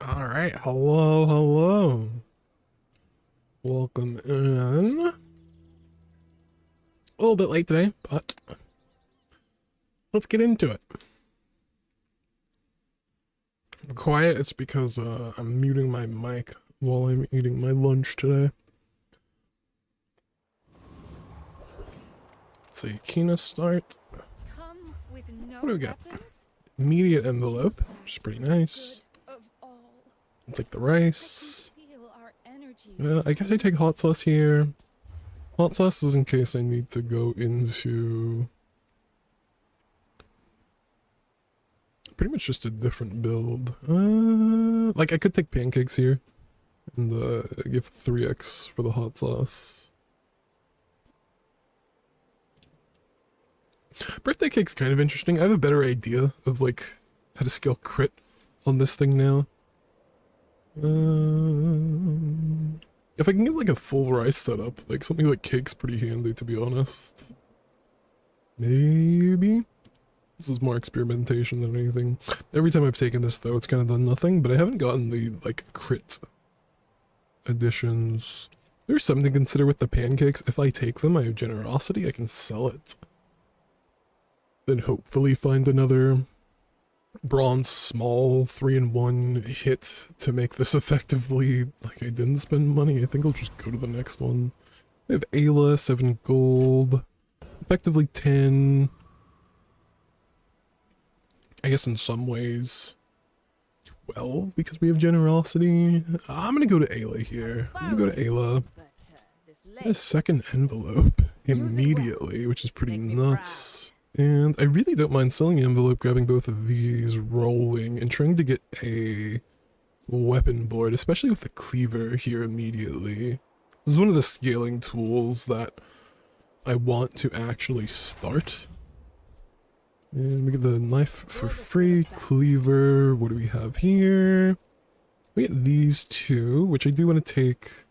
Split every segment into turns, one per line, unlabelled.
All right, hello, hello. Welcome in. A little bit late today, but let's get into it. If I'm quiet, it's because I'm muting my mic while I'm eating my lunch today. Let's see, Kina start.
Come with no
What do we got?
weapons?
Immediate envelope, which is pretty nice.
Good of all.
I'll take the
I can
rice.
feel our energy.
I guess I take hot sauce here. Hot sauce is in case I need to go into pretty much just a different build. Like I could take pancakes here and give 3x for the hot sauce. Birthday cake's kind of interesting. I have a better idea of like how to scale crit on this thing now. If I can get like a full rice setup, like something like cake's pretty handy to be honest. Maybe? This is more experimentation than anything. Every time I've taken this though, it's kind of done nothing, but I haven't gotten the like crit additions. There's something to consider with the pancakes. If I take them, I have generosity, I can sell it. Then hopefully find another bronze small 3-in-1 hit to make this effectively like I didn't spend money. I think I'll just go to the next one. We have Ayla, 7 gold, effectively 10. I guess in some ways 12 because we have generosity. I'm gonna go to Ayla here. I'm gonna go to Ayla. Get a second envelope immediately, which is pretty nuts. And I really don't mind selling the envelope, grabbing both of these, rolling, and trying to get a weapon board, especially with the cleaver here immediately. This is one of the scaling tools that I want to actually start. And we get the knife for free, cleaver, what do we have here? We get these two, which I do want to take.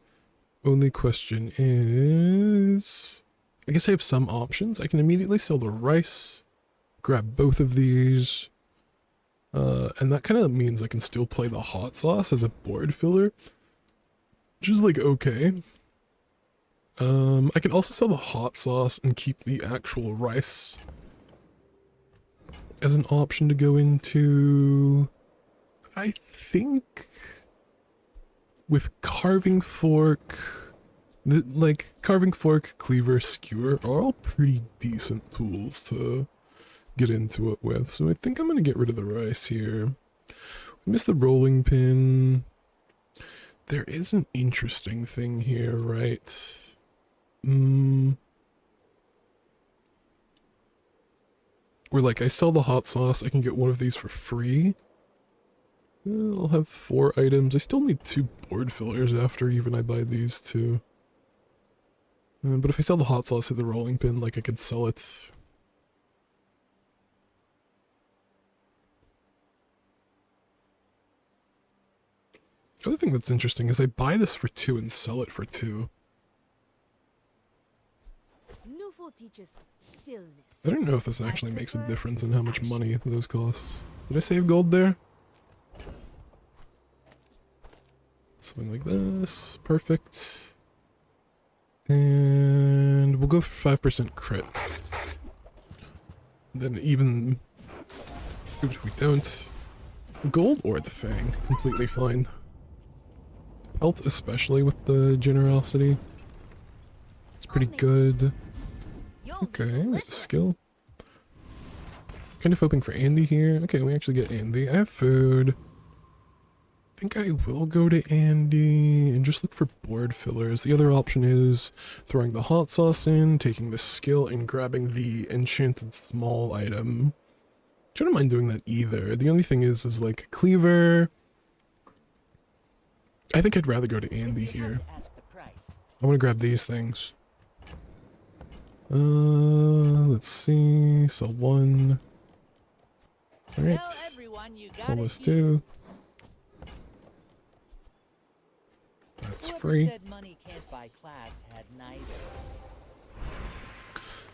Only question is, I guess I have some options. I can immediately sell the rice, grab both of these, and that kind of means I can still play the hot sauce as a board filler, which is like okay. I can also sell the hot sauce and keep the actual rice as an option to go into. I think with carving fork, like carving fork, cleaver, skewer are all pretty decent tools to get into it with. So I think I'm gonna get rid of the rice here. We missed the rolling pin. There is an interesting thing here, right? Where like I sell the hot sauce, I can get one of these for free. I'll have 4 items. I still need 2 board fillers after even I buy these two. But if I sell the hot sauce at the rolling pin, like I could sell it. The other thing that's interesting is I buy this for 2 and sell it for 2. I don't know if this actually makes a difference in how much money those cost. Did I save gold there? Something like this. Perfect. And we'll go for 5% crit. Then even if we don't, gold or the fang, completely fine. Pelt especially with the generosity. It's pretty good. Okay, that's a skill. Kind of hoping for Andy here. Okay, we actually get Andy. I have food. I think I will go to Andy and just look for board fillers. The other option is throwing the hot sauce in, taking the skill, and grabbing the enchanted small item. I don't mind doing that either. The only thing is like cleaver. I think I'd rather go to Andy here. I want to grab these things. Let's see. Sell 1. Alright. Almost 2. That's free.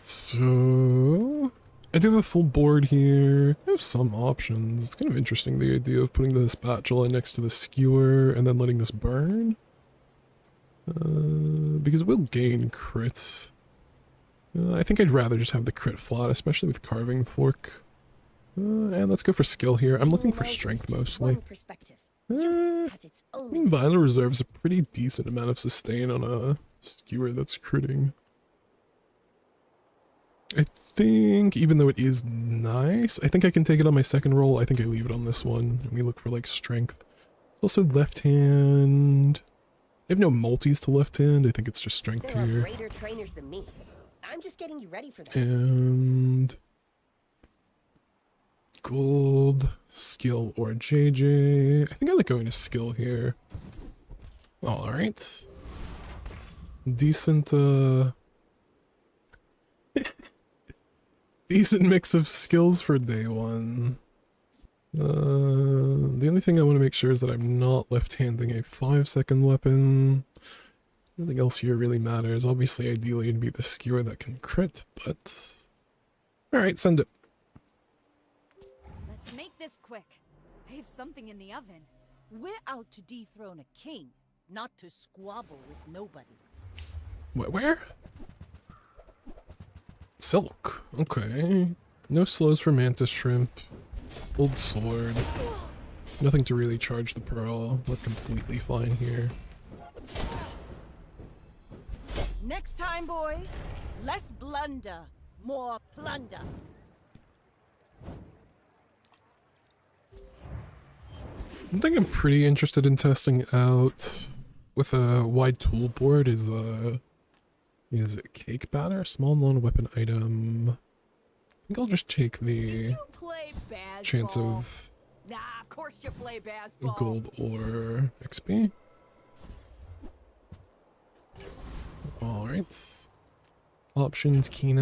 So I do have a full board here. I have some options. It's kind of interesting, the idea of putting the spatula next to the skewer and then letting this burn. Because it will gain crits. I think I'd rather just have the crit flat, especially with carving fork. And let's go for skill here. I'm looking for strength mostly. I mean, Violent Reserve's a pretty decent amount of sustain on a skewer that's critting. I think, even though it is nice, I think I can take it on my second roll. I think I leave it on this one, and we look for, like, strength. Also, left hand. I have no multis to left hand. I think it's just strength
There
here.
are greater trainers than me. I'm just getting you ready for that.
And gold, skill, or JJ. I think I like going to skill here. Alright. Decent, decent mix of skills for day one. The only thing I want to make sure is that I'm not left-handing a 5-second weapon. Nothing else here really matters. Obviously, ideally, it'd be the skewer that can crit, but... Alright, send it.
Let's make this quick. I have something in the oven.
We're out to dethrone a king, not to squabble with nobody.
Where? Silk. Okay. No slows for mantis shrimp. Old sword. Nothing to really charge the pearl. We're completely fine here.
Next time, boys, less blunder, more plunder.
One thing I'm pretty interested in testing out with a wide tool board is cake batter, small non-weapon item. I think I'll just take the
You play baseball.
chance of
Nah, of course you play baseball.
gold or XP. Alright. Options, Kina,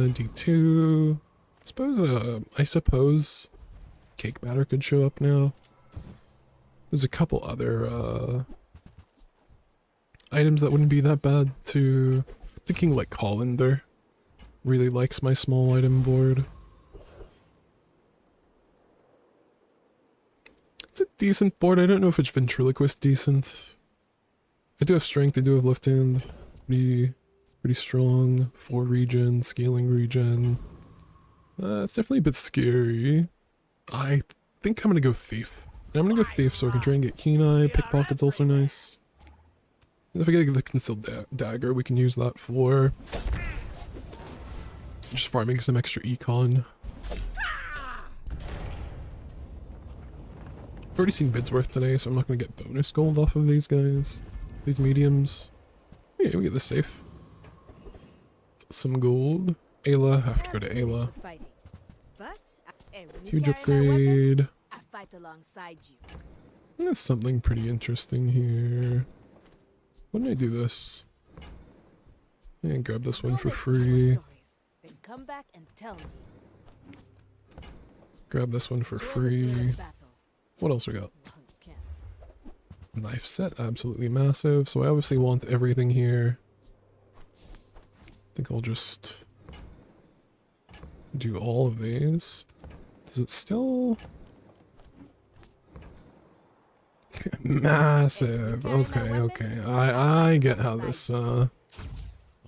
D2. I suppose cake batter could show up now. There's a couple other items that wouldn't be that bad to... Thinking like Colander really likes my small item board. It's a decent board. I don't know if it's ventriloquist decent. I do have strength, I do have left hand. Pretty strong. 4 regen, scaling regen. It's definitely a bit scary. I think I'm gonna go thief. I'm gonna go thief so I can try and get keen eye. Pickpocket's also nice. If I get the concealed dagger, we can use that for just farming some extra econ. I've already seen Bidsworth today, so I'm not gonna get bonus gold off of these guys. These mediums. Yeah, we get the safe. Some gold. Ayla, have to go to Ayla. Huge upgrade.
I fight alongside you.
There's something pretty interesting here. Why didn't I do this? Yeah, grab this one for free.
Then come back and tell me.
Grab this one for free. What else we got? Knife set, absolutely massive. So I obviously want everything here. I think I'll just do all of these. Does it still... Massive. Okay. I get how this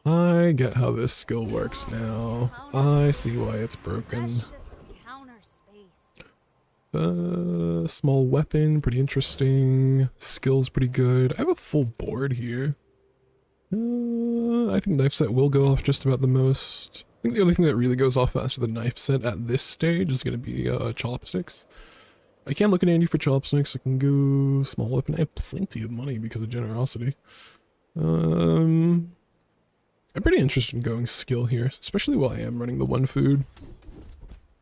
I get how this skill works now. I see why it's broken. Small weapon, pretty interesting. Skill's pretty good. I have a full board here. I think knife set will go off just about the most. I think the only thing that really goes off faster than knife set at this stage is going to be chopsticks. I can't look at Andy for chopsticks. I can go small weapon. I have plenty of money because of generosity. I'm pretty interested in going skill here, especially while I am running the one food.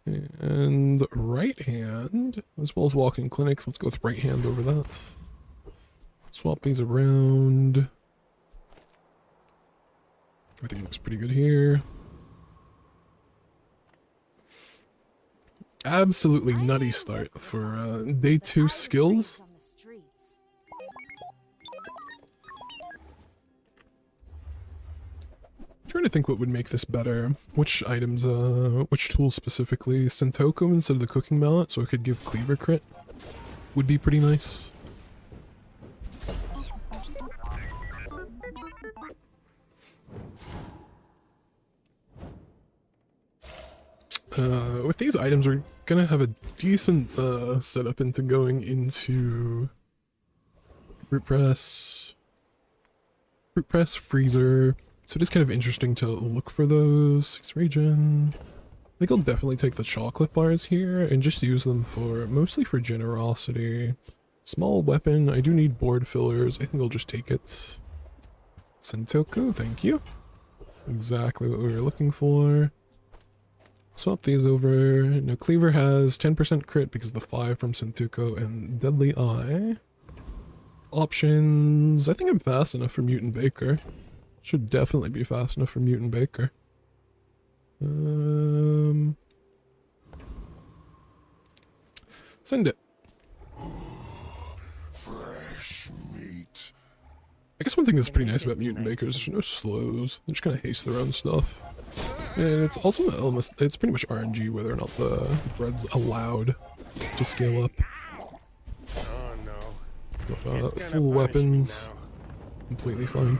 And right hand, as well as walking clinic. Let's go with right hand over that. Swap these around. Everything looks pretty good here. Absolutely nutty start for day 2 skills. Trying trying to think what would make this better. Which items, which tools specifically? Sentoku instead of the cooking mallet, so it could give cleaver crit. Would be pretty nice. With these items, we're gonna have a decent setup into going into fruit press, freezer. So it is kind of interesting to look for those. 6 regen. I think I'll definitely take the chocolate bars here and just use them for mostly for generosity. Small weapon. I do need board fillers. I think I'll just take it. Sentoku, thank you. Exactly what we were looking for. Swap these over. Now Cleaver has 10% crit because of the 5 from Sentoku and Deadly Eye. Options. I think I'm fast enough for Mutant Baker. Should definitely be fast enough for Mutant Baker. Send it.
Fresh meat.
I guess one thing that's pretty nice about Mutant Baker is there's no slows. They just kind of haste their own stuff. And it's also almost, it's pretty much RNG whether or not the bread's allowed to scale up.
Oh no.
But, full weapons, completely fine.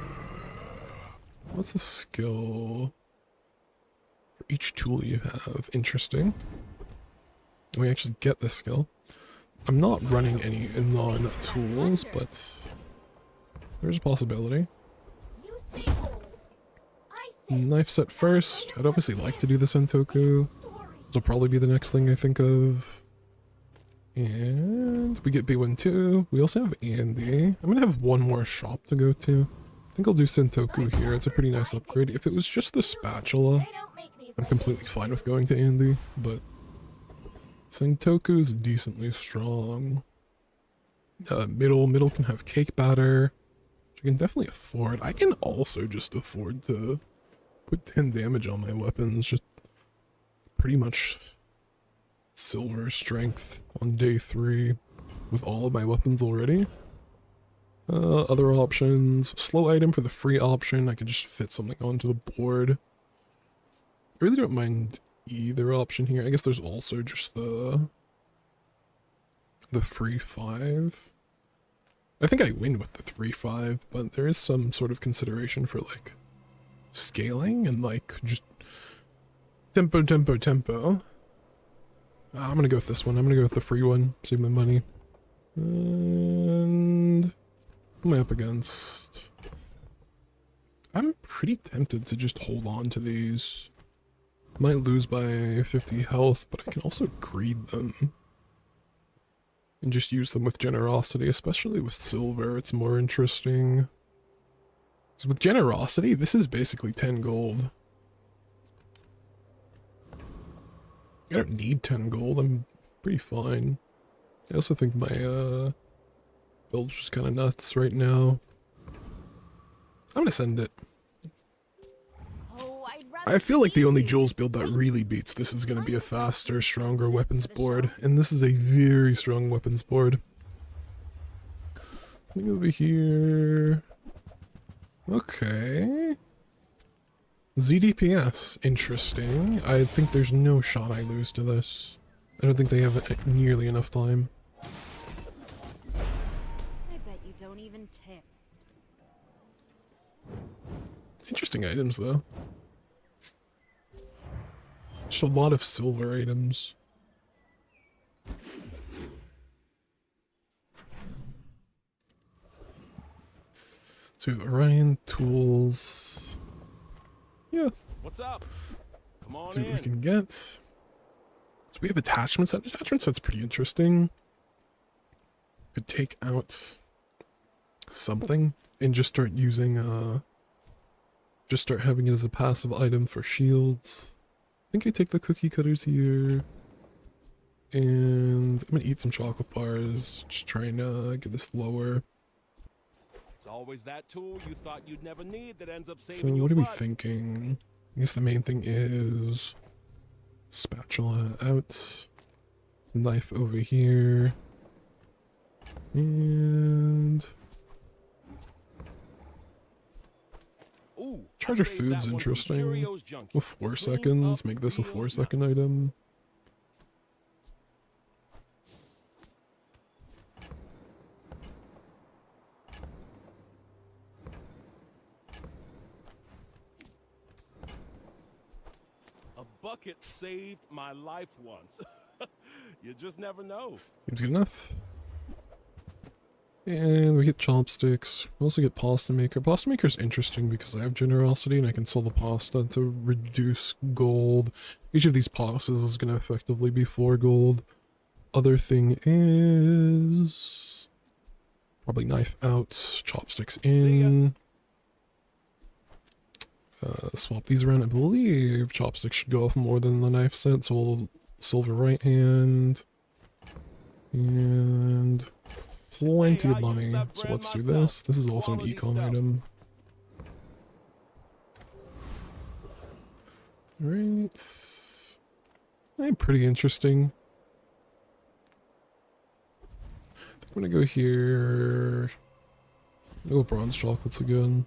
What's the skill for each tool you have? Interesting. We actually get this skill. I'm not running any non-tools, but there's a possibility. Knife set first. I'd obviously like to do the Sentoku. This will probably be the next thing I think of. And we get B12. We also have Andy. I'm gonna have one more shop to go to. I think I'll do Sentoku here. It's a pretty nice upgrade. If it was just the spatula, I'm completely fine with going to Andy, but Sentoku is decently strong. Middle can have cake batter, which I can definitely afford. I can also just afford to put 10 damage on my weapons, just pretty much silver strength on day 3 with all of my weapons already. Other options, slow item for the free option, I could just fit something onto the board. I really don't mind either option here. I guess there's also just the free 5. I think I win with the 3-5, but there is some sort of consideration for like scaling and like just tempo. I'm gonna go with this one. I'm gonna go with the free one, save my money. And what am I up against? I'm pretty tempted to just hold on to these. Might lose by 50 health, but I can also greed them. And just use them with generosity, especially with silver, it's more interesting. So with generosity, this is basically 10 gold. I don't need 10 gold, I'm pretty fine. I also think my build's just kind of nuts right now. I'm gonna send it.
Oh, I'd
I feel like the only Jules build that really beats this is gonna be a faster, stronger weapons board, and this is a very strong weapons board. Let me go over here. Okay. ZDPS, interesting. I think there's no shot I lose to this. I don't think they have nearly enough time.
I bet you don't even tip.
Interesting items, though. Just a lot of silver items. So we have Orion, tools. Yeah.
What's up? Come on
Let's see what we
in.
can get. So we have attachment set. Attachment set's pretty interesting. Could take out something and just start using, just start having it as a passive item for shields. I think I take the cookie cutters here. And I'm gonna eat some chocolate bars. Just trying to get this lower.
It's always that tool you thought you'd never need that ends up
So
saving your
what are we
butt.
thinking? I guess the main thing is spatula out, knife over here, and
Ooh,
Charger
saved
food's
that one from
interesting.
Curios Junkie.
With 4
Clean
seconds,
up
make this a
real
4-second
nice.
item.
A bucket saved my life once. You just never know.
Seems good enough. And we get chopsticks. We also get pasta maker. Pasta maker is interesting because I have generosity and I can sell the pasta to reduce gold. Each of these pastas is going to effectively be 4 gold. Other thing is probably knife out, chopsticks in. Swap these around. I believe chopsticks should go off more than the knife set, so we'll silver right hand. And plenty
Hey,
of
I use
money.
that
So
brand
let's do
myself.
this. This is also an
Quality
econ
stuff.
item. Alright. Pretty interesting. I'm gonna go here. Go bronze chocolates again.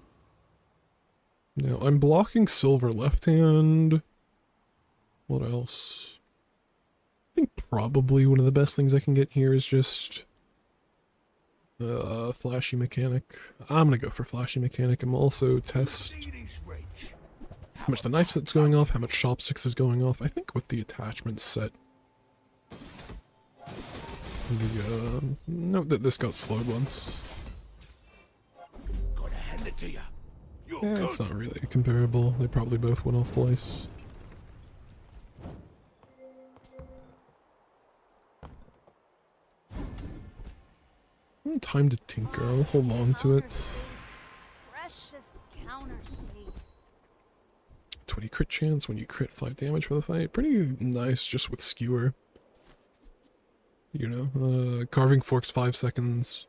Now I'm blocking silver left hand. What else? I think probably one of the best things I can get here is just flashy mechanic. I'm gonna go for flashy mechanic and also test how much the knife set's going off, how much chopsticks is going off. I think with the attachment set. Note that this got slowed once.
Gonna hand it to you.
Yeah, it's not really comparable. They probably both went off twice. Time to tinker. I'll hold on to it.
Precious counter space.
20 crit chance when you crit 5 damage for the fight. Pretty nice just with skewer. You know, carving forks 5 seconds.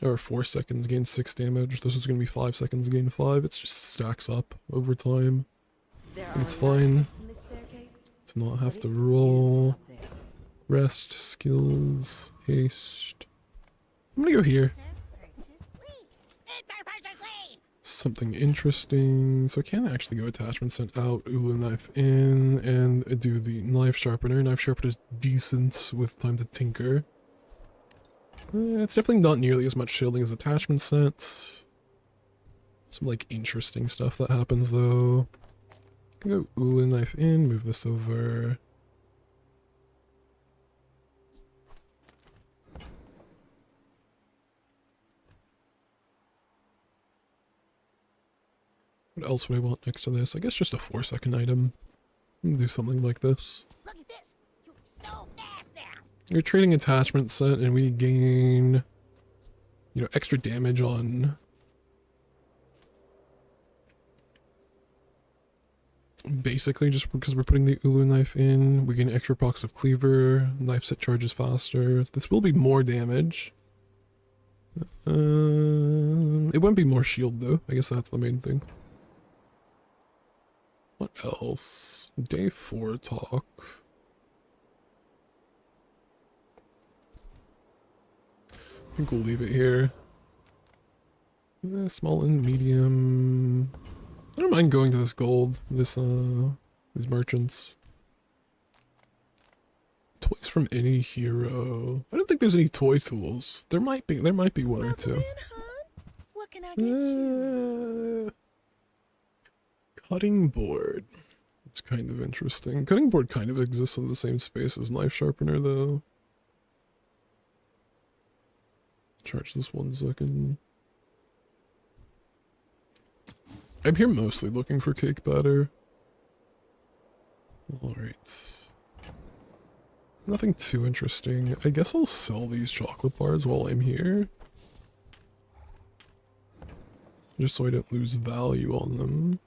Or 4 seconds, gain 6 damage. This is going to be 5 seconds, gain 5. It just stacks up over time. It's fine to not have to roll. Rest, skills, haste. I'm gonna go here. Something interesting. So I can actually go attachment sent out, Ulu knife in, and do the knife sharpener. Knife sharpener is decent with time to tinker. It's definitely not nearly as much shielding as attachment set. Some like interesting stuff that happens though. Go Ulu knife in, move this over. What else would I want next to this? I guess just a 4-second item. Do something like this.
Look at this. You're so fast now.
You're trading attachment set and we gain, you know, extra damage on basically just because we're putting the Ulu knife in, we gain extra procs of cleaver, knife set charges faster. This will be more damage. It won't be more shield though. I guess that's the main thing. What else? Day 4 talk. I think we'll leave it here. Small and medium. I don't mind going to this gold, these merchants. Toys from any hero. I don't think there's any toy tools. There might be one or two.
What can I get you?
Cutting board. It's kind of interesting. Cutting board kind of exists in the same space as knife sharpener though. Charge this 1 second. I'm here mostly looking for cake batter. Alright. Nothing too interesting. I guess I'll sell these chocolate bars while I'm here. Just so I don't lose value on them.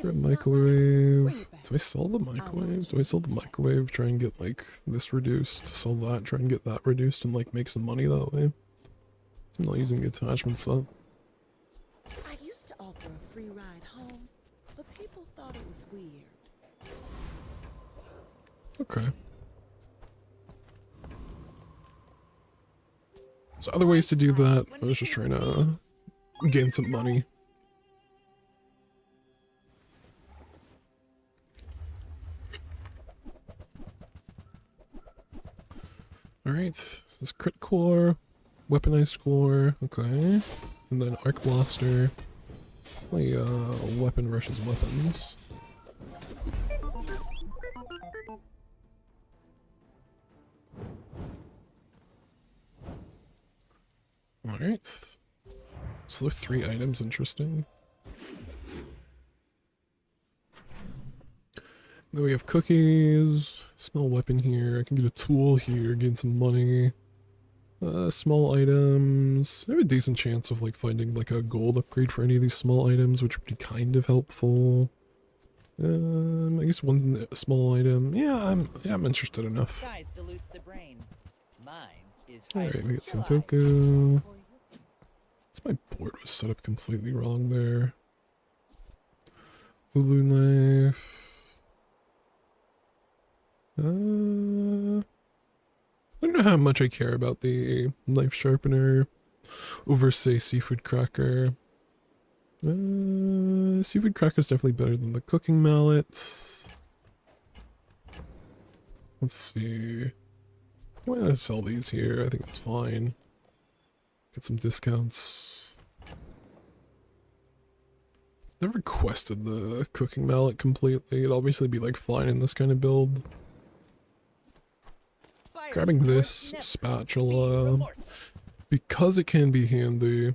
A microwave. Do I sell the microwave? Do I sell the microwave? Try and get like this reduced. Sell that. Try and get that reduced and like make some money that way. I'm not using the attachment set.
I used to offer a free ride home, but people thought it was weird.
Okay. So other ways to do that. I was just trying to gain some money. Alright, this is crit core, weaponized core, okay. And then arc blaster. Play weapon versus weapons. Alright. So there are 3 items, interesting. Then we have cookies, small weapon here, I can get a tool here, gain some money. Small items. I have a decent chance of like finding like a gold upgrade for any of these small items, which would be kind of helpful. I guess one small item. Yeah, I'm interested enough.
Size dilutes the brain. Mine is
Alright, we got some Toku. My board was set up completely wrong there. Ulu knife. I don't know how much I care about the knife sharpener over, say, seafood cracker. Seafood cracker is definitely better than the cooking mallet. Let's see. I'm gonna sell these here. I think that's fine. Get some discounts. Never requested the cooking mallet completely. It'd obviously be like fine in this kind of build. Grabbing this spatula because it can be handy.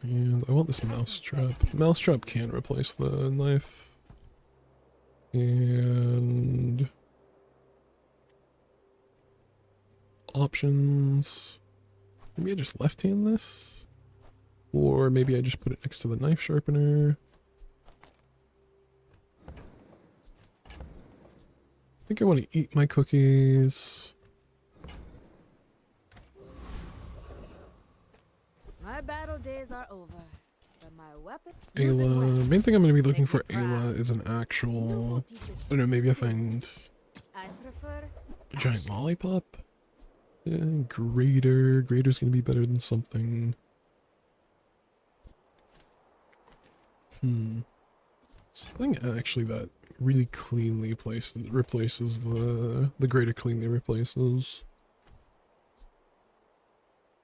And I want this mousetrap. Mousetrap can replace the knife. And options. Maybe I just left hand this? Or maybe I just put it next to the knife sharpener. I think I want to eat my cookies.
My battle days are over. But my weapon.
Ayla. Main thing I'm going to be looking for Ayla is an actual... I don't know, maybe I find
I prefer
a giant lollipop? Grater. Grater's going to be better than something. Something actually that really cleanly replaces the grater cleanly replaces.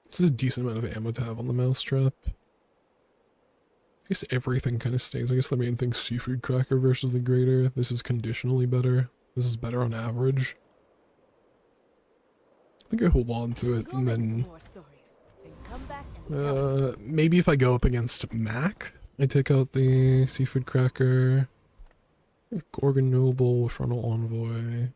This is a decent amount of ammo to have on the mousetrap. I guess everything kind of stays. I guess the main thing's seafood cracker versus the grater. This is conditionally better. This is better on average. I think I hold on to it and then maybe if I go up against Mac, I take out the seafood cracker. Gorgon Noble, Frontal Envoy.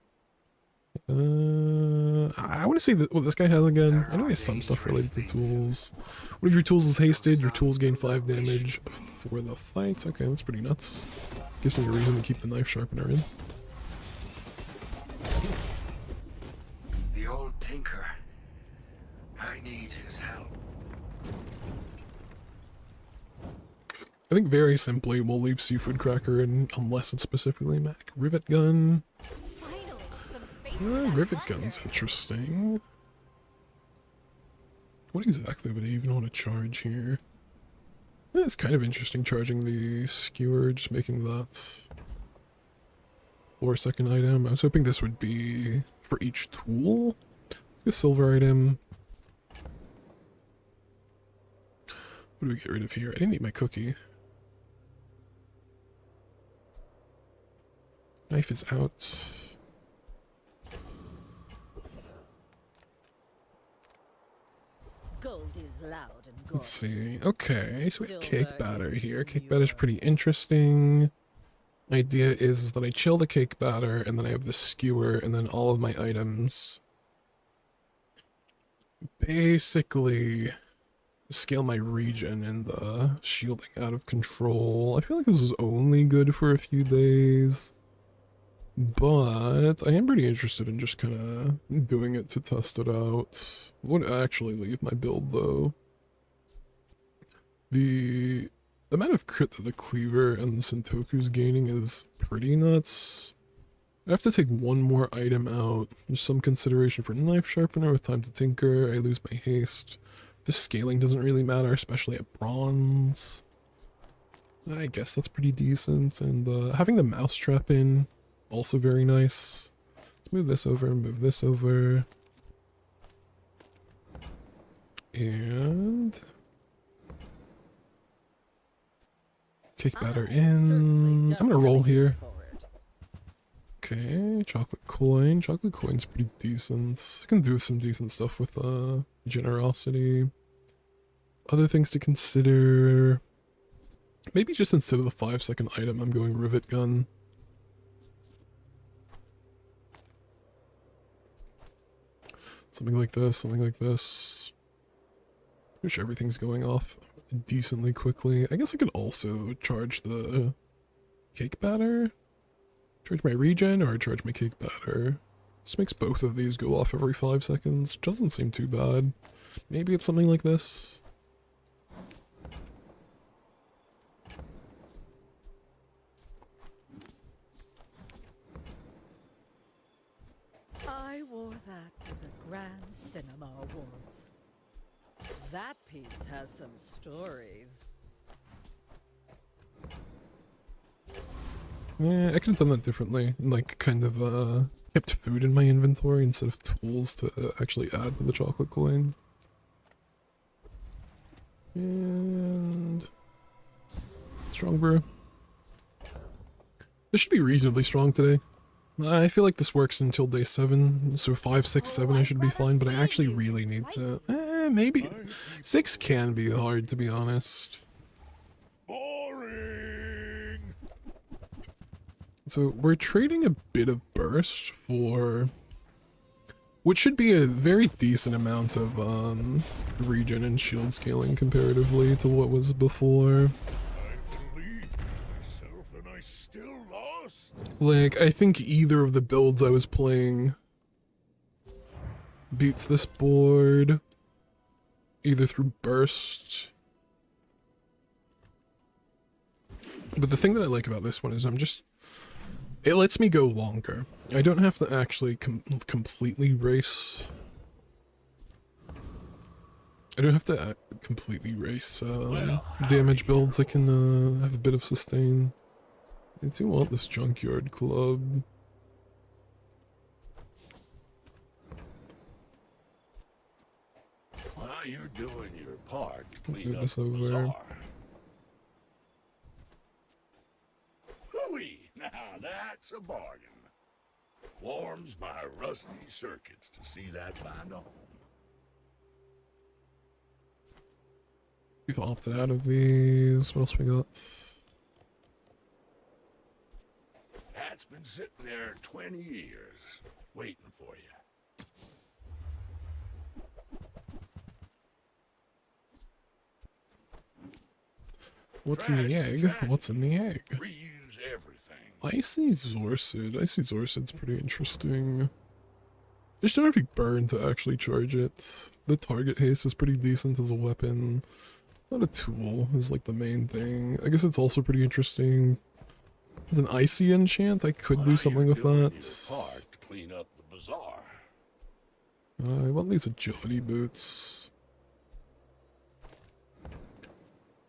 I want to see what this guy has again. I know he has some stuff related to tools. One of your tools is hasted. Your tools gain 5 damage for the fight. Okay, that's pretty nuts. Gives me a reason to keep the knife sharpener in.
The old tinker. I need his help.
I think very simply we'll leave seafood cracker in unless it's specifically Mac. Rivet gun.
finally some space.
Rivet gun's interesting. What exactly would I even want to charge here? It's kind of interesting charging the skewer, just making that 4-second item. I was hoping this would be for each tool. Let's go silver item. What do we get rid of here? I didn't eat my cookie. Knife is out.
Gold is loud and gold.
Let's see. Okay, so we have cake batter here. Cake batter's pretty interesting. Idea is that I chill the cake batter, and then I have the skewer, and then all of my items basically scale my regen and the shielding out of control. I feel like this is only good for a few days. But I am pretty interested in just kind of doing it to test it out. Wouldn't actually leave my build though. The amount of crit that the cleaver and the Sentoku's gaining is pretty nuts. I have to take one more item out. There's some consideration for knife sharpener with time to tinker. I lose my haste. The scaling doesn't really matter, especially at bronze. I guess that's pretty decent. And having the mousetrap in, also very nice. Let's move this over, move this over. And cake batter in. I'm gonna roll here. Okay, chocolate coin. Chocolate coin's pretty decent. I can do some decent stuff with generosity. Other things to consider. Maybe just instead of the 5-second item, I'm going rivet gun. Something like this, something like this. Wish everything's going off decently quickly. I guess I could also charge the cake batter. Charge my regen or charge my cake batter. This makes both of these go off every 5 seconds. Doesn't seem too bad. Maybe it's something like this.
I wore that to the Grand Cinema Awards. That piece has some stories.
Yeah, I could have done that differently. And like kind of kept food in my inventory instead of tools to actually add to the chocolate coin. And strong brew. This should be reasonably strong today. I feel like this works until day 7, so 5, 6, 7 I should be fine, but I actually really need to... maybe... 6 can be hard, to be honest.
Boring.
So we're trading a bit of burst for... what should be a very decent amount of regen and shield scaling comparatively to what was before.
I believed myself and I still lost.
Like, I think either of the builds I was playing beats this board, either through burst. But the thing that I like about this one is it lets me go longer. I don't have to actually completely race. I don't have to completely race damage builds. I can have a bit of sustain. I do want this junkyard club.
Well, you're doing your part to clean
Move
up
this
the
over.
bazaar. Hooey! Now that's a bargain. Warms my rusty circuits to see that find a home.
We've opted out of these. What else we got?
That's been sitting there 20 years, waiting for you.
What's in the egg? What's in the egg?
Reuse everything.
I see Zorsid. I see Zorsid's pretty interesting. You just don't have to be burned to actually charge it. The target haste is pretty decent as a weapon. Not a tool is like the main thing. I guess it's also pretty interesting. It's an icy enchant. I could do something with that.
Your part to clean up the bazaar.
I want these agility boots.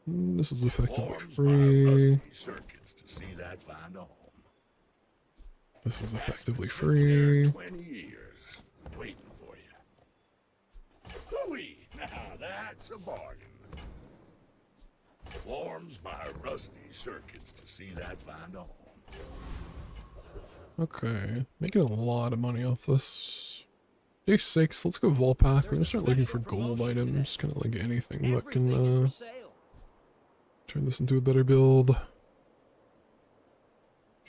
This is effectively
Warms my
free.
rusty circuits to see that find a home.
This is effectively
That's been sitting there
free.
20 years, waiting for you. Hooey! Now that's a bargain. Warms my rusty circuits to see that find a home.
Okay, making a lot of money off this. Day 6, let's go Volpack. We're gonna start looking for gold items, kind of like anything that can turn this into a better build.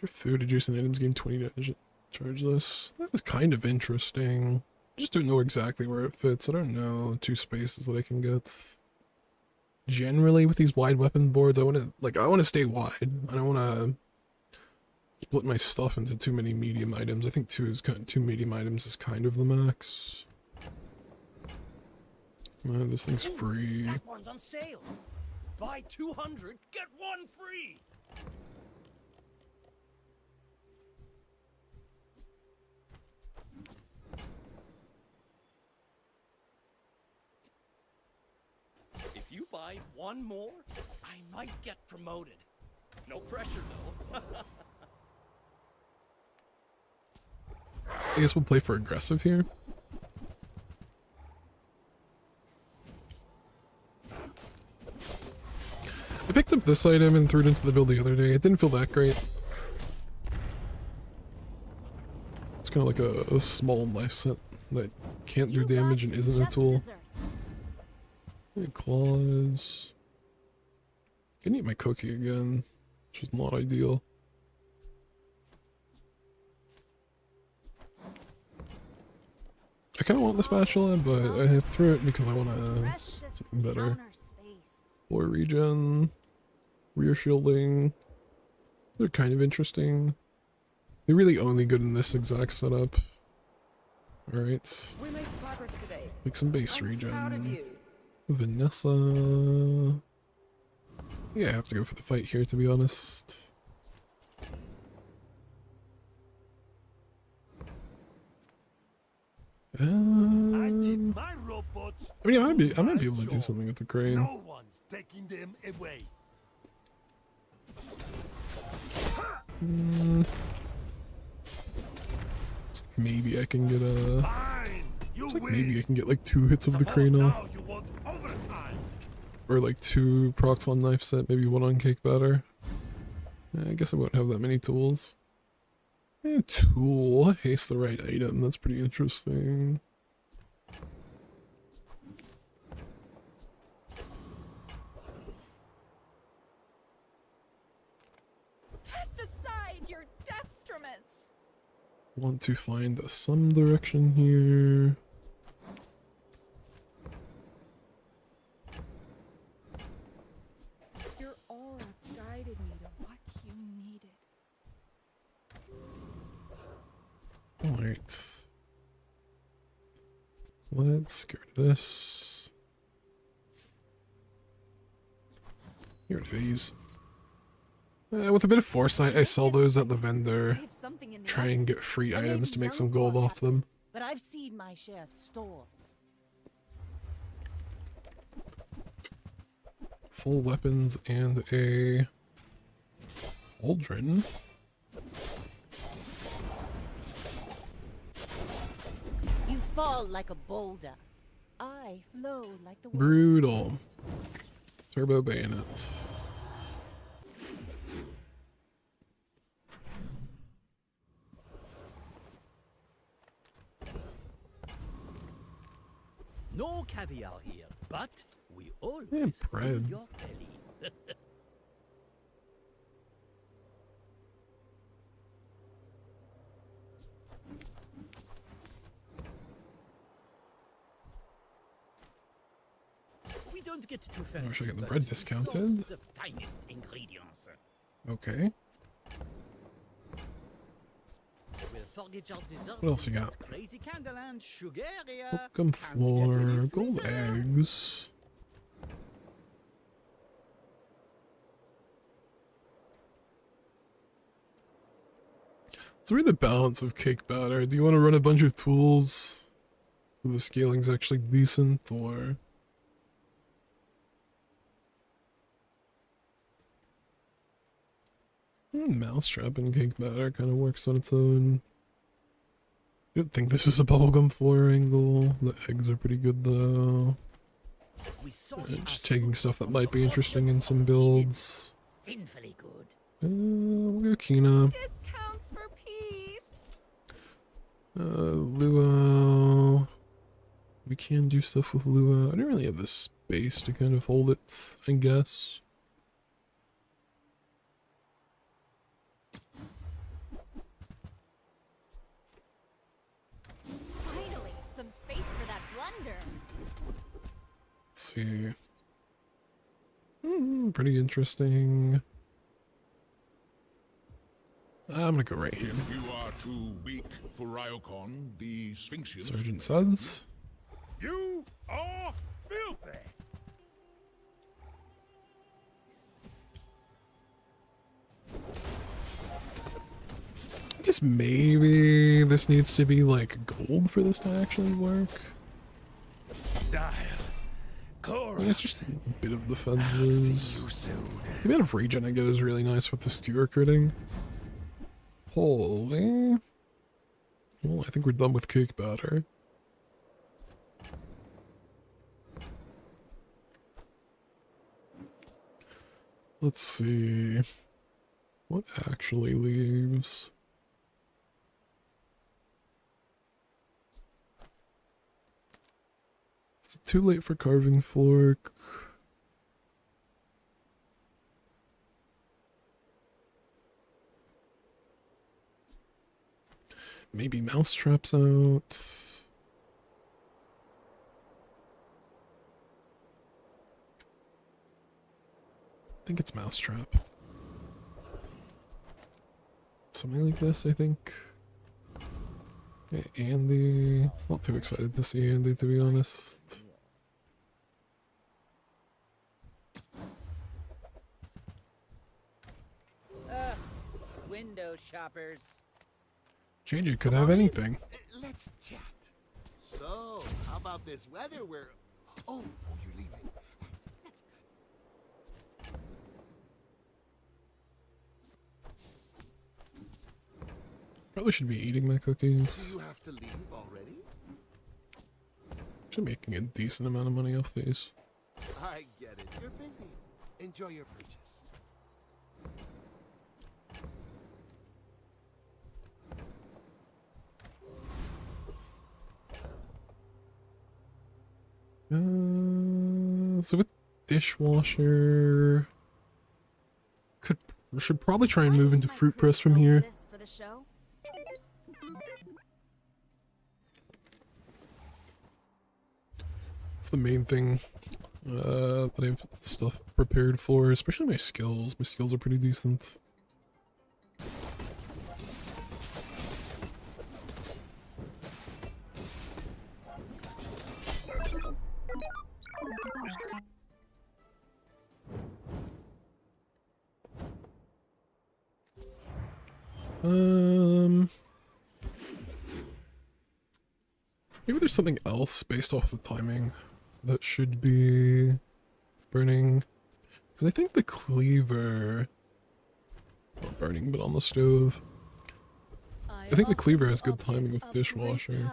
Your food adjacent items gain 20 to charge this. That is kind of interesting. I just don't know exactly where it fits. I don't know 2 spaces that I can get. Generally with these wide weapon boards, I want to stay wide. I don't want to split my stuff into too many medium items. I think 2 medium items is kind of the max. Man, this thing's free.
That one's on sale. Buy 200, get 1 free. If you buy 1 more, I might get promoted. No pressure, though.
I guess we'll play for aggressive here. I picked up this item and threw it into the build the other day. It didn't feel that great. It's kind of like a small knife set that can't do damage and isn't a tool. Hey, claws. I can eat my cookie again, which is not ideal. I kind of want the spatula, but I threw it because I want something better. Floor regen, rear shielding. They're kind of interesting. They're really only good in this exact setup. Alright.
We made progress today.
Like some base
I'm proud of
regen.
you.
Vanessa. Yeah, I have to go for the fight here, to be honest.
I did my robots.
I mean, I might be able to do something with the crane.
No one's taking them away.
It's like maybe I can get a.
Fine, you
It's like
win.
maybe I can get like 2 hits of the
Suppose
crane off.
now you want overtime.
Or like 2 procs on knife set, maybe 1 on cake batter. I guess I won't have that many tools. Tool, haste the right item, that's pretty interesting.
Cast aside your destruments.
Want to find some direction here.
Your aura guided me to what you needed.
Alright. Let's get rid of this. Get rid of these. With a bit of foresight, I sell those at the vendor.
Have something in the
Try
oven.
and get free
I may
items
be
to make
young
some gold
for
off them.
But I've seen my share of storms.
Full weapons and a cauldron.
You fall like a boulder. I flow like the wind.
Brutal. Turbo bayonet.
No caviar here, but we always
Yeah,
fill
bread.
your belly. We don't get too fancy.
should I get the
but
bread
we
discounted?
source the finest ingredients.
Okay.
We'll forget our desserts
What else
in
you
that
got?
Crazy candle and sugar area.
Welcome
Can't get
floor,
any
gold
sweeter.
eggs. So we're the balance of cake batter. Do you want to run a bunch of tools so the scaling's actually decent, or mousetrap and cake batter kind of works on its own. I don't think this is a bubblegum floor angle. The eggs are pretty good though.
We source
Just
our
taking
food
stuff that
from
might be
the
interesting in
objects
some
needed.
builds.
Sinfully good.
We'll go Kina.
Discounts for peace.
Luau. We can do stuff with Luau. I don't really have the space to kind of hold it, I guess.
Finally, some space for that blunder.
Let's see. Pretty interesting. I'm gonna go right here.
If you are too weak for Ryokon, the Sphinxians...
Sergeant Suds.
You are filthy.
I guess maybe this needs to be like gold for this to actually work.
Dial. Cora.
Yeah, it's just a bit of the fences. The amount of regen I get is really nice with the steer critting. Holy. Well, I think we're done with cake batter. Let's see. What actually leaves? Is it too late for carving fork? Maybe mousetraps out. I think it's mousetrap. Something like this, I think. Yeah, Andy. Not too excited to see Andy, to be honest.
Window shoppers.
JJ could have anything.
Let's chat. So, how about this weather? Oh, you're leaving. That's good.
Probably should be eating my
Do
cookies.
you have to leave already?
Should be making a decent amount of money off these.
I get it. You're busy. Enjoy your purchase.
So with dishwasher, should probably try and move into fruit press from here.
This for the show?
It's the main thing that I have stuff prepared for, especially my skills. My skills are pretty decent. Maybe there's something else based off the timing that should be burning. Because I think the cleaver, not burning, but on the stove. I think the cleaver has good timing with dishwasher.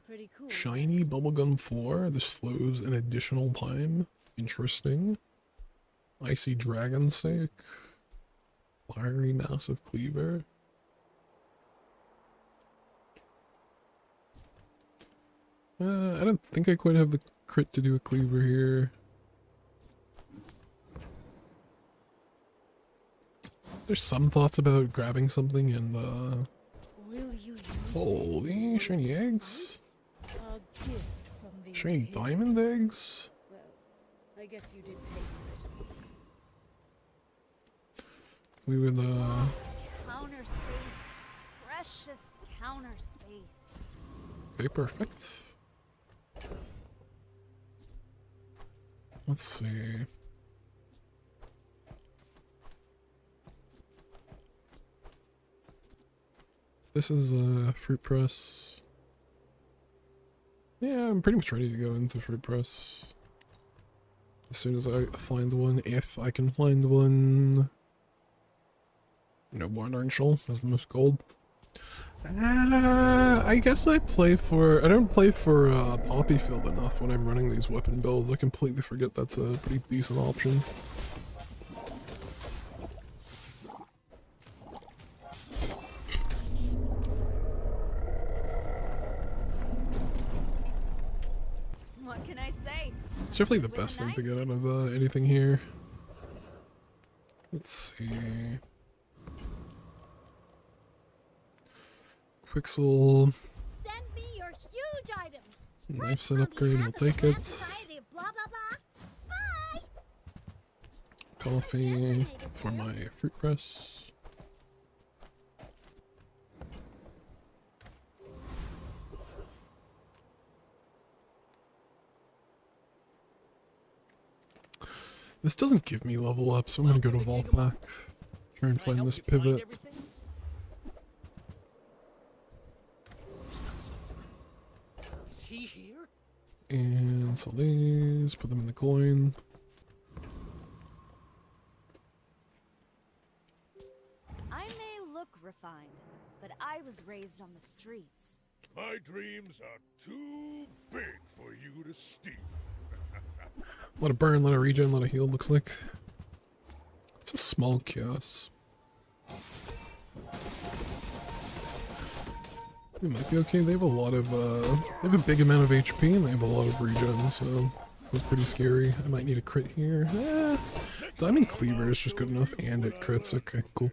Pretty cool.
Shiny bubblegum 4. This slows an additional time. Interesting. Icy dragon sake. Fiery massive cleaver. I don't think I quite have the crit to do a cleaver here. There's some thoughts about grabbing something and
Will you use
holy
this
shiny eggs.
a gift from the
Shiny
Imperial?
diamond eggs.
Well, I guess you did pay for it.
We would
Counter space. Precious counter space.
okay, perfect. Let's see. This is a fruit press. Yeah, I'm pretty much ready to go into fruit press. As soon as I find one, if I can find one. No barn archel has the most gold. I guess I don't play for Poppy Field enough when I'm running these weapon builds. I completely forget that's a pretty decent option.
What can I say?
It's definitely the best thing to get out of anything here. Let's see. Quixel.
Send me your huge items.
Knife set upgrade, I'll take it.
Blah, blah, blah. Bye.
Coffee for my fruit press. This doesn't give me level up, so I'm gonna go to Vault Pack. Try and find this pivot.
Is he here?
And sell these, put them in the coin.
I may look refined, but I was raised on the streets.
My dreams are too big for you to steal.
A lot of burn, a lot of regen, a lot of heal, looks like. It's a small chaos. It might be okay. They have a lot of, they have a big amount of HP and they have a lot of regen, so it's pretty scary. I might need a crit here. Diamond Cleaver is just good enough and it crits. Okay, cool.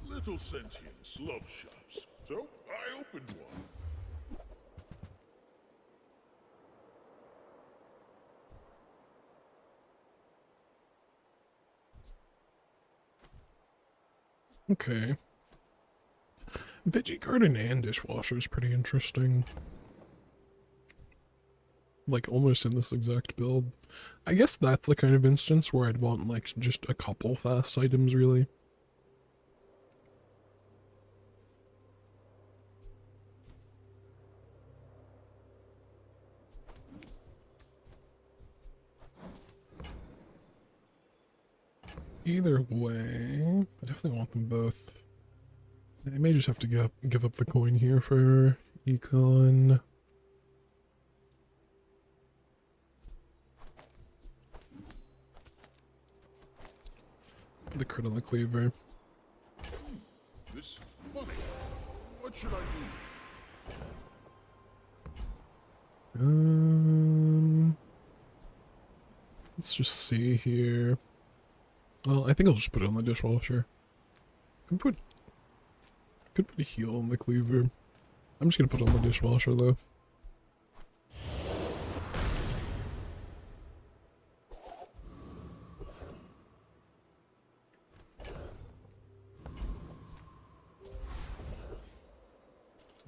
Little sentience love shops, so I opened one.
Okay. Veggie garden and dishwasher is pretty interesting. Like almost in this exact build. I guess that's the kind of instance where I'd want like just a couple fast items really. Either way, I definitely want them both. I may just have to give up the coin here for econ. The crit on the cleaver.
This money. What should I do?
Let's just see here. Well, I think I'll just put it on the dishwasher. Could put a heal on the cleaver. I'm just gonna put it on the dishwasher though.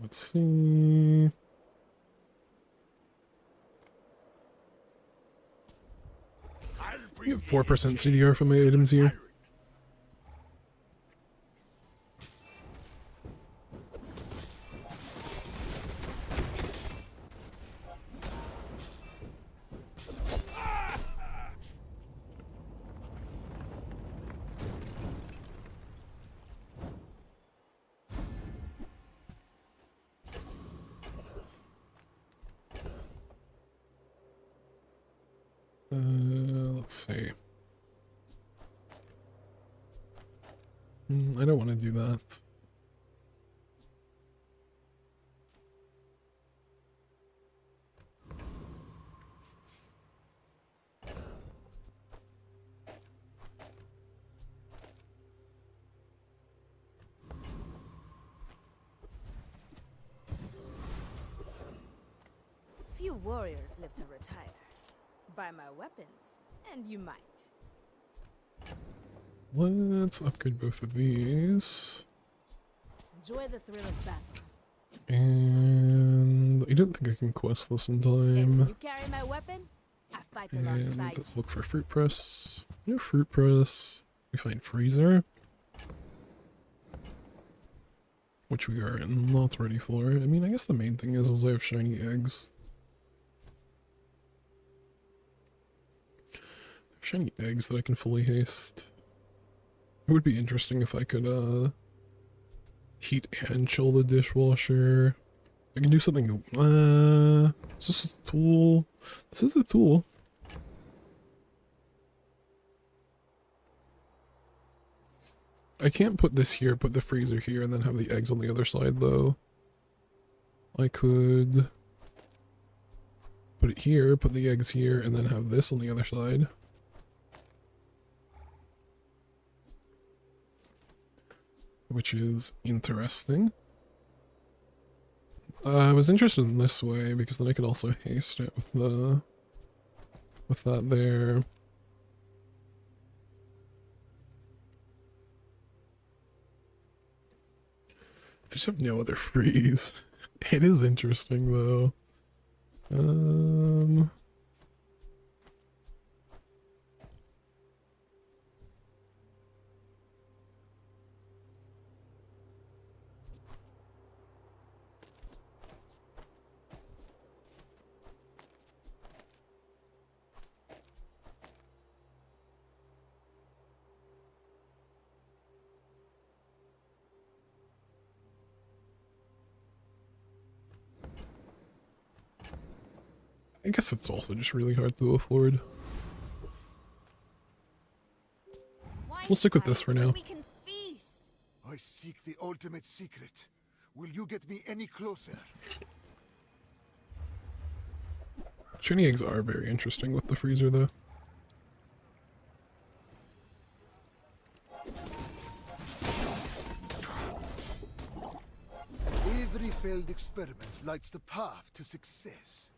Let's see. You have 4% CDR for my items here. Let's see. I don't want to do that.
Few warriors live to retire. Buy my weapons, and you might.
Let's upgrade both of these.
Enjoy the thrill of battle.
And I don't think I can quest this in
And when
time.
you carry my weapon, I fight
And
alongside you.
let's look for fruit press. No fruit press. We find freezer, which we are not ready for. I mean, I guess the main thing is I have shiny eggs. I have shiny eggs that I can fully haste. It would be interesting if I could heat and chill the dishwasher. I can do something. Is this a tool? This is a tool. I can't put this here, put the freezer here, and then have the eggs on the other side, though. I could put it here, put the eggs here, and then have this on the other side. Which is interesting. I was interested in this way because then I could also haste it with that there. I just have no other freeze. It is interesting though. I guess it's also just really hard to afford. We'll stick with this for now.
We can feast.
I seek the ultimate secret. Will you get me any closer?
Shiny eggs are very interesting with the freezer though.
Every failed experiment lights the path to success.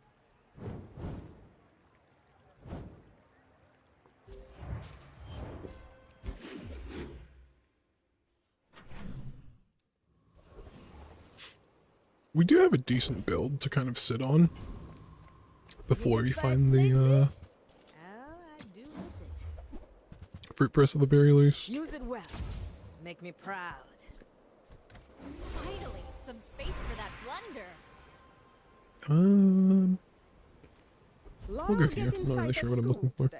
We do have a decent build to kind of sit on before we find the
I do miss it.
fruit press at the very least.
Use it well. Make me proud.
Finally, some space for that blunder.
We'll go here. I'm not really sure what I'm looking for.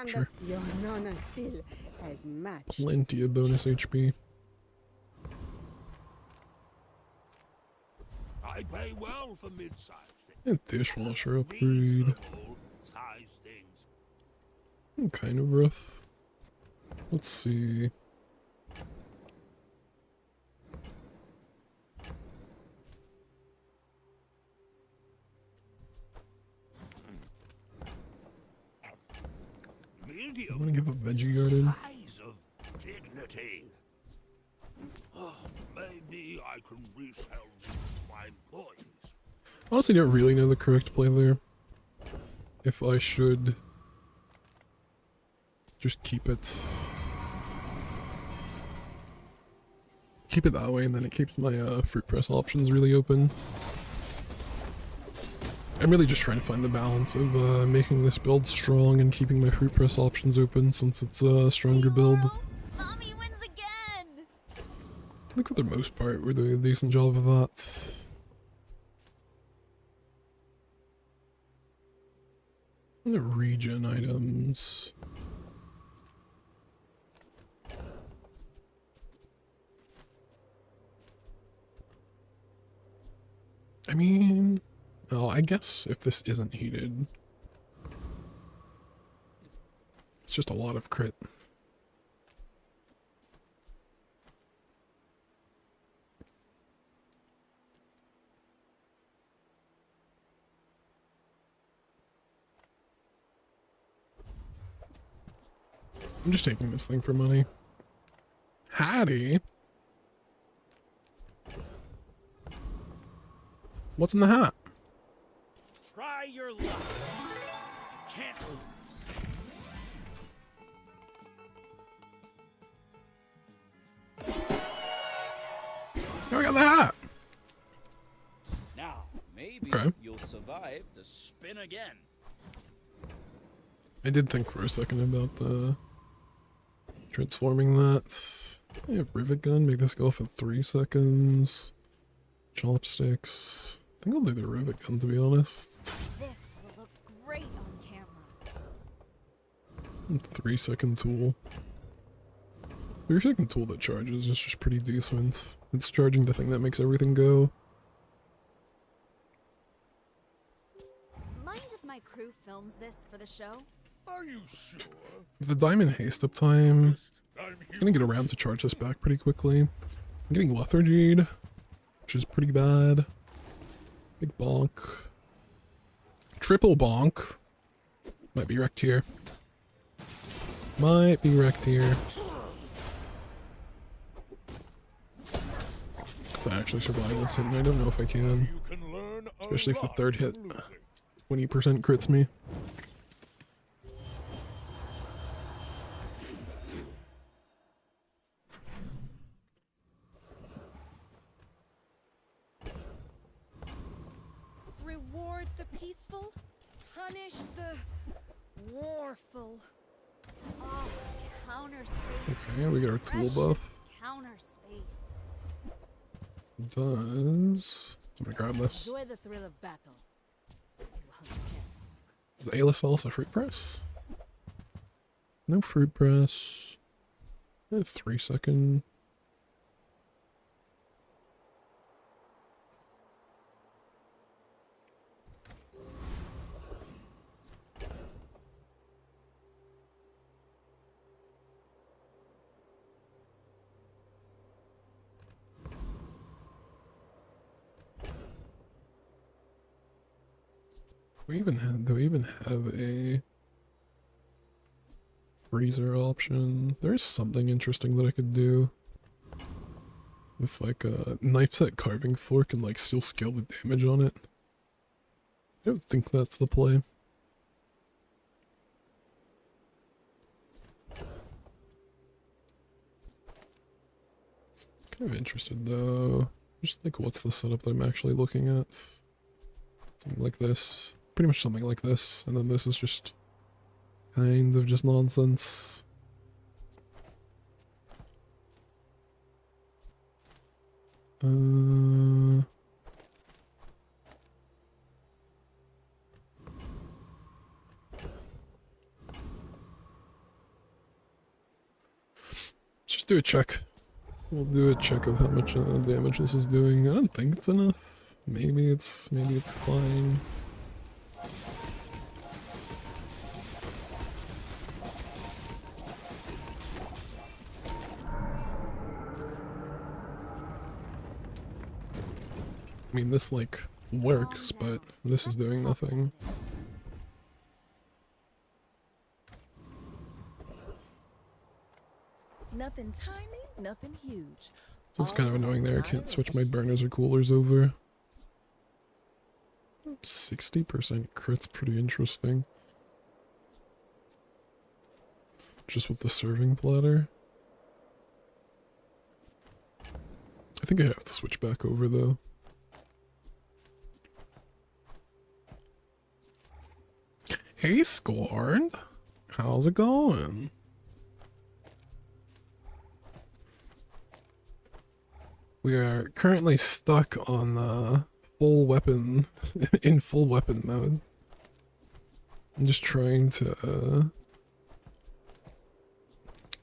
Sure.
Your nonna still has much.
Plenty of bonus HP.
I pay well for mid-sized things.
And dishwasher upgrade.
Reasonable size things.
Kind of rough. Let's see. I'm gonna give a veggie garden.
Size of dignity. Oh, maybe I can resell these to my employees.
Honestly, don't really know the correct play there. If I should just keep it that way, and then it keeps my fruit press options really open. I'm really just trying to find the balance of making this build strong and keeping my fruit press options open since it's a stronger build.
Mommy wins again.
I think for the most part we're doing a decent job of that. And the regen items. I mean, oh, I guess if this isn't heated, it's just a lot of crit. I'm just taking this thing for money. Hattie? What's in the hat?
Try your luck. Can't lose.
Oh, I got the hat!
Now, maybe
Okay.
you'll survive to spin again.
I did think for a second about transforming that. Yeah, rivet gun, make this go off in 3 seconds. Chopsticks. I think I'll do the rivet gun, to be honest.
This will look great on camera.
3-second tool. 3-second tool that charges is just pretty decent. It's charging the thing that makes everything go.
Mind if my crew films this for the show?
Are you sure?
With the diamond haste up time,
I'm
I'm gonna get around to charge this back pretty quickly. I'm getting lethargied, which is pretty bad. Big bonk. Triple bonk. Might be wrecked here. Might be wrecked here. To actually survive this hit, and I don't know if I can.
You can learn a
Especially if the
lot
third
from
hit
losing.
20% crits me.
peaceful, punish the warful.
Oh, counter space.
Okay, we got our tool buff.
Counter space.
Does... I'm gonna grab this.
Enjoy the thrill of battle. You won't get
Does Ayla sell us a fruit press? No fruit press. 3-second. Do we even have a freezer option? There's something interesting that I could do with like a knife set carving fork and like still scale the damage on it. I don't think that's the play. Kind of interested though. Just like what's the setup that I'm actually looking at? Something like this. Pretty much something like this, and then this is just kind of just nonsense. Just do a check. We'll do a check of how much damage this is doing. I don't think it's enough. Maybe it's fine. I mean, this, like, works, but this is doing nothing.
Nothing tiny, nothing huge.
So it's kind of annoying there. I can't switch my burners or coolers over. 60% crit's pretty interesting. Just with the serving platter. I think I have to switch back over, though. Hey, Scorn! How's it going? We are currently stuck on full weapon, in full weapon mode. I'm just trying to,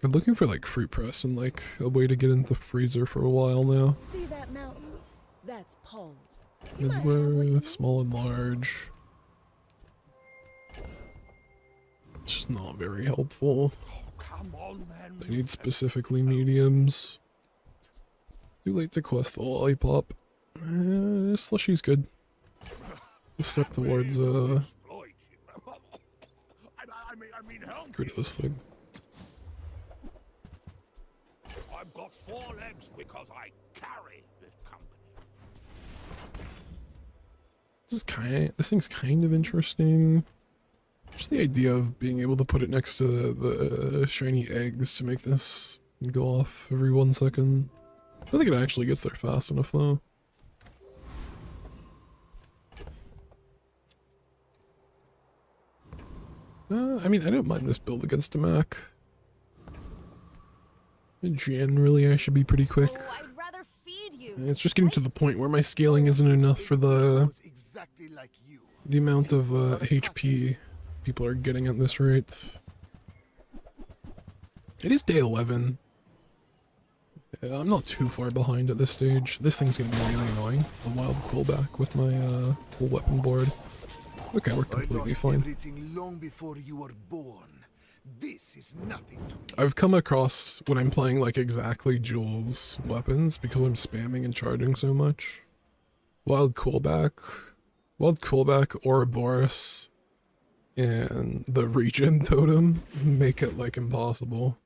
I'm looking for like fruit press and like a way to get into the freezer for a while now.
See that mountain? That's pole.
It's where small and large. It's just not very helpful.
Come on, then.
I need specifically mediums. Too late to quest the lollipop. Slushy's good. A step towards, get rid of this thing.
I've got 4 legs because I carry this company.
This thing's kind of interesting. Just the idea of being able to put it next to the shiny eggs to make this go off every 1 second. I don't think it actually gets there fast enough though. I mean, I don't mind this build against a Mac. Generally, I should be pretty quick.
Oh, I'd rather feed you.
It's just getting to the point where my scaling isn't enough for the amount of HP people are getting at this rate. It is day 11. Yeah, I'm not too far behind at this stage. This thing's gonna be really annoying. A wild quillback with my full weapon board. Okay, we're completely fine.
Everything long before you were born. This is nothing to me.
I've come across when I'm playing like exactly Jules weapons because I'm spamming and charging so much. Wild quillback, Ouroboros, and the regen totem make it like impossible.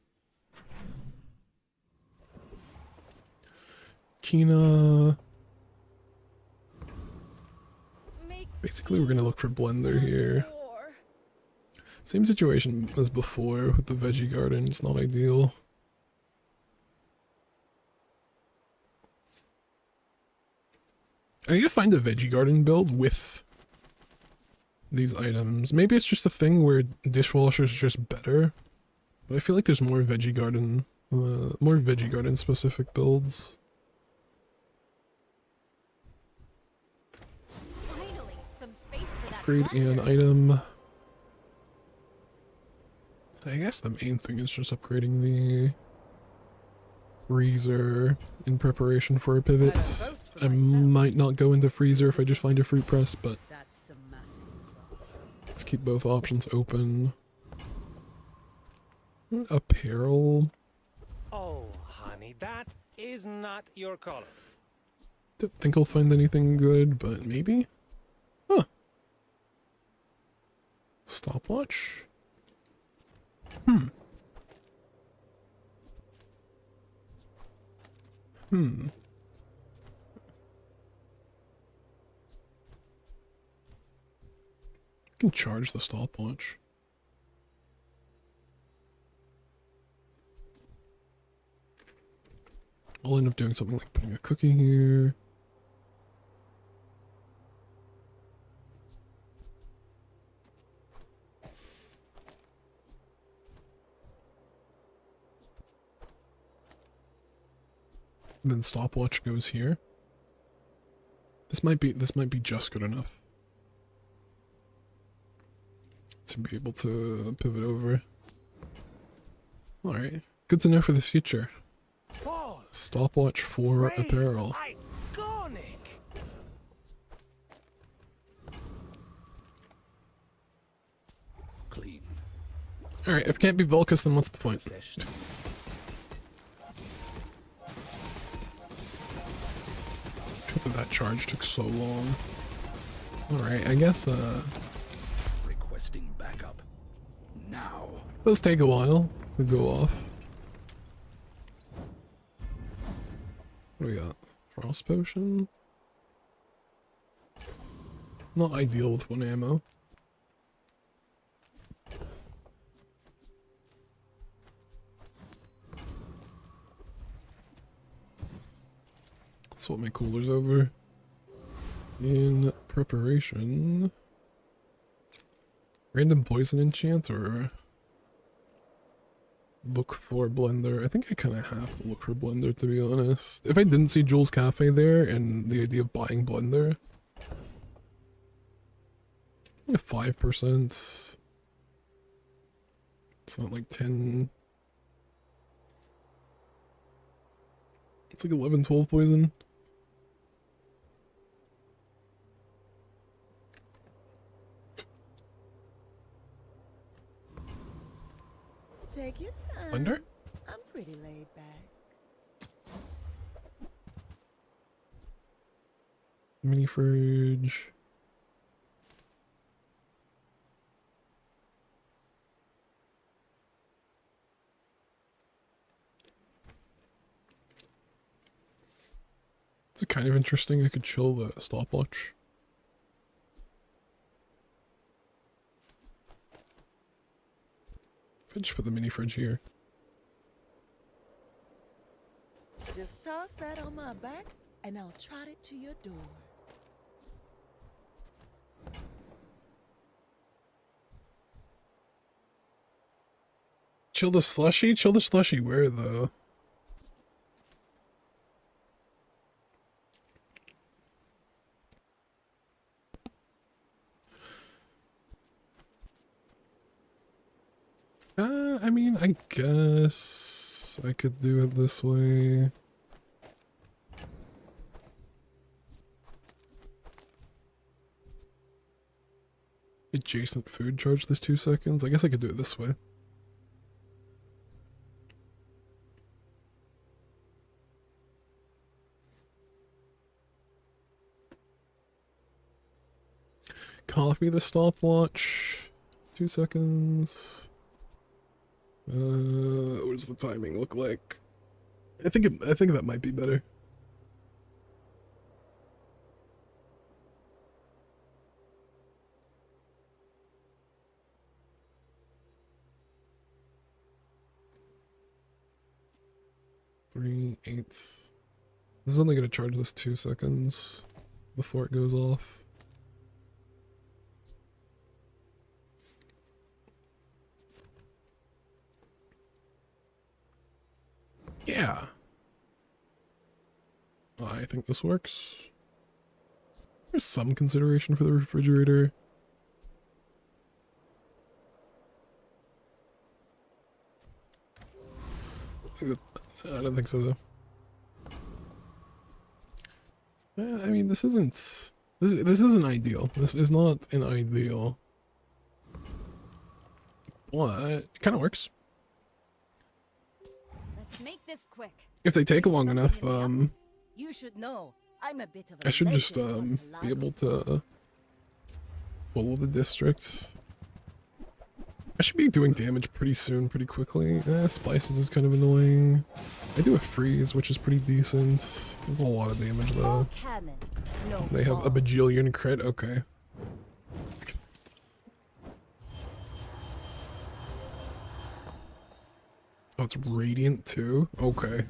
Kina. Basically, we're gonna look for Blender here. Same situation as before with the veggie garden. It's not ideal. I need to find a veggie garden build with these items. Maybe it's just a thing where dishwasher's just better, but I feel like there's more veggie garden specific builds.
Finally, some space for that
Upgrade an
blender.
item. I guess the main thing is just upgrading the freezer in preparation for a pivot. I might not go into freezer if I just find a fruit press, but
That's some masculine craft.
let's keep both options open. Apparel.
Oh, honey, that is not your color.
Don't think I'll find anything good, but maybe? Huh. Stopwatch? I can charge the stopwatch. I'll end up doing something like putting a cookie here. Then stopwatch goes here. This might be just good enough to be able to pivot over. Alright, good to know for the future.
Paul,
Stopwatch for
brave,
apparel.
iconic.
Clean.
Alright, if it can't be Volcus, then what's the point? That charge took so long. Alright, I guess,
Requesting backup. Now.
does take a while to go off. What do we got? Frost potion? Not ideal with one ammo. Swap my coolers over. In preparation. Random poison enchant or look for blender. I think I kind of have to look for blender, to be honest. If I didn't see Jules Cafe there and the idea of buying blender, 5%. It's not like 10. It's like 11, 12 poison.
Take your time.
Blender?
I'm pretty laid back.
Mini fridge. It's kind of interesting. I could chill the stopwatch. If I just put the mini fridge here.
Just toss that on my back and I'll trot it to your door.
Chill the slushy? Chill the slushy where though? I mean, I guess I could do it this way. Adjacent food charge this 2 seconds. I guess I could do it this way. Coffee the stopwatch. 2 seconds. What does the timing look like? I think that might be better. Three, 8. This is only gonna charge this 2 seconds before it goes off. Yeah. I think this works. There's some consideration for the refrigerator. I don't think so, though. I mean, this isn't... This isn't ideal. This is not an ideal. But it kind of works.
Let's make this quick.
If they take long enough,
You should know. I'm a bit of
I should just be able to follow the district. I should be doing damage pretty soon, pretty quickly. Spices is kind of annoying. I do a freeze, which is pretty decent. There's a lot of damage though. They have a bajillion crit. Okay. Oh, it's radiant too. Okay.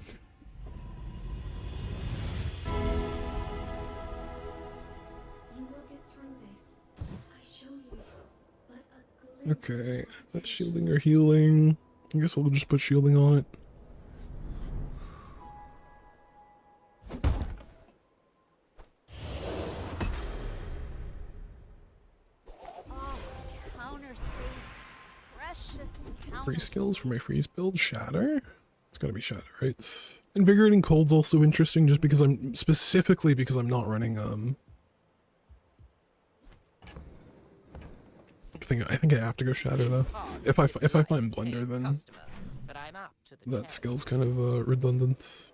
Okay, that's shielding or healing. I guess we'll just put shielding on it.
Oh, counter space. Precious counter
Free skills for my
space.
freeze build. Shatter? It's gotta be Shatter, right? Invigorating Cold's also interesting just because specifically because I'm not running, I think I have to go Shatter though. If I find Blender, then that skill's kind of redundant.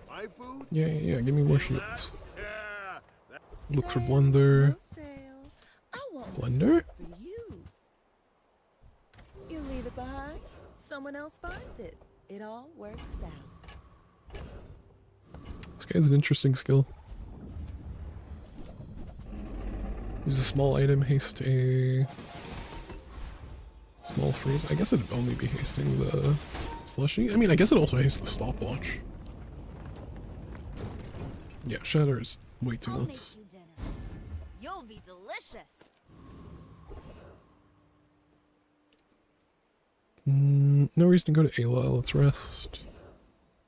My food?
Yeah, give me more shields.
Yeah.
Look for Blender. Blender?
For you. You leave it behind, someone else finds it. It all works out.
This guy's an interesting skill. Use a small item, haste a small freeze. I guess it'd only be hasting the slushy. I mean, I guess it also hastes the stopwatch. Yeah, Shatter is way too
I'll make
nuts.
you dinner. You'll be delicious.
No reason to go to Ayla. Let's rest.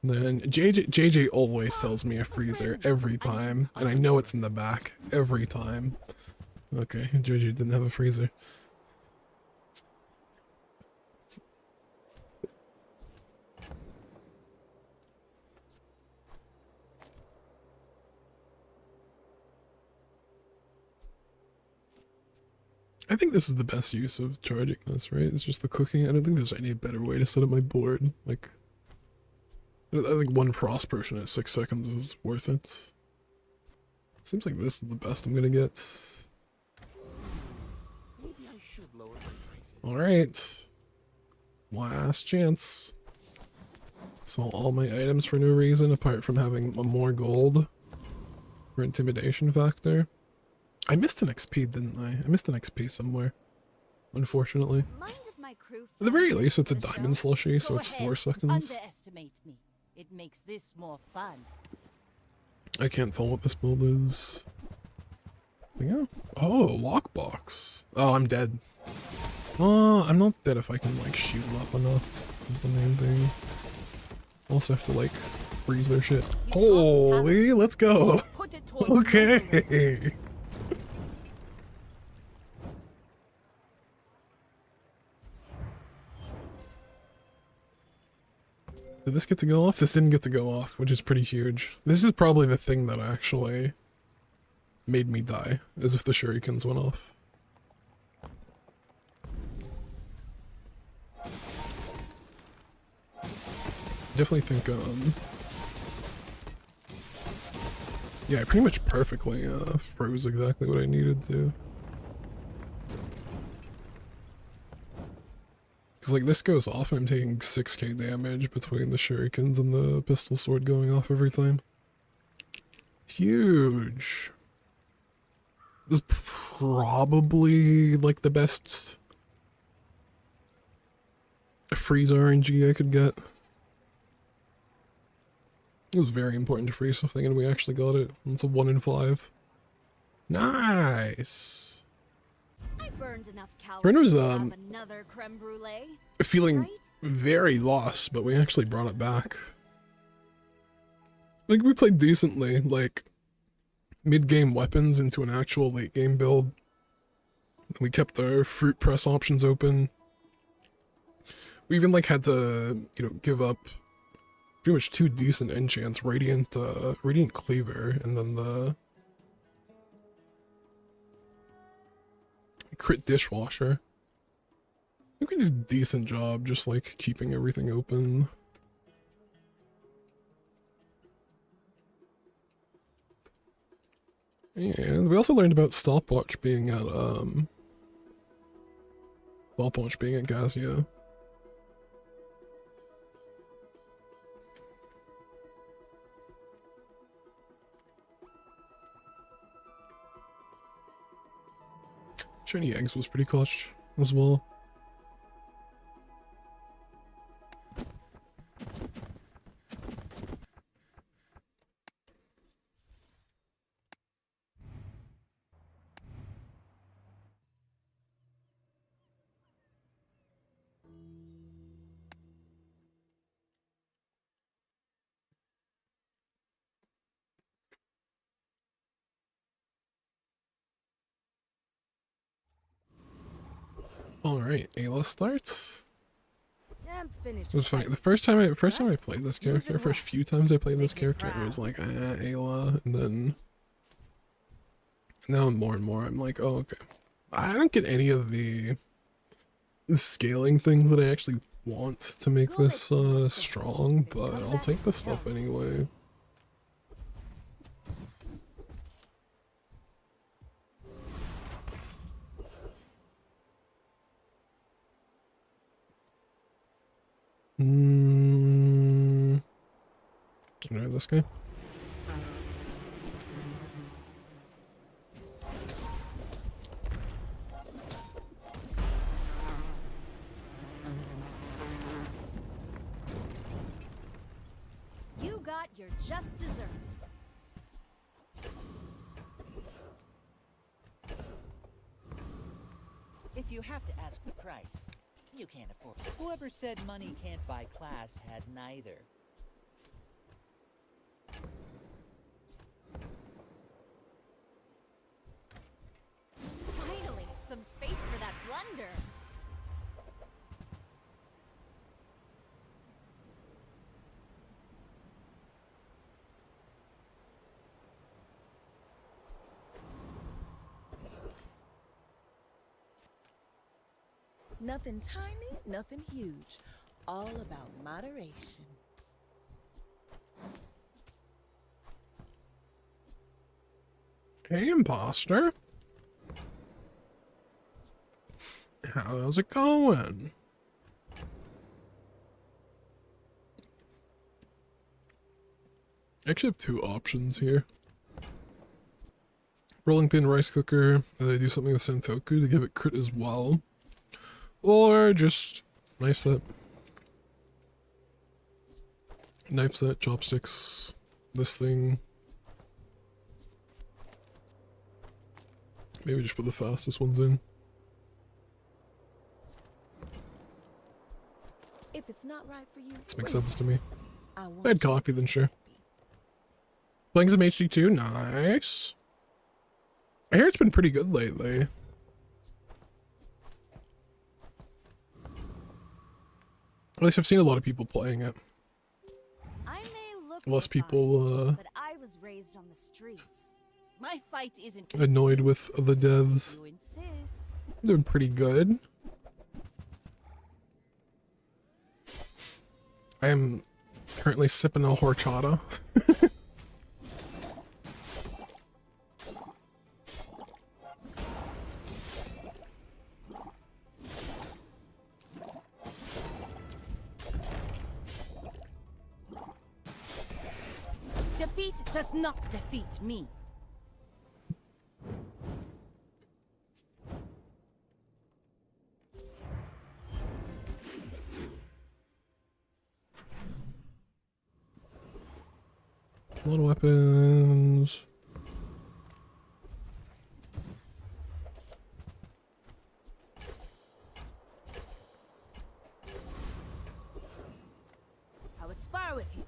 And then JJ always sells me a freezer every time, and I know it's in the back every time. Okay, JJ didn't have a freezer. I think this is the best use of charging this, right? It's just the cooking. I don't think there's any better way to set up my board. Like, I think one frost potion at 6 seconds is worth it. Seems like this is the best I'm gonna get.
Maybe I should lower my prices.
Alright. Last chance. Sell all my items for no reason apart from having more gold for intimidation factor. I missed an XP, didn't I? I missed an XP somewhere. Unfortunately.
Mind if my crew
At the very
finds
least, it's a
Michelle?
diamond slushy, so
Go
it's
ahead,
4 seconds.
Underestimate me. It makes this more fun.
I can't tell what this build is. Yeah. Oh, lockbox. Oh, I'm dead. Oh, I'm not dead if I can, like, shield up enough. Is the main thing. Also have to, like, freeze their shit. Holy, let's go.
Put it toward
Okay. Did this get to go off? This didn't get to go off, which is pretty huge. This is probably the thing that actually made me die, as if the shurikens went off. Definitely think, yeah, I pretty much perfectly, froze exactly what I needed to. Because, like, this goes off and I'm taking 6k damage between the shurikens and the pistol sword going off every time. Huge. This is probably, like, the best freeze RNG I could get. It was very important to freeze the thing and we actually got it. It's a 1 in 5. Nice!
I burned enough
Friend
calories
was
to have another creme brulee.
feeling
Right?
very lost, but we actually brought it back. Like, we played decently, like, mid-game weapons into an actual late-game build. We kept our fruit press options open. We even, like, had to, you know, give up pretty much 2 decent enchants, Radiant Cleaver, and then the Crit Dishwasher. I think we did a decent job just, like, keeping everything open. And we also learned about Stopwatch being at Gazia. Shiny Eggs was pretty clutch as well. Alright, Ayla starts.
I'm finished.
It was funny. The first time I played this character, the first few times I played this character, it was like, Ayla, and then now more and more I'm like, oh, okay. I don't get any of the scaling things that I actually want to make this strong, but I'll take the stuff anyway. Can I have this guy?
You got your just desserts.
If you have to ask the price, you can't afford it. Whoever said money can't buy class had neither.
Finally, some space for that blunder.
Nothing tiny, nothing huge. All about moderation.
Hey, imposter. How's it going? I actually have 2 options here. Rolling pin rice cooker, and I do something with Sentoku to give it crit as well. Or just knife set. Knife set, chopsticks, this thing. Maybe just put the fastest ones in.
If it's not right for you,
This makes sense to me.
I want
Bad copy, then sure. Playing some HD2, nice. I hear it's been pretty good lately. At least I've seen a lot of people playing it.
I may look
Less
refined,
people
but I was raised on the streets.
My fight isn't
annoyed with the devs.
you insist.
Doing pretty good. I am currently sipping a horchata.
Defeat does not defeat me.
A lot of weapons.
spar with you,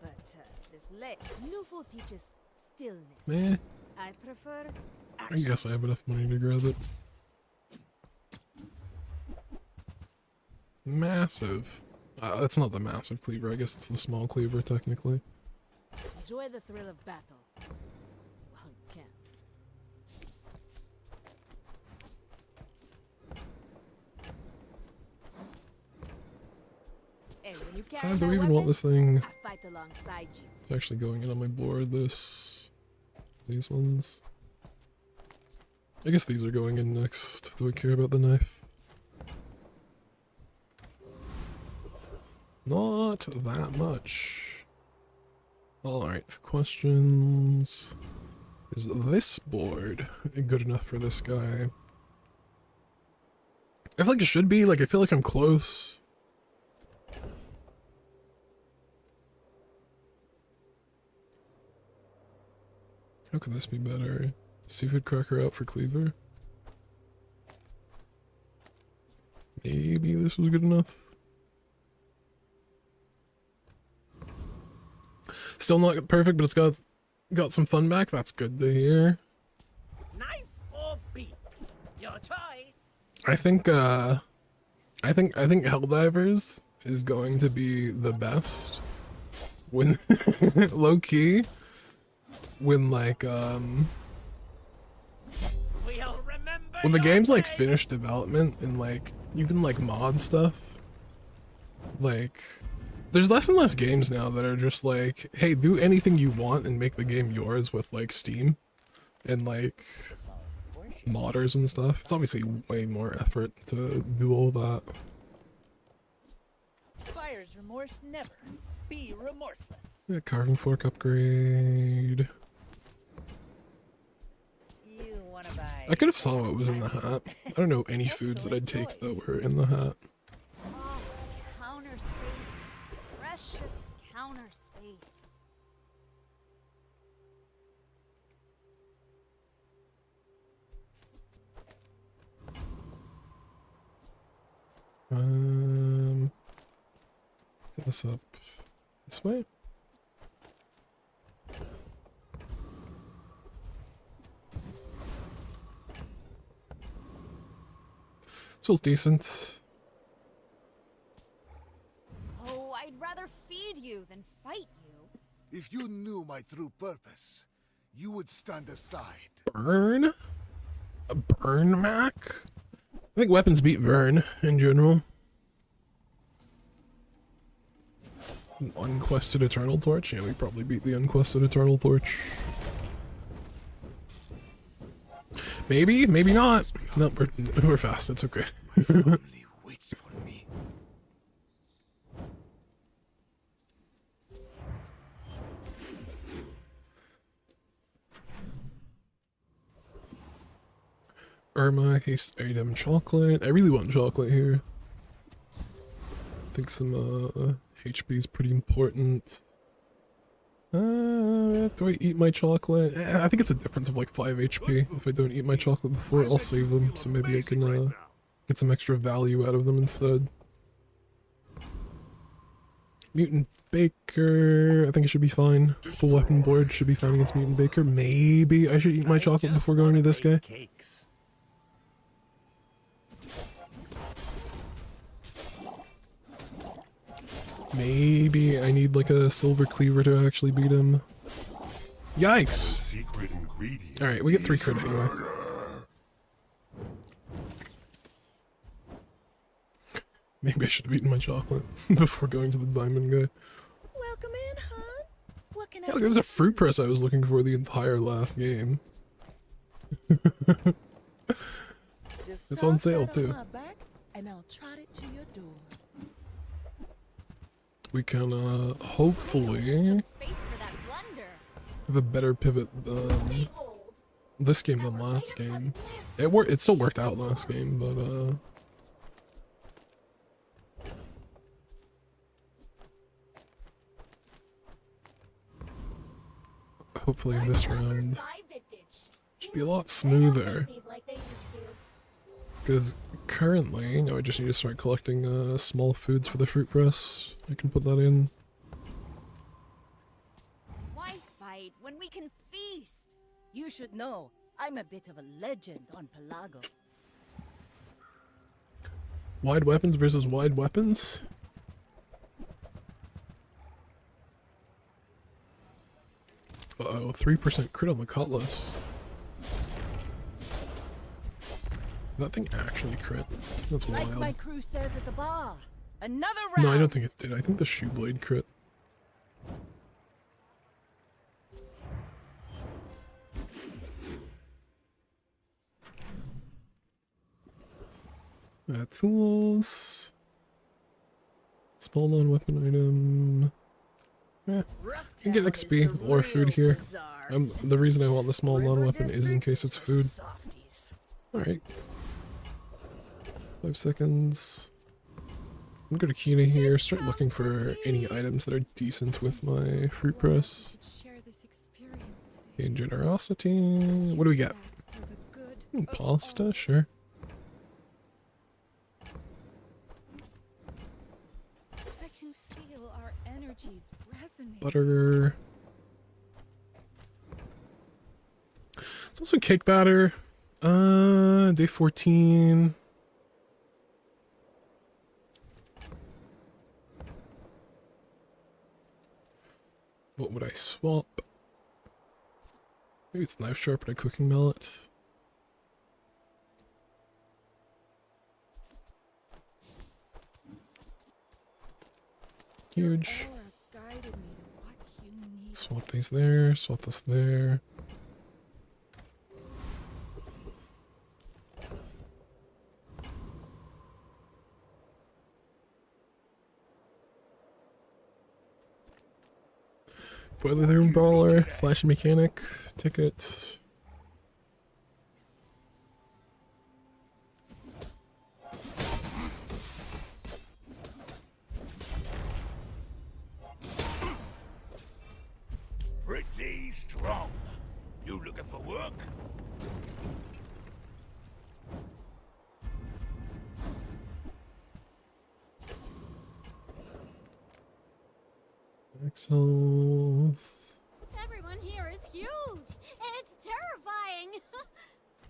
but this late Newful teaches stillness.
Meh.
I prefer
I guess I have enough money to grab it. Massive. That's not the massive cleaver. I guess it's the small cleaver, technically.
enjoy the thrill of battle. Well, you can. Hey, when you carry
Do
that
we even want
weapon,
this thing?
I fight alongside you.
It's actually going in on my board. These ones. I guess these are going in next. Do I care about the knife? Not that much. Alright, questions. Is this board good enough for this guy? I feel like it should be. Like, I feel like I'm close. How could this be better? Seafood cracker out for cleaver? Maybe this was good enough. Still not perfect, but it's got some fun back. That's good to hear.
Knife or beak? Your choice.
I think Helldivers is going to be the best when low key when like when the game's like finished development and like you can like mod stuff. Like there's less and less games now that are just like, hey, do anything you want and make the game yours with like Steam and like modders and stuff. It's obviously way more effort to do all that.
Buyer's remorse never. Be remorseless.
Yeah, carving fork upgrade.
You wanna buy?
I could have saw what was in the hat. I don't know any foods that I'd take that were in the hat.
Oh, counter space. Precious counter space.
Set this up this way. Feels decent.
Oh, I'd rather feed you than fight you.
If you knew my true purpose, you would stand aside.
Burn? A burn Mac? I think weapons beat burn in general. An unquested eternal torch? Yeah, we probably beat the unquested eternal torch. Maybe, maybe not. No, we're fast, it's okay.
Only waits for me.
Irma, haste item, chocolate. I really want chocolate here. I think some HP is pretty important. Do I eat my chocolate? I think it's a difference of like 5 HP. If I don't eat my chocolate before, I'll save them, so maybe I can get some extra value out of them instead. Mutant Baker, I think it should be fine. Full weapon board should be fine against Mutant Baker. Maybe I should eat my chocolate before going to this guy.
Cakes.
Maybe I need like a silver cleaver to actually beat him. Yikes! Alright, we get 3 crit anyway. Maybe I should have eaten my chocolate before going to the diamond guy.
Welcome in, hon. What can I
Yeah,
do?
there's a fruit press I was looking for the entire last game.
Just
It's on
toss
sale,
that
too.
my back, and I'll trot it to your door.
We can hopefully
Space for that blunder.
have a better pivot than this game than last game. It still worked out last game, but hopefully this round should be a lot smoother. Because currently, no, I just need to start collecting small foods for the fruit press. I can put that in.
when we can feast?
You should know, I'm a bit of a legend on Pelago.
Wide weapons versus wide weapons? Uh-oh, 3% crit on the cutlass. That thing actually crit. That's
Like
wild.
my crew says at the bar. Another round.
No, I don't think it did. I think the shoe blade crit. Tools. Small non-weapon item. I can get XP or food here. The reason I want the small non-weapon is in case it's food. Alright. 5 seconds. I'm gonna go to Kina here, start looking for any items that are decent with my fruit press. Gain generosity. What do we get? Pasta, sure.
I can feel our energies resonate.
Butter. It's also cake batter. Day 14. What would I swap? Maybe it's knife sharp and a cooking mallet. Huge. Swap these there, swap this there. Boiler room brawler, flash mechanic, ticket.
Pretty strong. You looking for work?
Excellent.
Everyone here is huge. It's terrifying.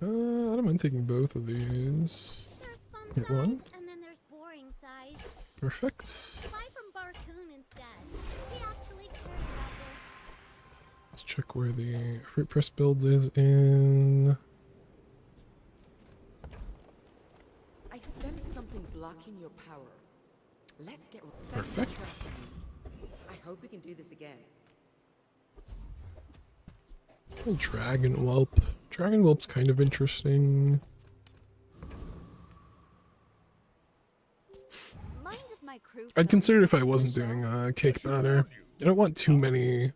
I don't mind taking both of these.
There's fun
Hit
size,
one.
and then there's boring size.
Perfect.
Buy from Barcoon instead. He actually cares about this.
Let's check where the fruit press build is in.
I sense something blocking your power. Let's get
Perfect.
I hope we can do this again.
Dragon whelp. Dragon whelp's kind of interesting.
Mind if my crew
I'd consider it if I wasn't doing cake batter. I don't want too many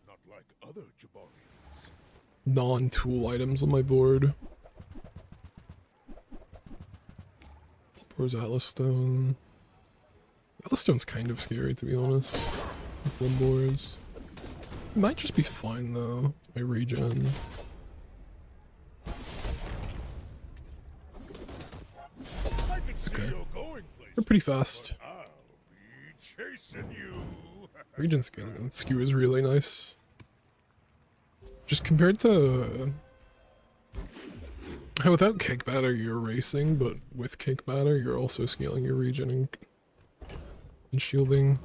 non-tool items on my board. Where's Atlas Stone? Atlas Stone's kind of scary, to be honest. With Limbors. It might just be fine though. My regen. Okay. We're pretty fast. Regen skew is really nice. Just compared to how without cake batter you're racing, but with cake batter you're also scaling your regen and shielding.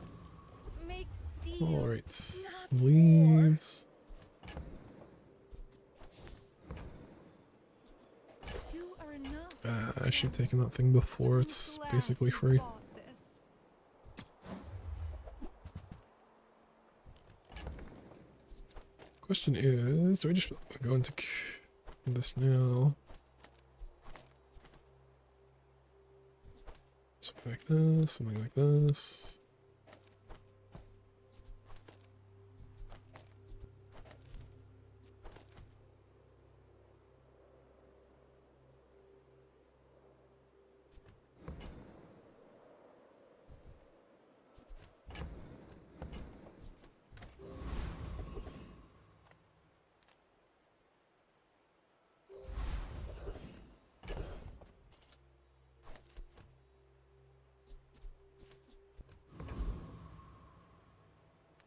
Alright. Leaves. I should have taken that thing before, it's basically free. Question is, do I just go into this now? Something like this, something like this.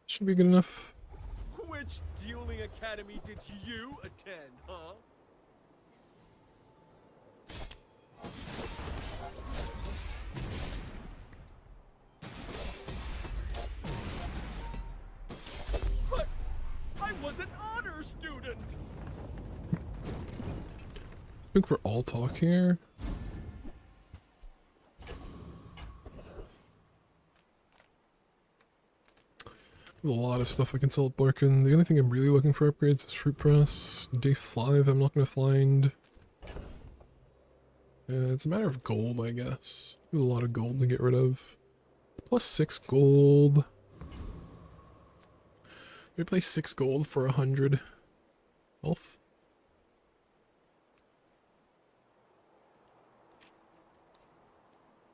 Should be good enough.
We're Which dueling academy did you attend, huh? But I was an honor student!
I think we're all talk here. There's a lot of stuff I can sell at Barkin. The only thing I'm really looking for upgrades is Fruit Press. Day 5 I'm not going to find. It's a matter of gold, I guess. There's a lot of gold to get rid of. Plus 6 gold. Replace 6 gold for 100 health.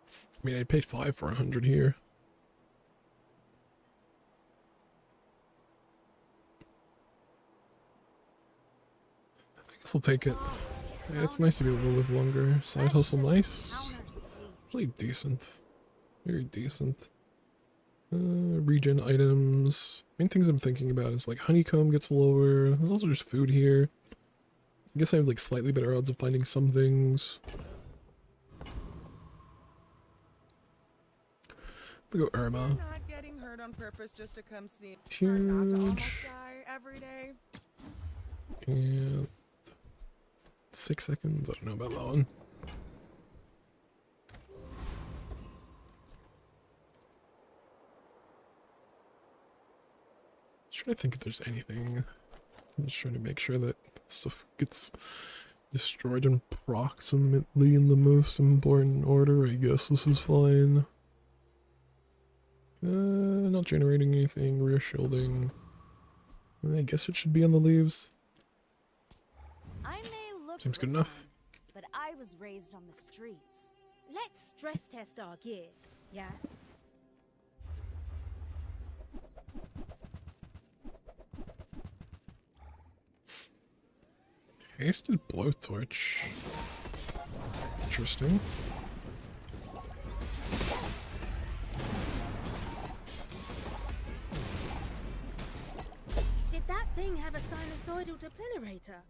I mean, I paid 5 for 100 here. I guess I'll take it. Yeah, it's nice to be able to live longer. Side hustle, nice. Really decent. Very decent. Regen items. Main things I'm thinking about is like honeycomb gets lower. There's also just food here. I guess I have like slightly better odds of finding some things. We go Irma.
Not getting hurt on purpose just to come see.
Huge.
Every day.
And 6 seconds. I don't know about that one. Just trying to think if there's anything. I'm just trying to make sure that stuff gets destroyed approximately in the most important order. I guess this is fine. Not generating anything. Rear shielding. I guess it should be on the leaves.
I may look
Seems good enough.
but I was raised on the streets.
Let's stress test our gear, yeah?
Hasted blowtorch. Interesting.
Did that thing have a sinusoidal deplinator?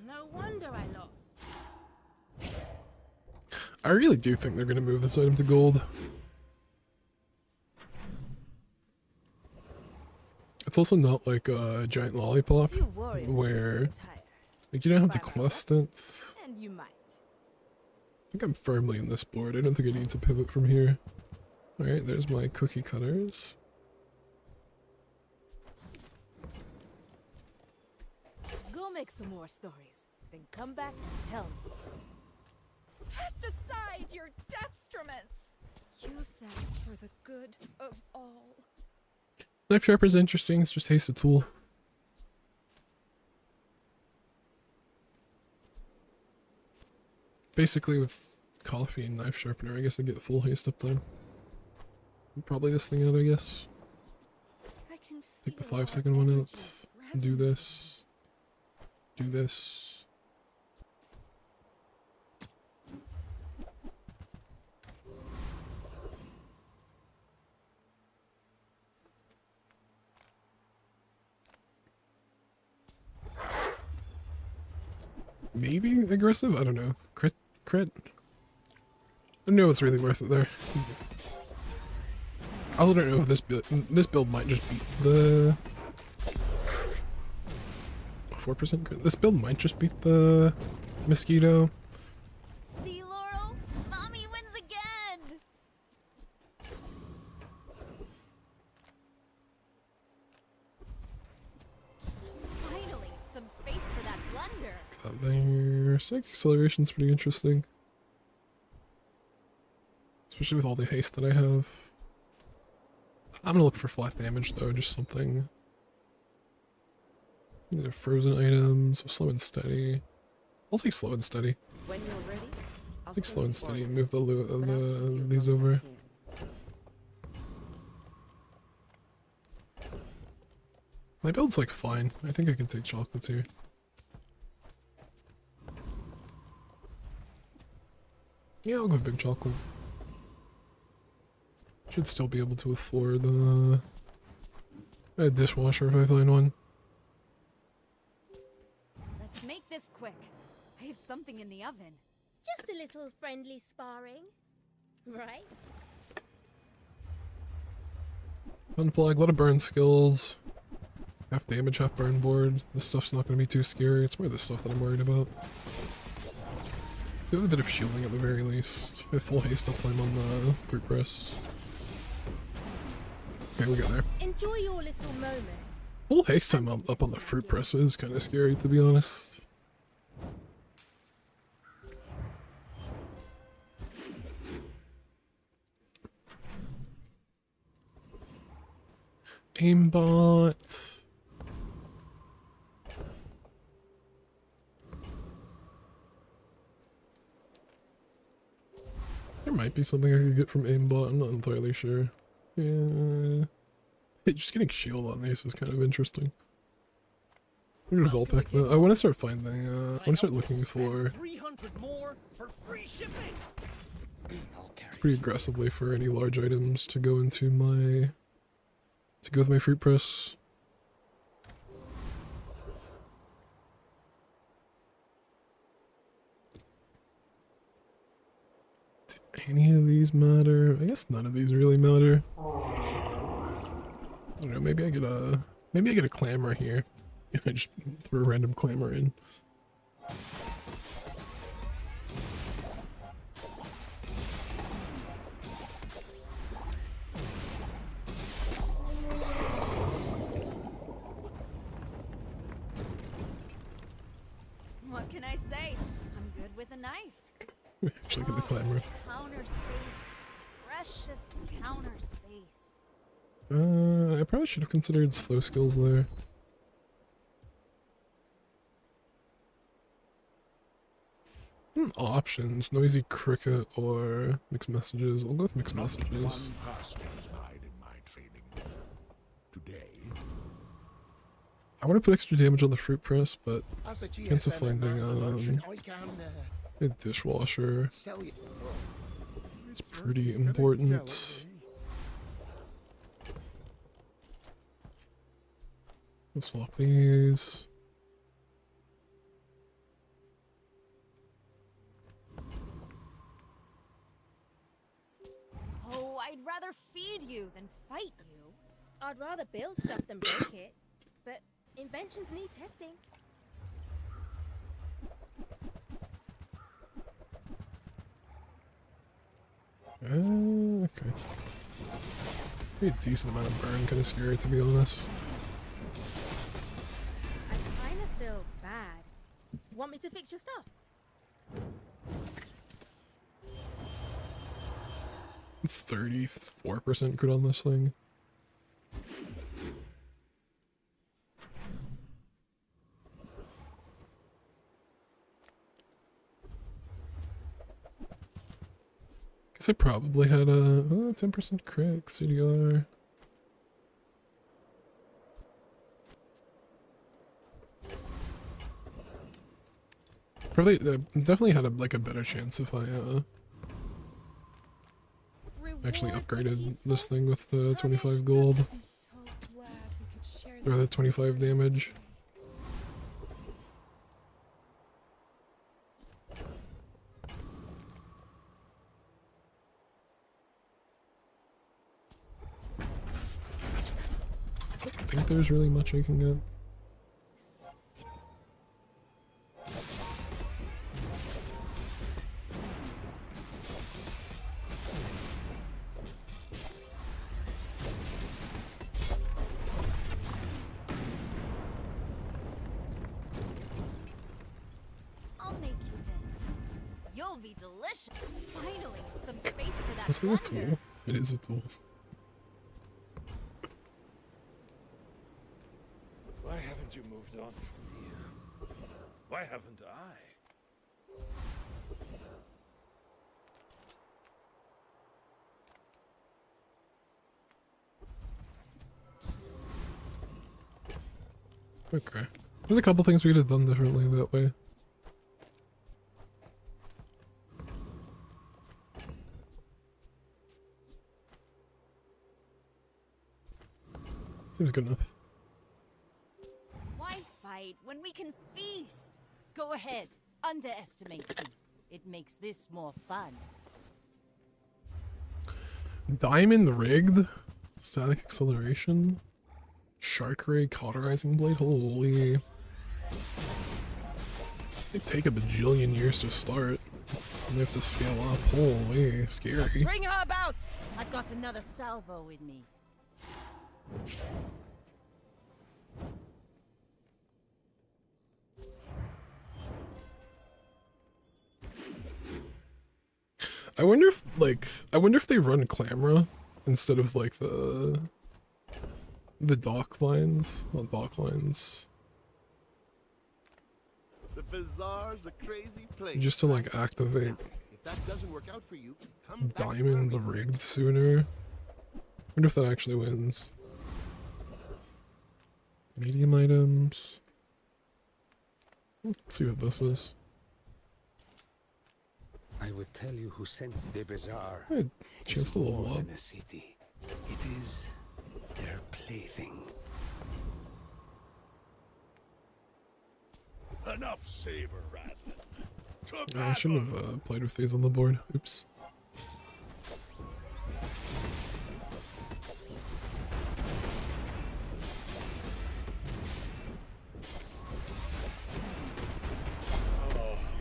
No wonder I lost.
I really do think they're gonna move this item to gold. It's also not like a giant lollipop where like you don't have to quest it.
And you might.
I think I'm firmly in this board. I don't think I need to pivot from here. Alright, there's my cookie cutters.
Go make some more stories, then come back and tell me.
Cast aside your deathstruments.
Use that for the good of all.
Knife sharpener's interesting, it's just hasted tool. Basically with coffee and knife sharpener, I guess I get full haste uptime. Probably this thing out, I guess. Take the 5-second one out. Do this. Do this. Maybe aggressive? I don't know. Crit? I know it's really worth it there. I also don't know if this build might just beat the 4% crit. This build might just beat the mosquito.
See, Laurel? Mommy wins again! Finally, some space for that blunder.
Got there. Psychic acceleration's pretty interesting. Especially with all the haste that I have. I'm gonna look for flat damage though, just something. These are frozen items, so slow and steady. I'll take slow and steady.
When you're ready,
I'll take slow and steady and move these over. My build's like fine. I think I can take chocolates here. Yeah, I'll go big chocolate. Should still be able to afford A dishwasher if I find one.
Let's make this quick. I have something in the oven.
Just a little friendly sparring, right?
Fun flag, a lot of burn skills. Half damage, half burn board. This stuff's not going to be too scary. It's more the stuff that I'm worried about. Do have a bit of shielding at the very least. I have full haste uptime on the fruit press. Okay, we got there.
Enjoy your little moment.
Full haste time up on the fruit press is kind of scary, to be honest. Aimbot. There might be something I could get from aimbot, I'm not entirely sure. Yeah. Hey, just getting shield on these is kind of interesting. We're gonna Volpack though. I want to start finding, I want to start looking for
300 more for free shipping.
pretty aggressively for any large items to go into my, to go with my fruit press. Do any of these matter? I guess none of these really matter. I don't know, maybe I get a clamor here. And I just throw a random clamor in.
What can I say? I'm good with a knife.
Actually get the clamor.
Counter space. Precious counter space.
I probably should have considered slow skills there. Options, noisy cricket or mixed messages. I'll go with mixed messages.
One person has died in my training. Today.
I want to put extra damage on the fruit press, but
As a
chance of
GSM
finding
merchant, I can,
a dishwasher
sell you.
is pretty important. We'll swap these.
Oh, I'd rather feed you than fight you.
I'd rather build stuff than break it, but inventions need testing.
Okay. Be a decent amount of burn, kind of scary to be honest.
I kind of feel bad. Want me to fix your stuff?
34% crit on this thing. Guess I probably had a 10% crit CDR. Probably definitely had a better chance if I actually upgraded this thing with the 25 gold. Or the 25 damage. I don't think there's really much I can get.
I'll make you dinner. You'll be delicious. Finally, some space for that
Is that a
blender.
tool? It is a tool.
Why haven't you moved on from me? Why haven't I?
Okay. There's a couple things we could have done differently that way. Seems good enough.
Why fight when we can feast?
Go ahead. Underestimate me. It makes this more fun.
Diamond rigged? Static acceleration? Shark ray cauterizing blade? Holy. They take a bajillion years to start. And they have to scale up. Holy, scary.
Bring her about! I've got another salvo in me.
I wonder if they run Clamra instead of like the dock lines. Not dock lines.
The bazaar's a crazy place.
Just to like activate
If that doesn't work out for you, come back.
Diamond rigged sooner. Wonder if that actually wins. Medium items. Let's see what this is.
I will tell you who sent the bazaar.
Hey, chance to level up.
In a city. It is their plaything.
Enough saber rattling. To
I shouldn't have played with these on the board. Oops.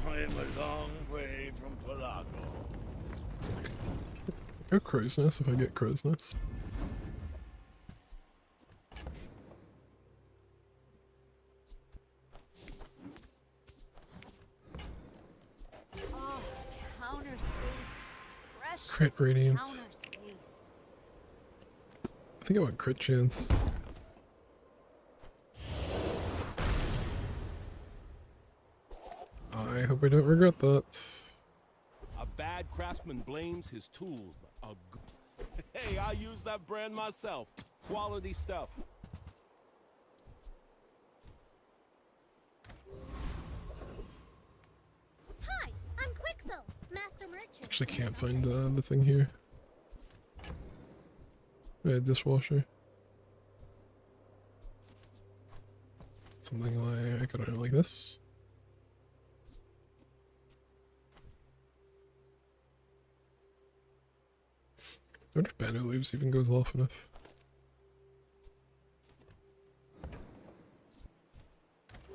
I am a long way from Palago.
Go crow's nest if I get crow's nest.
Oh, counter space. Precious
Crit radiance.
counter space.
I think I want crit chance. I hope I don't regret that.
A bad craftsman blames his tools. Hey, I use that brand myself. Quality stuff.
Hi, I'm Quixel, Master Merchant.
Actually can't find the thing here. Yeah, dishwasher. Something like, I don't know, like this. I wonder if banner leaves even goes off enough.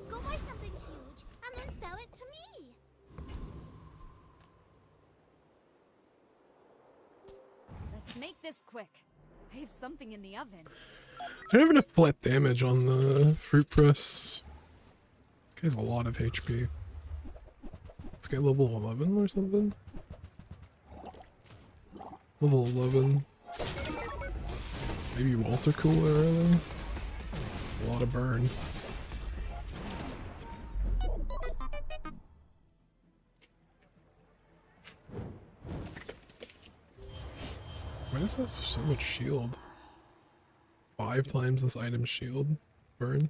Go buy something huge and then sell it to me.
Let's make this quick. I have something in the oven.
I don't have enough flat damage on the fruit press. This guy's a lot of HP. This guy level 11 or something? Level 11. Maybe water cooler early? A lot of burn. Why does that have so much shield? 5 times this item's shield burn?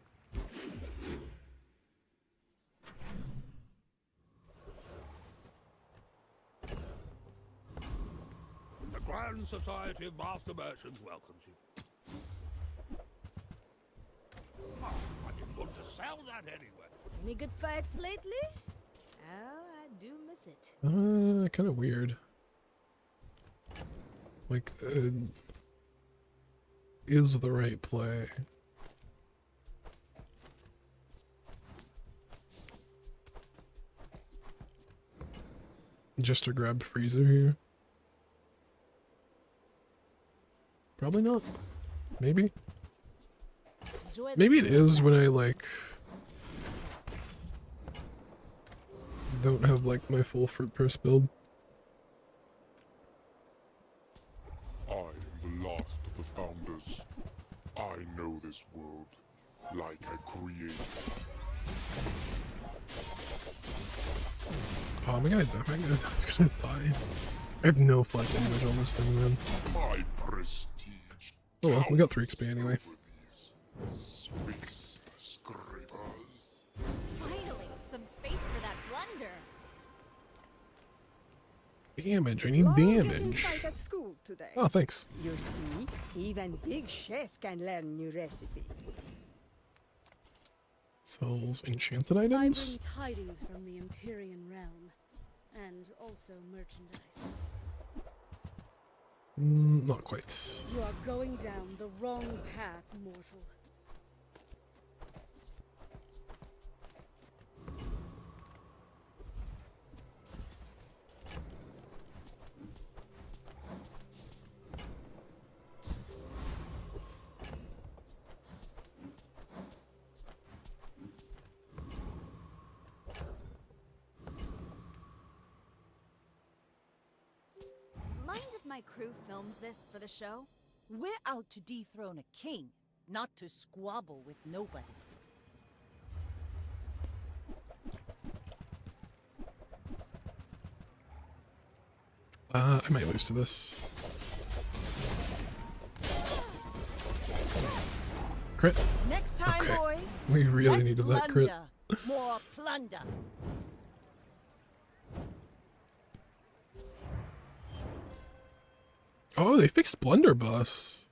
The Grand Society of Master Merchants welcomes you. Oh, I didn't want to sell that anyway.
Any good fights lately? Oh, I do miss it.
Kind of weird. Like, is the right play. Just to grab freezer here? Probably not. Maybe. Maybe it is when I like don't have like my full fruit press build.
I am the last of the founders. I know this world like I created.
Oh, am I gonna die? I have no flat damage on this thing, man.
My prestige.
Oh well, we got 3 XP anyway.
Finally, some space for that blunder.
Damage, I need damage.
Fight at school. today.
Oh, thanks.
You see, even big chef can learn new recipe.
Sells enchanted
I
items?
bring tidings from the Empyrean realm, and also merchandise.
Not quite.
You are going down the wrong path, mortal.
Mind if my crew films this for the show?
We're out to dethrone a king, not to squabble with nobodies.
I might lose to this. Crit.
Next time,
Okay.
boys.
We really
less
needed that crit.
plunder, more plunder.
Oh, they fixed Blunderbuss.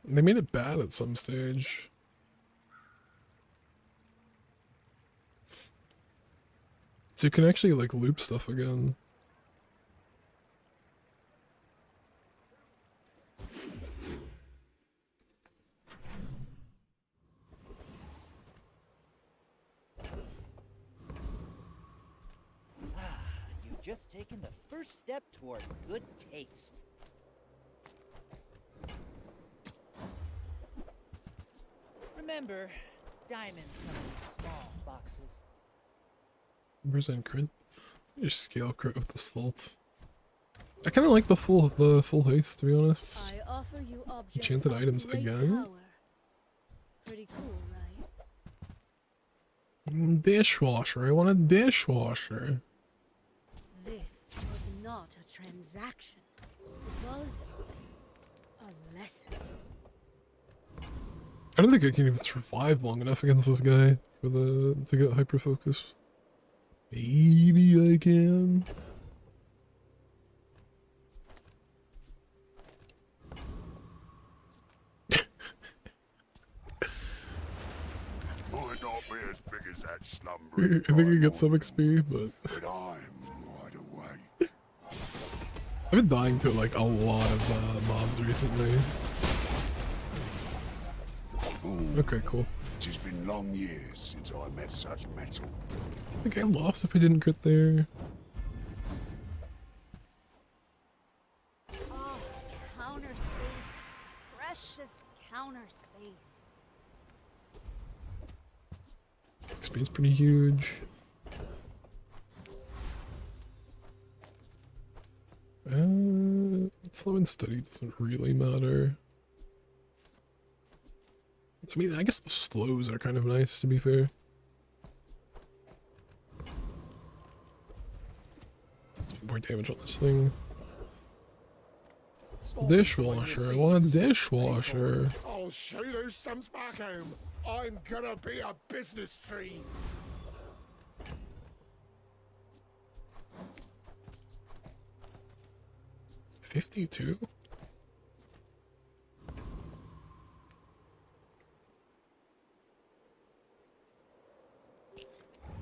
They made it bad at some stage. So you can actually like loop stuff again.
You've just taken the first step toward good taste. Remember, diamonds come in small boxes.
Percent crit. Just scale crit with the salt. I kind of like the full haste, to be honest.
I offer you objects
Enchanted
of
items
great
again.
power. Pretty cool, right?
Dishwasher. I want a dishwasher.
This was not a transaction. It was a lesson.
I don't think I can even survive long enough against this guy for to get hyper focus. Maybe I can.
Might not be as big as that
I
slumbering.
think I get some XP, but
But I'm wide awake.
I've been dying to like a lot of mobs recently. Okay, cool.
It's been long years since I met such metal.
I think I lost if I didn't crit there.
Oh, counter space. Precious counter space.
XP is pretty huge. Slow and steady doesn't really matter. I mean, I guess the slows are kind of nice, to be fair. Let's put more damage on this thing. Dishwasher. I want a dishwasher.
I'll show you those stumps back home. I'm gonna be a business tree.
$52?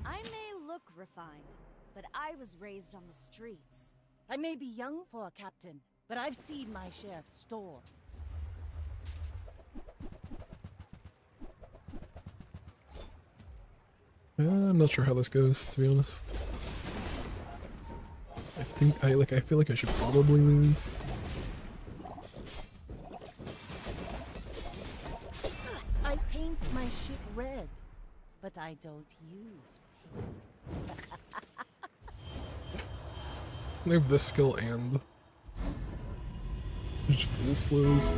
I may look refined, but I was raised on the streets.
I may be young for a captain, but I've seen my share of storms.
I'm not sure how this goes, to be honest. I feel like I should probably lose.
I paint my ship red, but I don't use paint.
I have this skill and just full slows.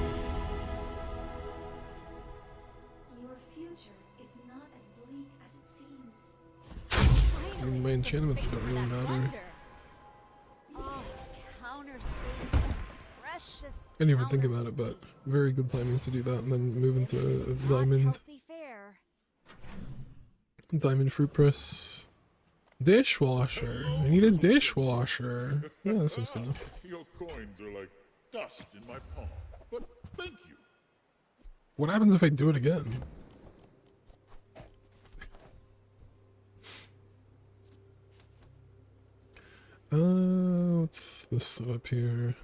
Your future is not as bleak as it seems.
I mean, my enchantments don't really matter.
Oh, counter space. Precious.
I didn't even think about it, but very good timing to do that and then move into a diamond.
Healthy fare.
Diamond fruit press. Dishwasher. I need a dishwasher. Yeah, that seems good enough.
Your coins are like dust in my palm. But thank you.
What happens if I do it again? What's this setup here?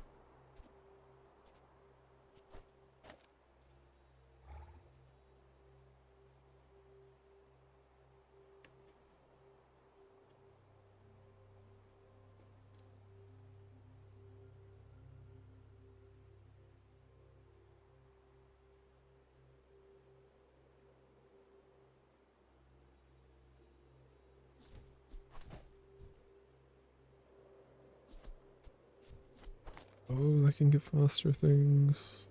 Oh, I can get faster things.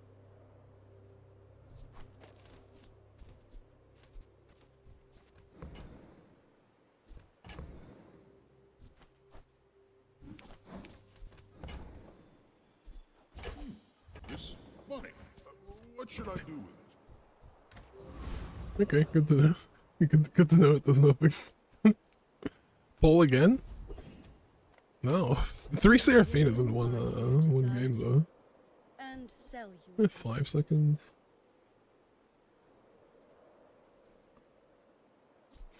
This money. What should I do with it?
Okay, good to know. Good to know it does nothing. Poll again? No. 3 Seraphinas in one game though.
And sell you.
5 seconds.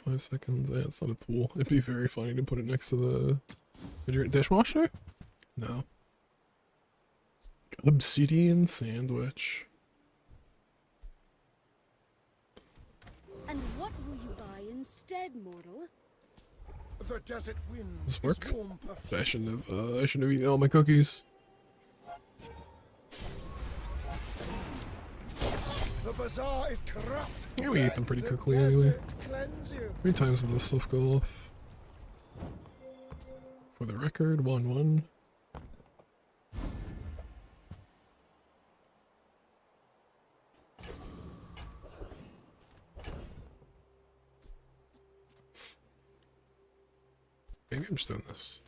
5 seconds. Yeah, it's not a tool. It'd be very funny to put it next to the dishwasher? No. Obsidian sandwich.
And what will you buy instead, mortal?
The desert wind.
Does this work? I shouldn't have eaten all my cookies.
The bazaar is corrupt.
Yeah, we ate them pretty quickly anyway. How many times did this stuff go off? For the record, 1-1. Maybe I'm just doing this.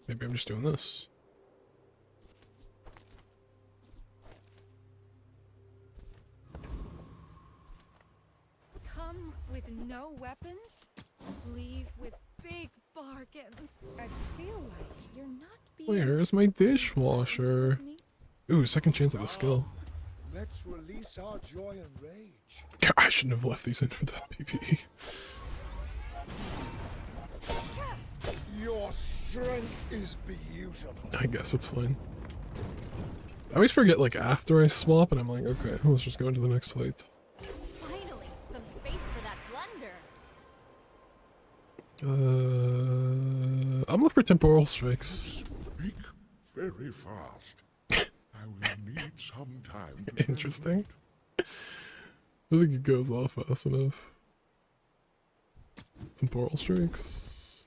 Maybe I'm just doing this.
Come with no weapons, leave with big bargains. I feel like you're not being.
Where's my dishwasher? Ooh, second chance at a skill.
Let's release our joy and rage.
I shouldn't have left these in for that PvE.
Your strength is beautiful.
I guess it's fine. I always forget, like, after I swap, and I'm like, okay, let's just go into the next fight.
Finally, some space for that plunder.
I'm looking for temporal strikes.
Speak very fast. I will need some time to
Interesting. I think it goes off fast enough. Temporal strikes.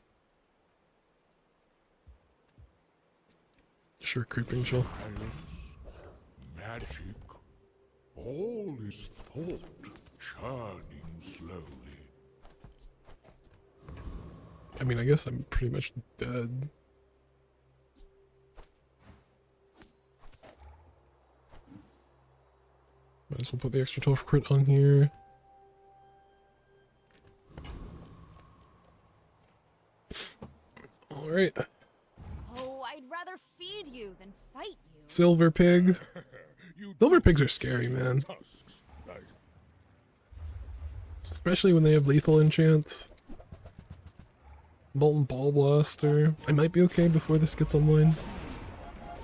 Sure, creeping chill.
Science, magic, all is thought churning slowly.
I mean, I guess I'm pretty much dead. Might as well put the extra 12 crit on here. Alright.
Oh, I'd rather feed you than fight you.
Silver pig. Silver pigs are scary, man. Especially when they have lethal enchants. Molten Ball Blaster. I might be okay before this gets online.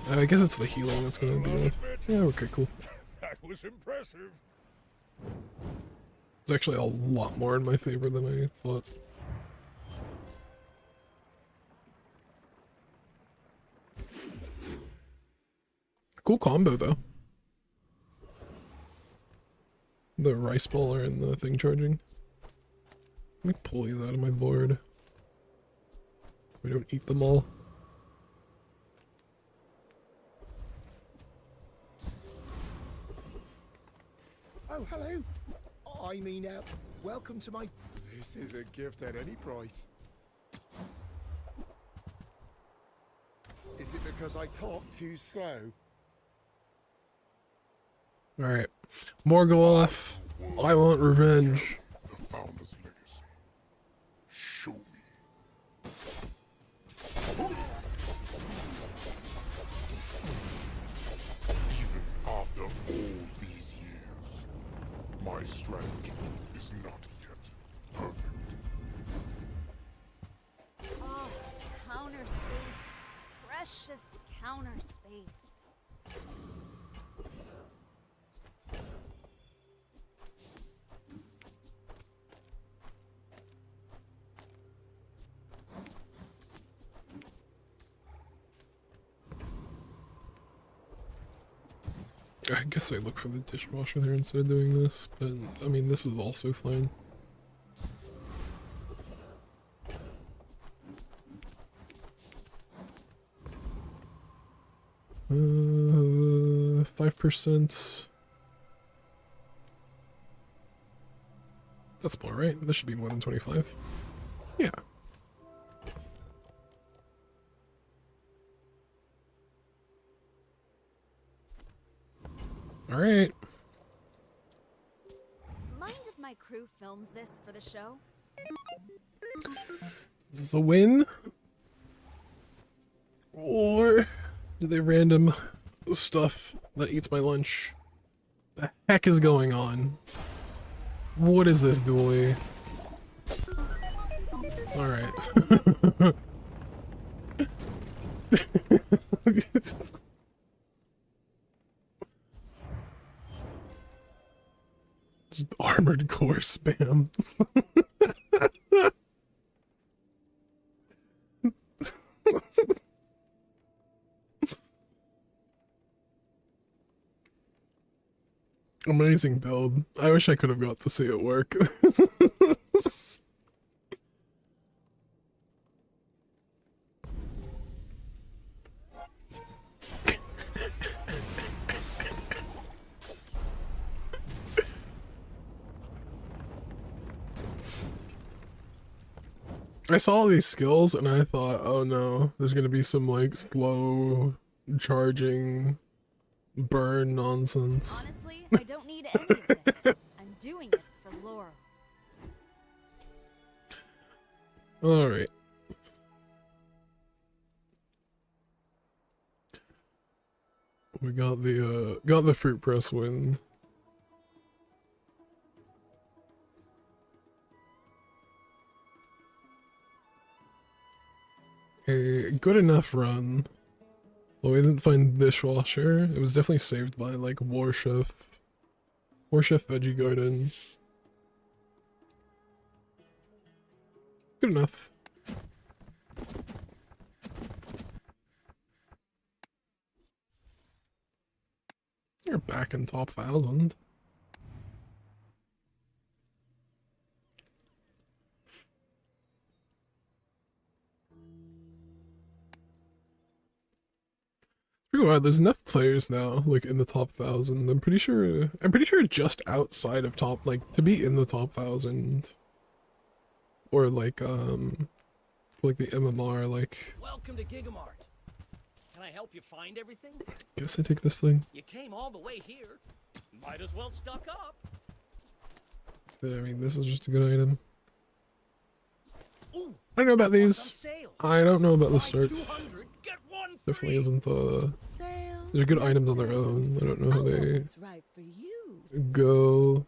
I guess it's the healing that's gonna be off. Yeah, okay, cool.
That was impressive.
It's actually a lot more in my favor than I thought. Cool combo though. The rice baller and the thing charging. Let me pull these out of my board. We don't eat them all.
Oh, hello. I mean, welcome to my... This is a gift at any price. Is it because I talk too slow?
Alright. Morgoloth, I want revenge.
The Founder's legacy. Show me. Even after all these years, my strategy is not yet perfect.
Oh, counter space. Precious counter space.
I guess I look for the dishwasher there instead of doing this, but I mean, this is also fine. 5%. That's more, right? This should be more than 25. Yeah. Alright.
Mind if my crew films this for the show?
Is this a win? Or do they random stuff that eats my lunch? The heck is going on? What is this, Dooley? Alright. Just armored core spam. Amazing build. I wish I could have got to see it work. I saw all these skills and I thought, oh no, there's gonna be some like slow charging burn nonsense.
Honestly, I don't need any of this. I'm doing it for Laurel.
Alright. We got the fruit press win. A good enough run. Well, we didn't find dishwasher. It was definitely saved by like War Chef Veggie Garden. Good enough. You're back in top 1,000. There's enough players now, like in the top 1,000. I'm pretty sure just outside of top, like to be in the top 1,000, or like the MMR, like.
Welcome to Gigamart. Can I help you find everything?
Guess I take this thing.
You came all the way here. Might as well stock up.
I mean, this is just a good item.
Ooh,
I don't know about these. I don't know about the starts. Definitely isn't they're good items on their own. I don't know how they
right for you.
go.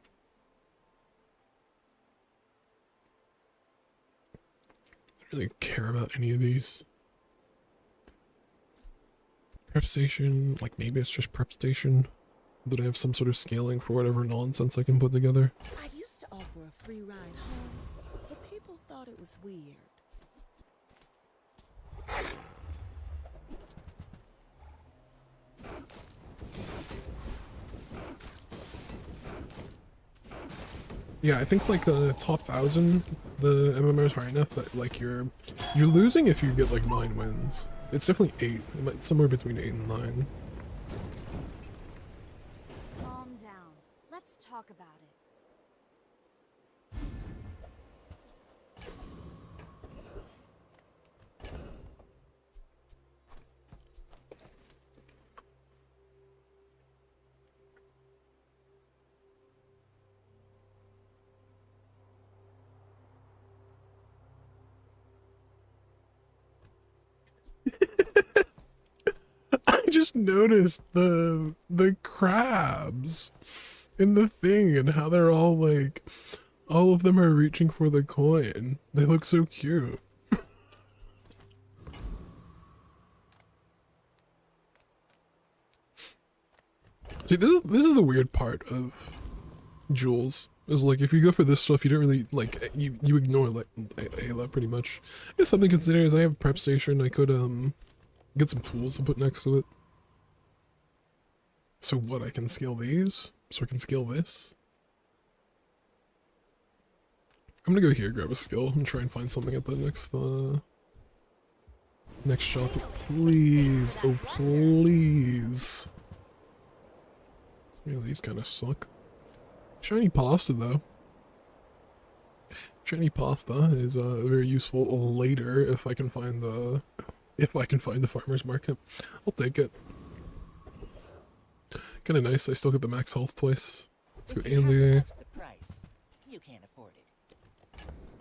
I don't really care about any of these. Prep station, like maybe it's just prep station. That I have some sort of scaling for whatever nonsense I can put together.
I used to offer a free ride home, but people thought it was weird.
Yeah, I think like top 1,000, the MMR is high enough that like you're losing if you get like 9 wins. It's definitely 8. It might, somewhere between 8 and 9.
Calm down. Let's talk about it.
just noticed the crabs in the thing and how they're all like, all of them are reaching for the coin. They look so cute. See, this is the weird part of Jules. Is like, if you go for this stuff, you don't really, like, you ignore, like, Ayla pretty much. I guess something to consider is I have a prep station. I could, get some tools to put next to it. So what, I can scale these? So I can scale this? I'm gonna go here, grab a skill, and try and find something at the next, next shop. Please, oh please. Yeah, these kind of suck. Shiny pasta, though. Shiny pasta is very useful later if I can find the farmer's market. I'll take it. Kind of nice. I still get the max health twice. Let's go Andy.
You can't afford it.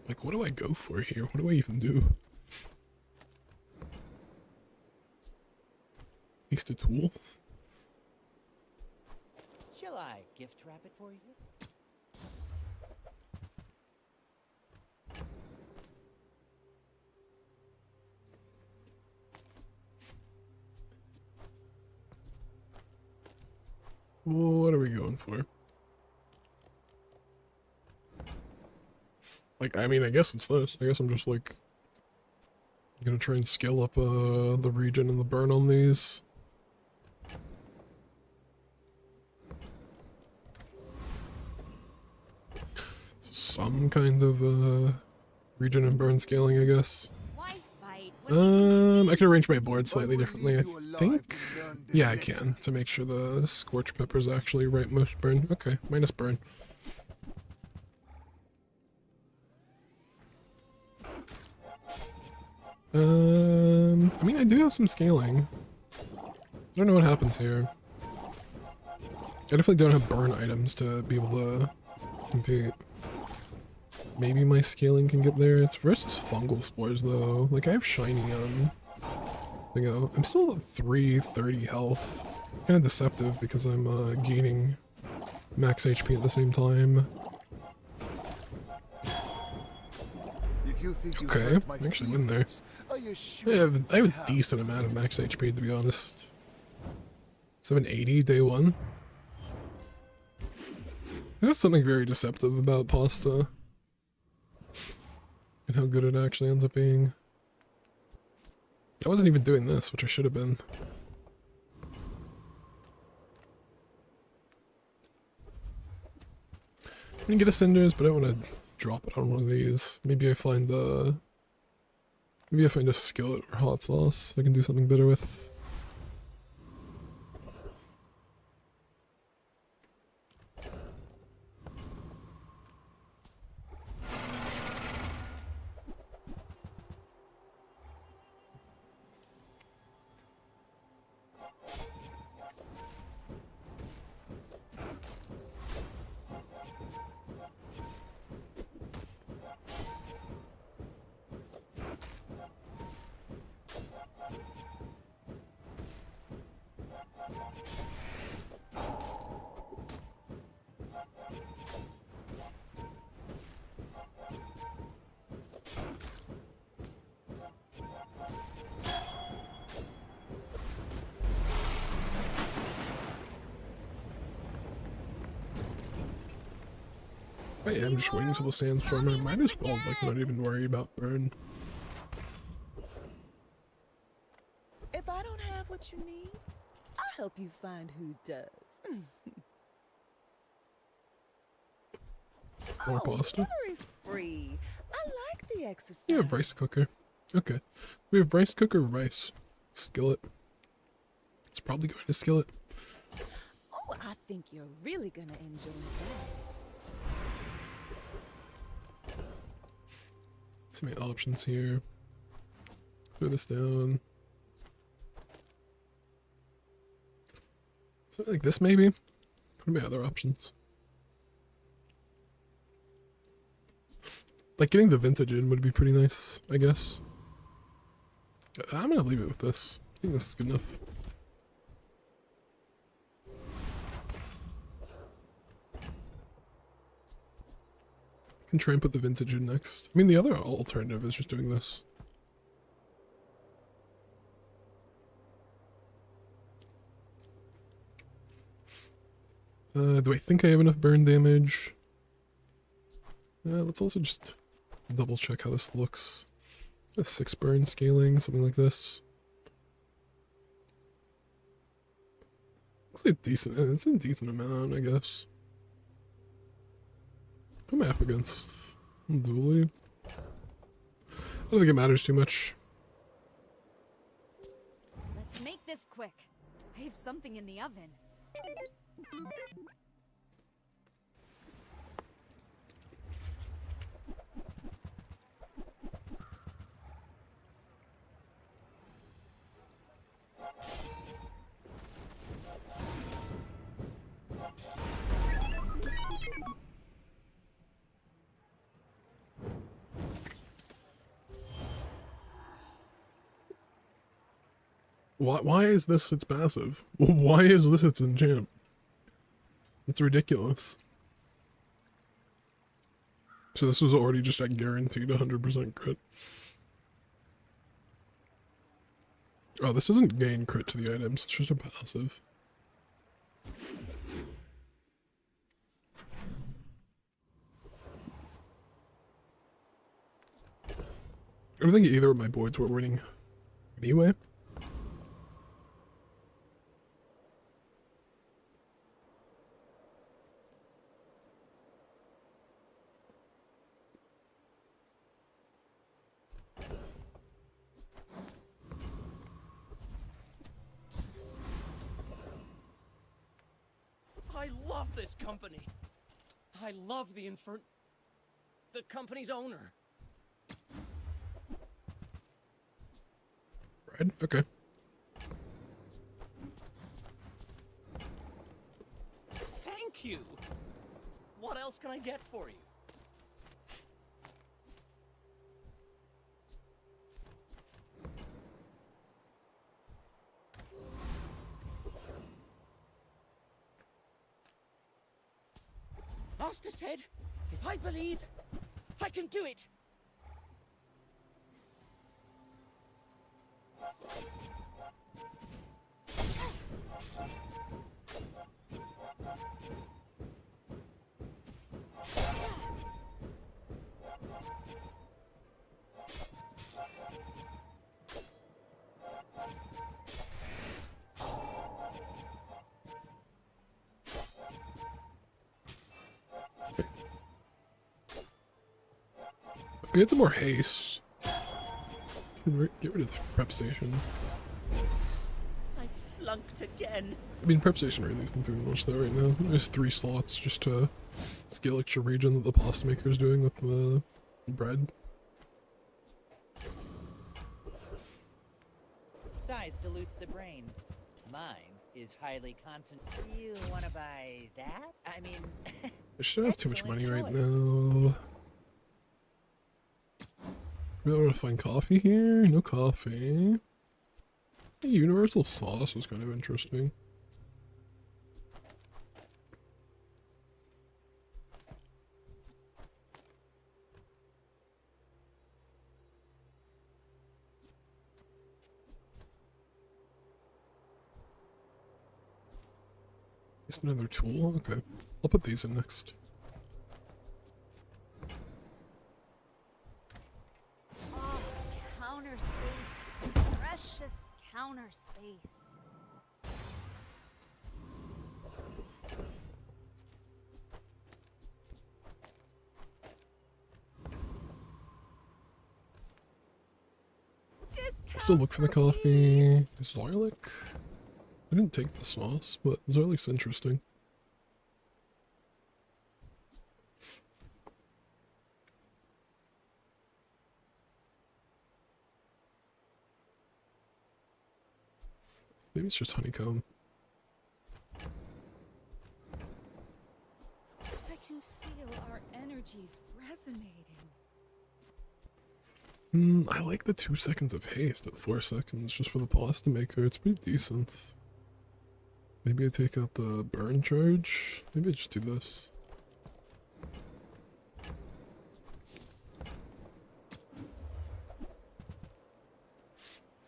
Like, what do I go for here? What do I even do? Waste a tool.
Shall I gift wrap it for you?
What are we going for? Like, I mean, I guess it's this. I guess I'm just like gonna try and scale up the region and the burn on these. Some kind of region and burn scaling, I guess. I can arrange my board slightly differently, I think. Yeah, I can, to make sure the scorch peppers actually rightmost burn. Okay, minus burn. I mean, I do have some scaling. I don't know what happens here. I definitely don't have burn items to be able to compete. Maybe my scaling can get there. It's versus fungal spores though. Like, I have shiny on. I'm still at 330 health. Kind of deceptive because I'm gaining max HP at the same time. Okay, I actually win there. I have a decent amount of max HP, to be honest. 780 day one. There's just something very deceptive about pasta. And how good it actually ends up being. I wasn't even doing this, which I should have been. I'm gonna get a cinders, but I don't want to drop it on one of these. Maybe I find a skillet or hot sauce I can do something better with. Oh yeah, I'm just waiting until the sandstorm. I might as well, like, not even worry about burn.
If I don't have what you need, I'll help you find who does.
More pasta?
Is free. I like the exercise.
Yeah, rice cooker. Okay. We have rice cooker, rice. Skillet. It's probably going to skillet.
Oh, I think you're really gonna enjoy that.
See my options here. Put this down. Something like this, maybe? What are my other options? Like, getting the vintage in would be pretty nice, I guess. I'm gonna leave it with this. I think this is good enough. Can try and put the vintage in next. I mean, the other alternative is just doing this. Do I think I have enough burn damage? Let's also just double check how this looks. A 6 burn scaling, something like this. Looks like decent. It's a decent amount, I guess. Who am I up against? Dooley? I don't think it matters too much.
Let's make this quick. I have something in the oven.
Why is this its passive? Why is this its enchant? It's ridiculous. So this was already just a guaranteed 100% crit. Oh, this doesn't gain crit to the items, it's just a passive. I don't think either of my boards were winning anyway.
I love this company. I love the company's owner.
Right? Okay.
Thank you. What else can I get for you? Master said, if I believe, I can do it.
We get some more haste. Get rid of the prep station.
I flunked again.
I mean, prep station really isn't doing much though right now. There's 3 slots just to scale extra region that the pasta maker is doing with the bread.
Size dilutes the brain. Mine is highly concentrated. You want to buy that? I mean,
I should have too much money
excellent
right
choice.
now. We don't want to find coffee here? No coffee. The universal sauce was kind of interesting. Just another tool? Okay. I'll put these in next.
Oh, counter space. Precious counter space.
I'll still look for the coffee. Zarlik? I didn't take the sauce, but Zarlik's interesting. Maybe it's just honeycomb.
I can feel our energies resonating.
I like the 2 seconds of haste at 4 seconds just for the pasta maker. It's pretty decent. Maybe I take out the burn charge. Maybe I just do this.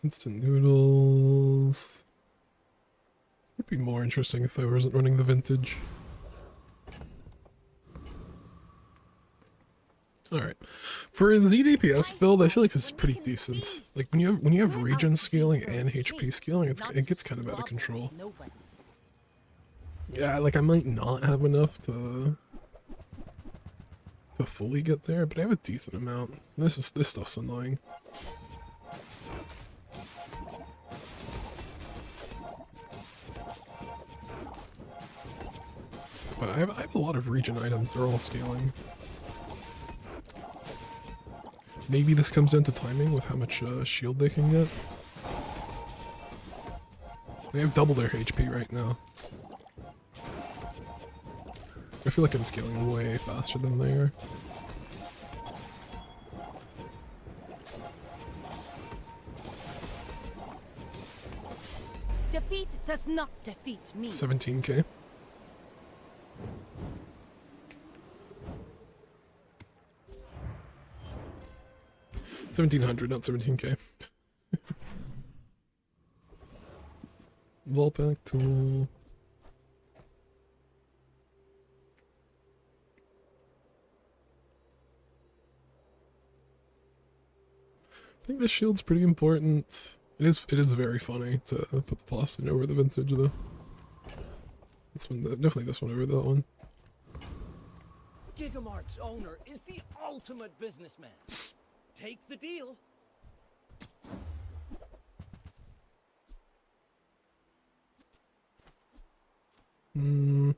Instant noodles. It'd be more interesting if I wasn't running the vintage. Alright. For a ZDPF build, I feel like this is pretty decent. Like when you have region scaling and HP scaling, it gets kind of out of control. Yeah, like I might not have enough to fully get there, but I have a decent amount. This stuff's annoying. But I have a lot of region items, they're all scaling. Maybe this comes down to timing with how much shield they can get. They have double their HP right now. I feel like I'm scaling way faster than they are.
Defeat does not defeat me.
17k. $1,700, not 17k. Volpack tool. I think this shield's pretty important. It is very funny to put the plastic over the vintage though. This one, definitely this one over that one.
Gigamart's owner is the ultimate businessman. Take the deal. Who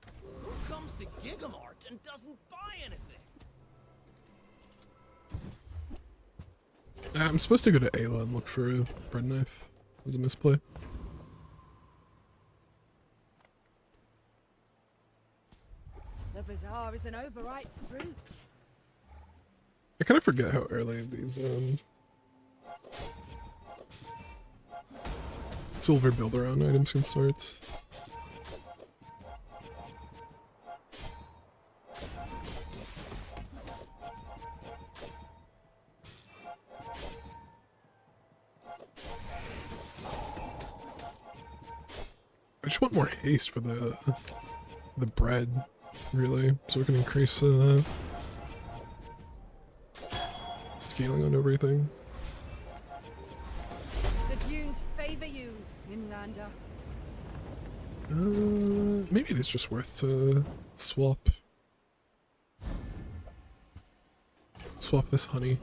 comes to Gigamart and doesn't buy anything?
I'm supposed to go to Ayla and look for a bread knife. It was a misplay.
The bazaar is an overripe fruit.
I kind of forget how early these silver build-around items can start. I just want more haste for the bread, really, so we can increase scaling on everything.
The dunes favor you, Inlander.
Maybe it is just worth to swap this honey.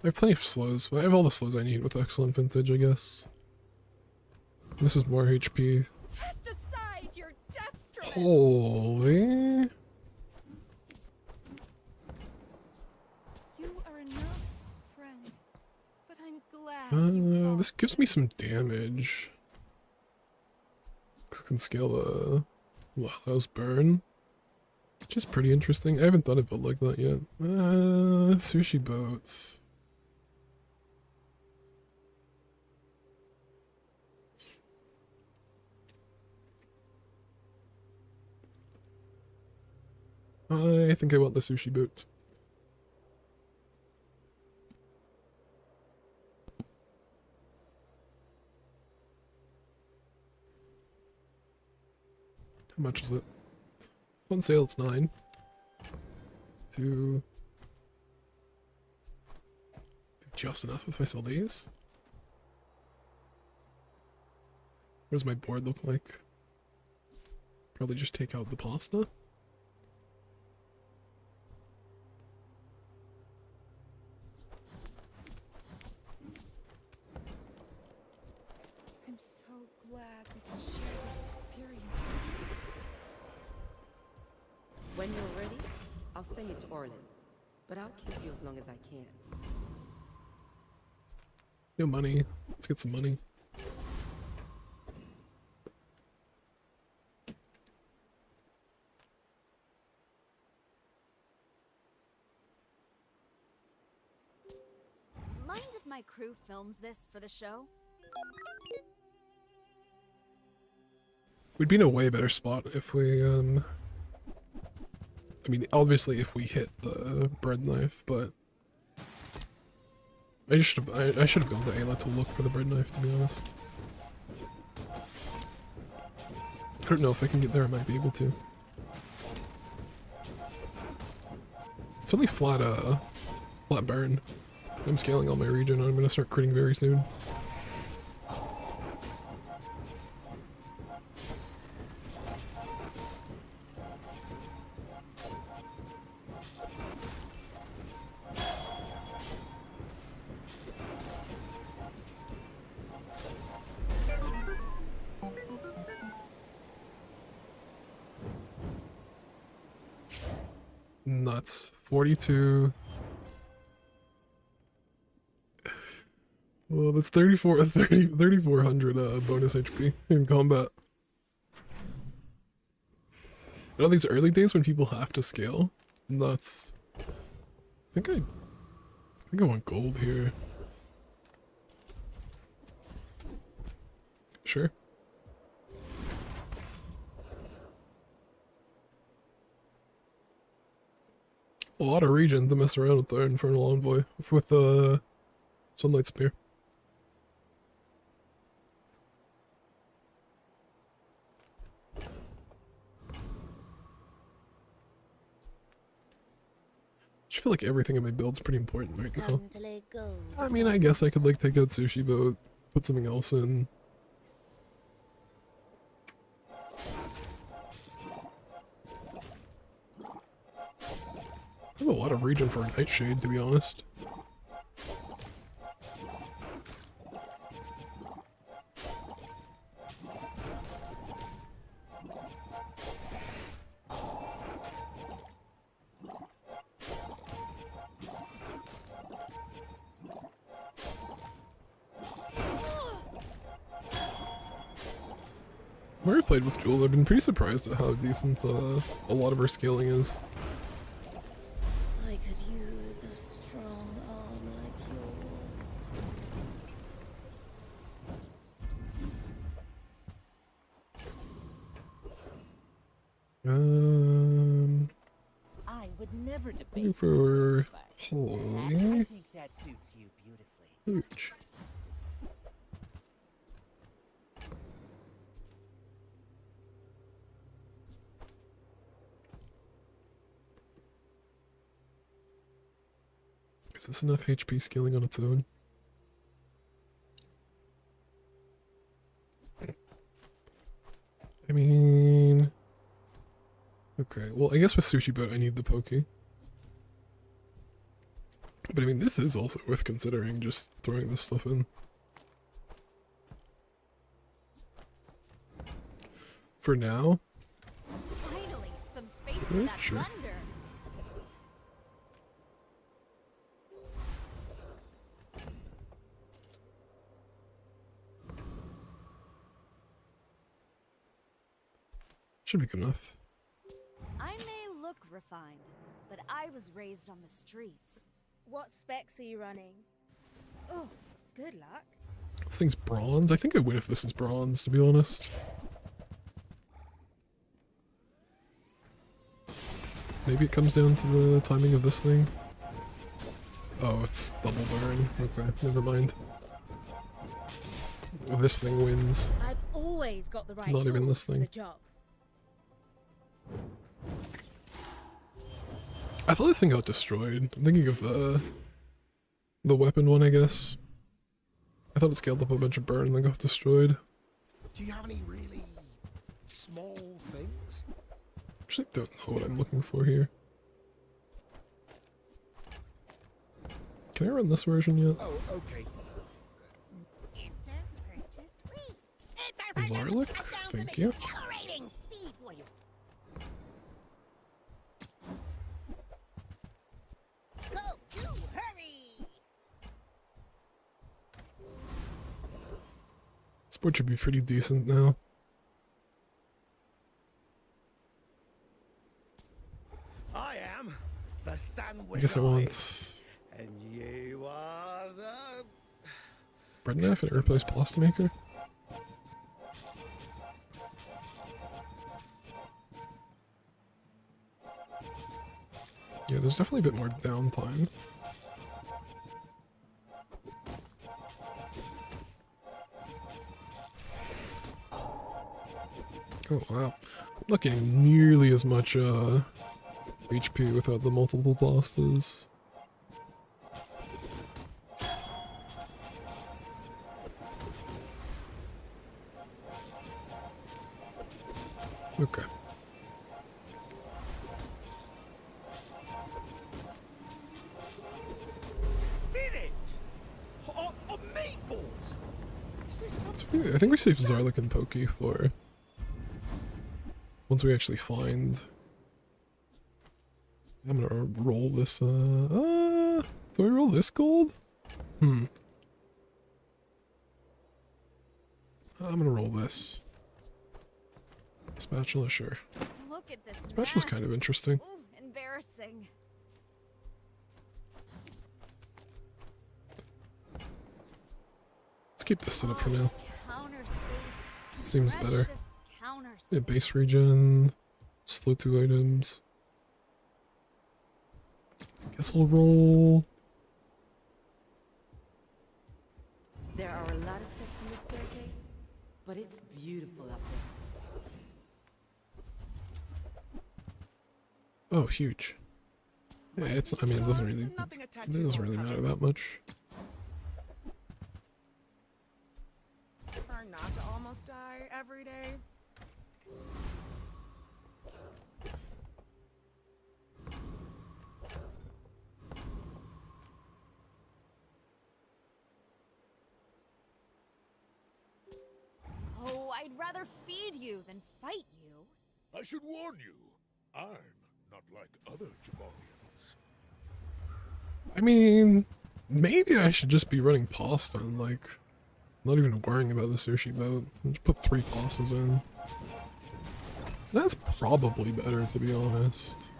I have plenty of slows. I have all the slows I need with excellent vintage, I guess. This is more HP.
Cast aside your death.
Holy.
You are enough, friend. But I'm glad
This gives me some damage. I can scale the Lalo's burn, which is pretty interesting. I haven't done a build like that yet. Sushi boats. I think I want the sushi boot. How much is it? On sale it's 9. 2. Just enough if I sell these. What does my board look like? Probably just take out the pasta.
I'm so glad we can share this experience.
When you're ready, I'll send you to Orlin, but I'll keep you as long as I can.
No money. Let's get some money.
Mind if my crew films this for the show?
We'd be in a way better spot if we, I mean, obviously if we hit the bread knife, but I should have gone to Ayla to look for the bread knife, to be honest. I don't know if I can get there. I might be able to. It's only flat burn. I'm scaling all my region. I'm gonna start critting very soon. Nuts. 42. Well, that's 3,400 bonus HP in combat. You know, these early days when people have to scale, nuts. I think I want gold here. Sure. A lot of region to mess around with the Infernal Envoy with Sunlight Spear. I feel like everything in my build's pretty important right now. I mean, I guess I could like take out Sushi Boat, put something else in. I have a lot of region for Nightshade, to be honest. When I played with Jules, I've been pretty surprised at how decent a lot of her scaling is.
I could use a strong arm like
yours.
I would never debate
For
I
holy
think that suits you beautifully.
huge. Is this enough HP scaling on its own? I mean... Okay, well I guess with Sushi Boat I need the Pokey. But I mean this is also worth considering, just throwing this stuff in. For now...
Finally, some space for that
sure.
thunder.
Should be good enough.
I may look refined, but I was raised on the streets.
What specs are you running? Oh, good luck.
This thing's bronze? I think I win if this is bronze, to be honest. Maybe it comes down to the timing of this thing. Oh, it's double burn. Okay, never mind. This thing wins.
I've always got the right
Not even this
tools for the
thing.
job.
I thought this thing got destroyed. I'm thinking of the weapon one, I guess. I thought it scaled up a bunch of burn and then got destroyed.
Do you have any really small things?
Actually, don't know what I'm looking for here. Can I run this version yet?
Oh, okay.
Marlick? Thank you.
Accelerating speed for you. Go, you hurry!
Sport should be pretty decent now.
I am the sandwich.
I guess I want
And you are the...
bread knife and replace pasta maker. Yeah, there's definitely a bit more downtime. Oh wow. I'm not getting nearly as much HP without the multiple bosses. Okay.
Spin it! Meatballs! Is this some
I think we saved Zarlik and Pokey for once we actually find. I'm gonna roll this. Do I roll this gold? I'm gonna roll this. Spatula, sure.
Look at this
Spatula's
mess.
kind of interesting.
Ooh, embarrassing.
Let's keep this set up for now.
Counter space.
Seems better.
Precious counter space.
Yeah, base regen, slow 2 items. Guess I'll roll.
There are a lot of steps in this staircase, but it's beautiful up there.
Oh, huge. Yeah, it's. I mean, it doesn't really matter that much.
Try not to almost die every day.
Oh, I'd rather feed you than fight you.
I should warn you, I'm not like other Jabonians.
I mean, maybe I should just be running pasta and like, not even worrying about the sushi boat. Just put 3 pastas in. That's probably better, to be honest.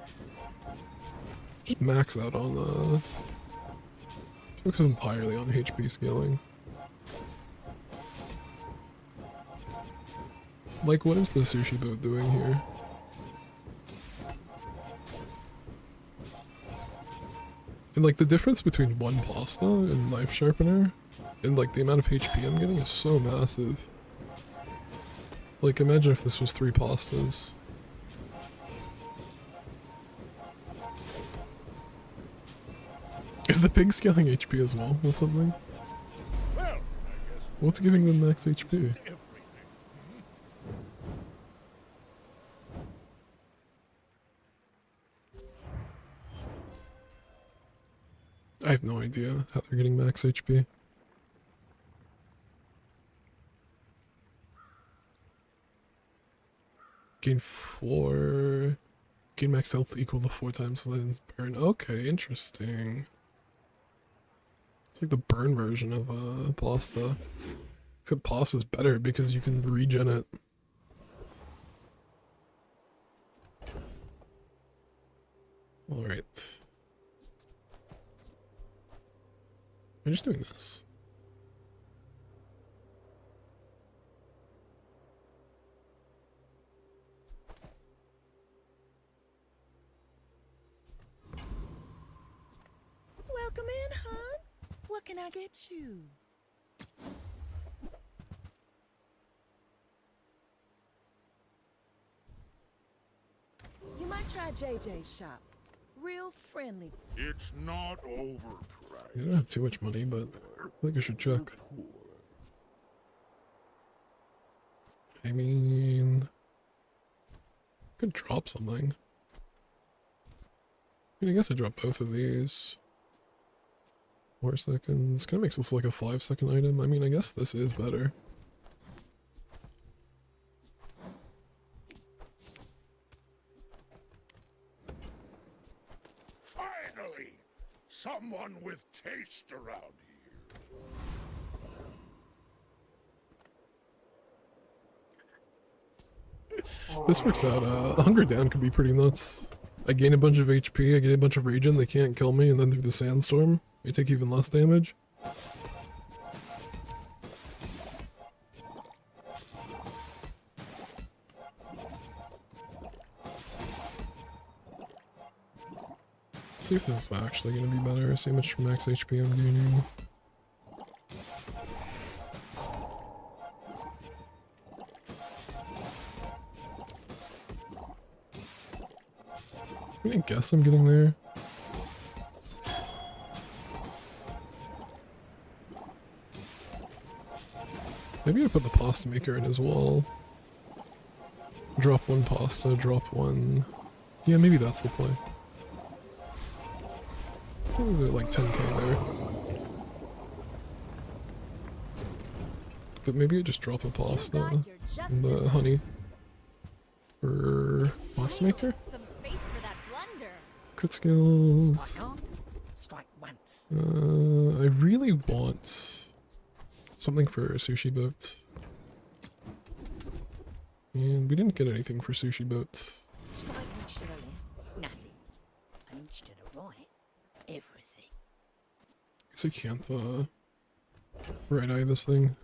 Just max out on focus entirely on HP scaling. Like, what is the sushi boat doing here? And like, the difference between 1 pasta and knife sharpener, and like the amount of HP I'm getting is so massive. Like, imagine if this was 3 pastas. Is the pig scaling HP as well or something? What's giving them max HP? I have no idea how they're getting max HP. Gain 4. Gain max health equal to 4 times Legends burn. Okay, interesting. It's like the burn version of pasta. Except pasta's better because you can regen it. Alright. I'm just doing this.
Welcome in, hon. What can I get you? You might try JJ's shop. Real friendly.
It's not overpriced.
I don't have too much money, but I think I should check. I mean, could drop something. I mean, I guess I dropped both of these. 4 seconds. Kind of makes this like a 5-second item. I mean, I guess this is better.
Finally! Someone with taste around here.
This works out. Hunger down could be pretty nuts. I gain a bunch of HP, I get a bunch of regen, they can't kill me, and then through the sandstorm, I take even less damage. Let's see if this is actually going to be better, see how much max HP I'm gaining. I guess I'm getting there. Maybe I put the pasta maker in as well. Drop one pasta, drop one... Yeah, maybe that's the play. There's like 10k there. But maybe I just drop a pasta and the honey for pasta maker.
Some space for that blunder.
Crit skills.
Strike once.
I really want something for sushi boat. And we didn't get anything for sushi boats.
Strike each to the left, nothing. And each to the right, everything.
Guess I can't right eye this thing.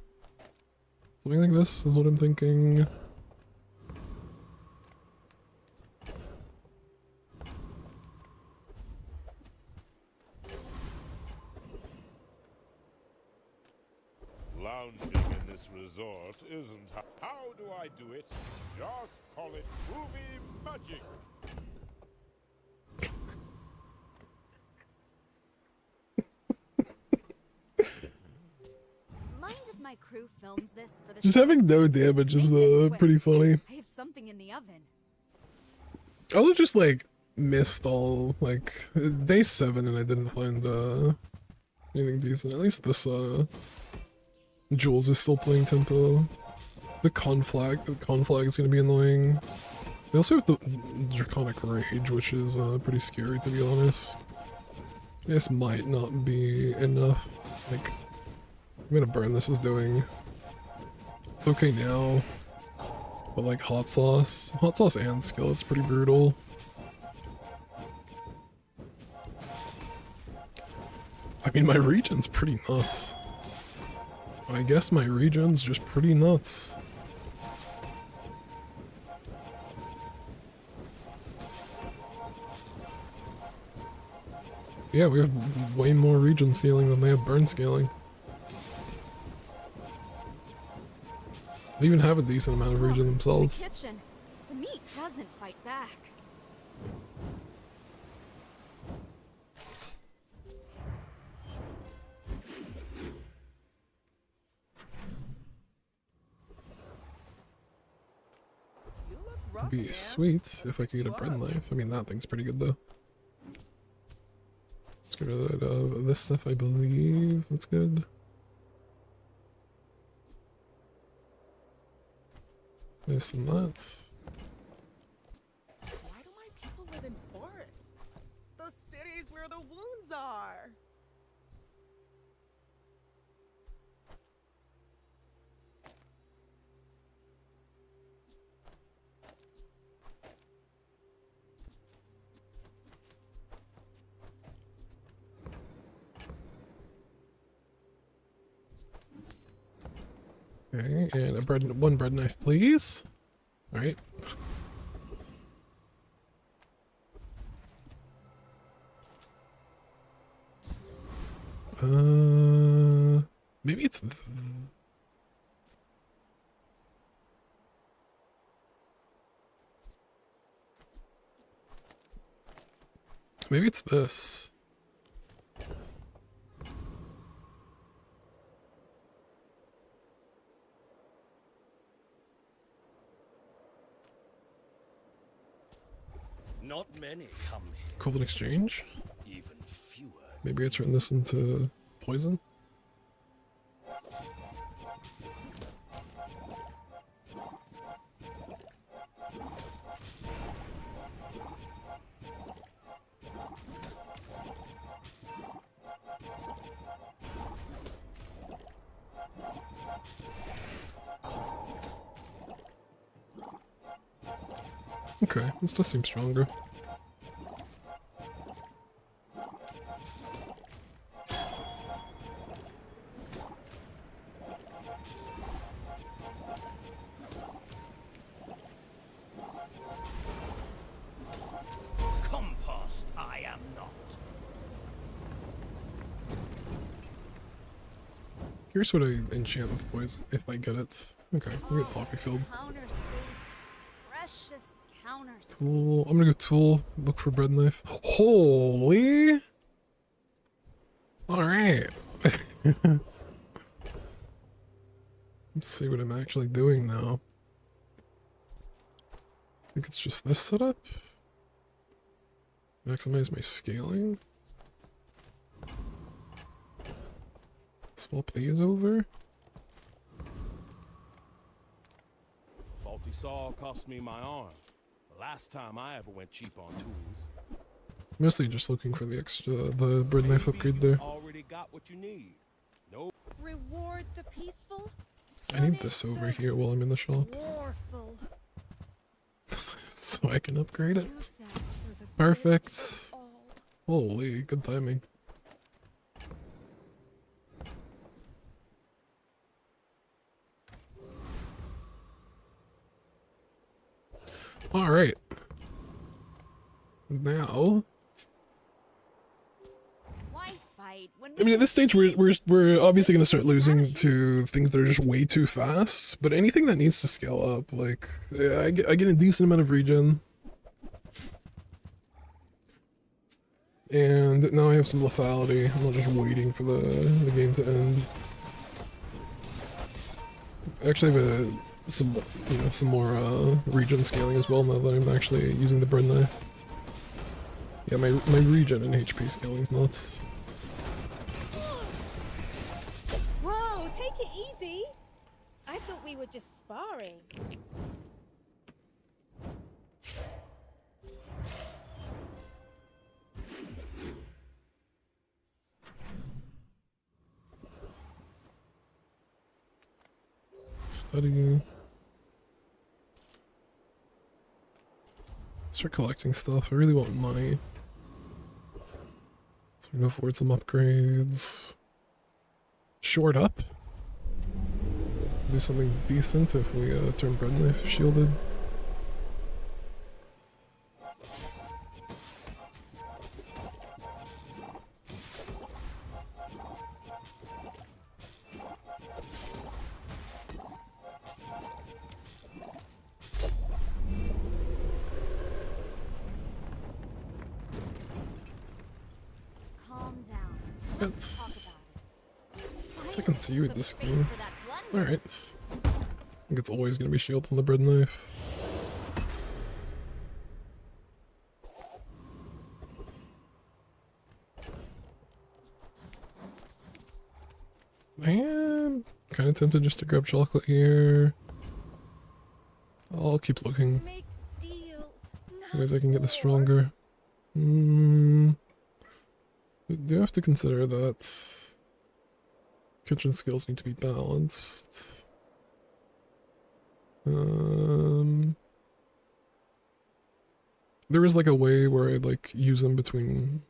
Something like this is what I'm thinking.
Lounging in this resort isn't how do I do it? Just call it movie magic.
Mind if my crew films this for the
Just
show?
having no damage is pretty funny.
I have something in the oven.
I also just like missed all like day 7 and I didn't find anything decent. At least this Jules is still playing tempo. The conflag is gonna be annoying. They also have the Draconic Rage, which is pretty scary to be honest. This might not be enough. Like, I'm gonna burn this as doing okay now. But like hot sauce and skill, it's pretty brutal. I mean, my region's pretty nuts. I guess my region's just pretty nuts. Yeah, we have way more region scaling than they have burn scaling. They even have a decent amount of region themselves.
The kitchen. The meat doesn't fight back.
It'd be sweet if I could get a bread knife. I mean, that thing's pretty good though. Let's get rid of this stuff, I believe. That's good. This and that.
Why do my people live in forests? The cities where the wounds are.
Okay, and one bread knife, please. All right. Maybe it's. Maybe it's this.
Not many come here.
Covenant exchange.
Even fewer.
Maybe I turn this into poison. Okay, this does seem stronger.
Compost, I am not.
Here's what I enchant with poison if I get it. Okay, we get poppy field.
Counter space. Precious counter.
Tool. I'm gonna go tool. Look for bread knife. Holy! Alright. Let's see what I'm actually doing now. I think it's just this setup. Maximize my scaling. Swap these over.
Faulty saw cost me my arm. The last time I ever went cheap on tools.
Mostly just looking for the the bread knife upgrade there.
Already got what you need. No.
Reward the peaceful.
I need this over here while I'm in the shop.
Warful.
So I can upgrade it. Perfect. Holy, good timing. Alright. Now...
Why fight when
I mean, at this stage, we're obviously going to start losing to things that are just way too fast, but anything that needs to scale up, like, I get a decent amount of regen. And now I have some lethality. I'm not just waiting for the game to end. I actually have some more regen scaling as well now that I'm actually using the bread knife. Yeah, my regen and HP scaling is nuts.
Whoa, take it easy. I thought we were just sparring.
Studying. Start collecting stuff. I really want money. So I can afford some upgrades. Short up. Do something decent if we turn bread knife shielded. Second to you at this game. Alright. I think it's always gonna be shield on the bread knife. I am kind of tempted just to grab chocolate here. I'll keep looking. Ways I can get this stronger. We do have to consider that kitchen skills need to be balanced. There is like a way where I like use them between.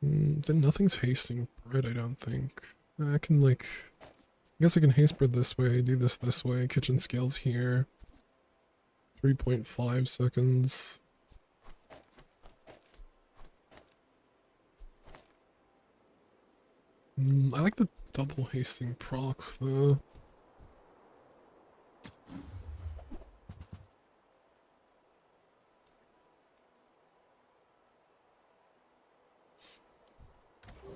Then nothing's hasting bread, I don't think. I can like, I guess I can haste bread this way, do this way, kitchen scales here. 3.5 seconds. I like the double hasting procs though.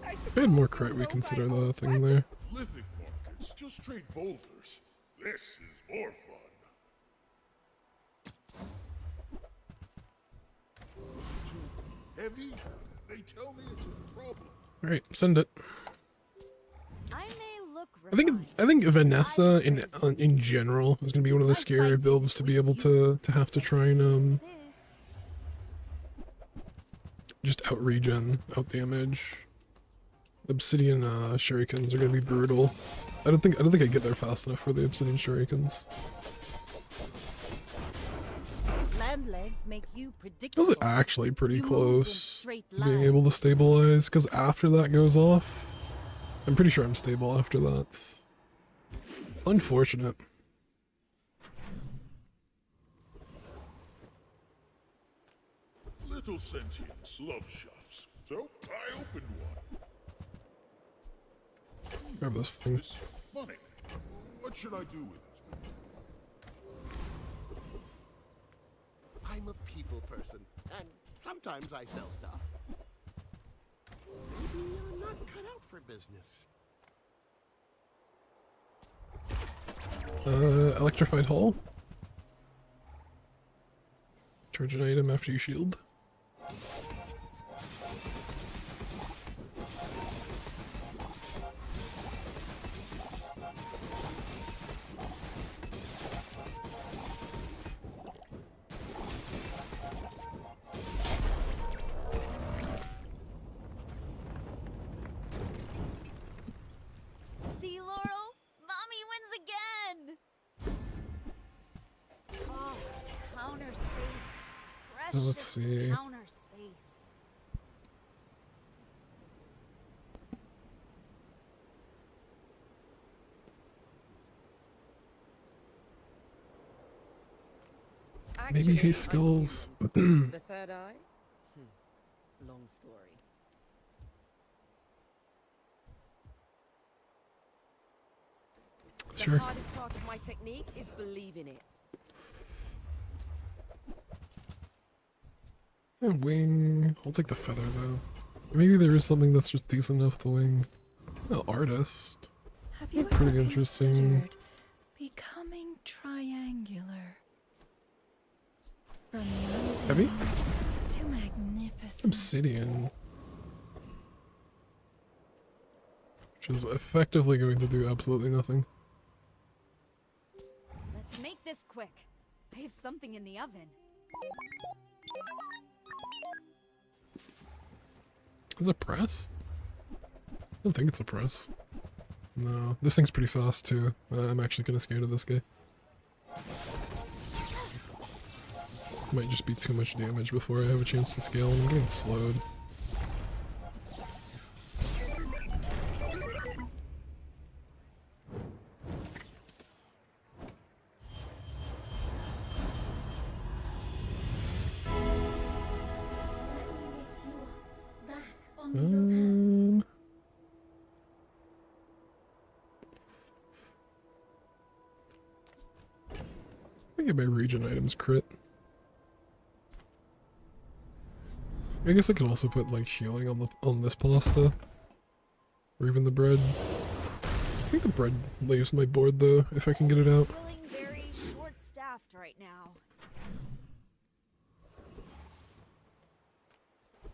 If we had more credit, we consider the thing there.
Lithic markets, just trade boulders. This is more fun. Was it too heavy? They tell me it's a problem.
Alright, send it.
I may look
I think Vanessa in general is gonna be one of the scarier builds to be able to have to try and just out regen, out damage. Obsidian shurikens are gonna be brutal. I don't think I get there fast enough for the obsidian shurikens.
Land legs make you
That
predictable.
was actually pretty close to being able to stabilize, because after that goes off, I'm pretty sure I'm stable after that. Unfortunate.
Little sentient slub shops. So I opened one.
Grab this thing.
This money. What should I do with it?
I'm a people person, and sometimes I sell stuff. Maybe I'm not cut out for business.
Electrified hull. Charge an item after you shield.
See, Laurel? Mommy wins again! Oh, counter space.
Let's
Precious
see.
counter space.
Maybe his
Actually,
skills.
The third eye? Long story.
Sure.
The hardest part of my technique is believing it.
And wing. I'll take the feather though. Maybe there is something that's just decent enough to wing. Well, artist.
Have you
Pretty
ever
interesting.
considered becoming triangular? From
Heavy?
mundane to magnificent.
Obsidian. Which is effectively going to do absolutely nothing.
Let's make this quick. I have something in the oven.
Is it a press? I don't think it's a press. No, this thing's pretty fast too. I'm actually kind of scared of this guy. Might just be too much damage before I have a chance to scale. I'm getting slowed. I get my region items crit. I guess I could also put like healing on this pasta, or even the bread. I think the bread leaves my board though, if I can get it out.
Feeling very short-staffed right now.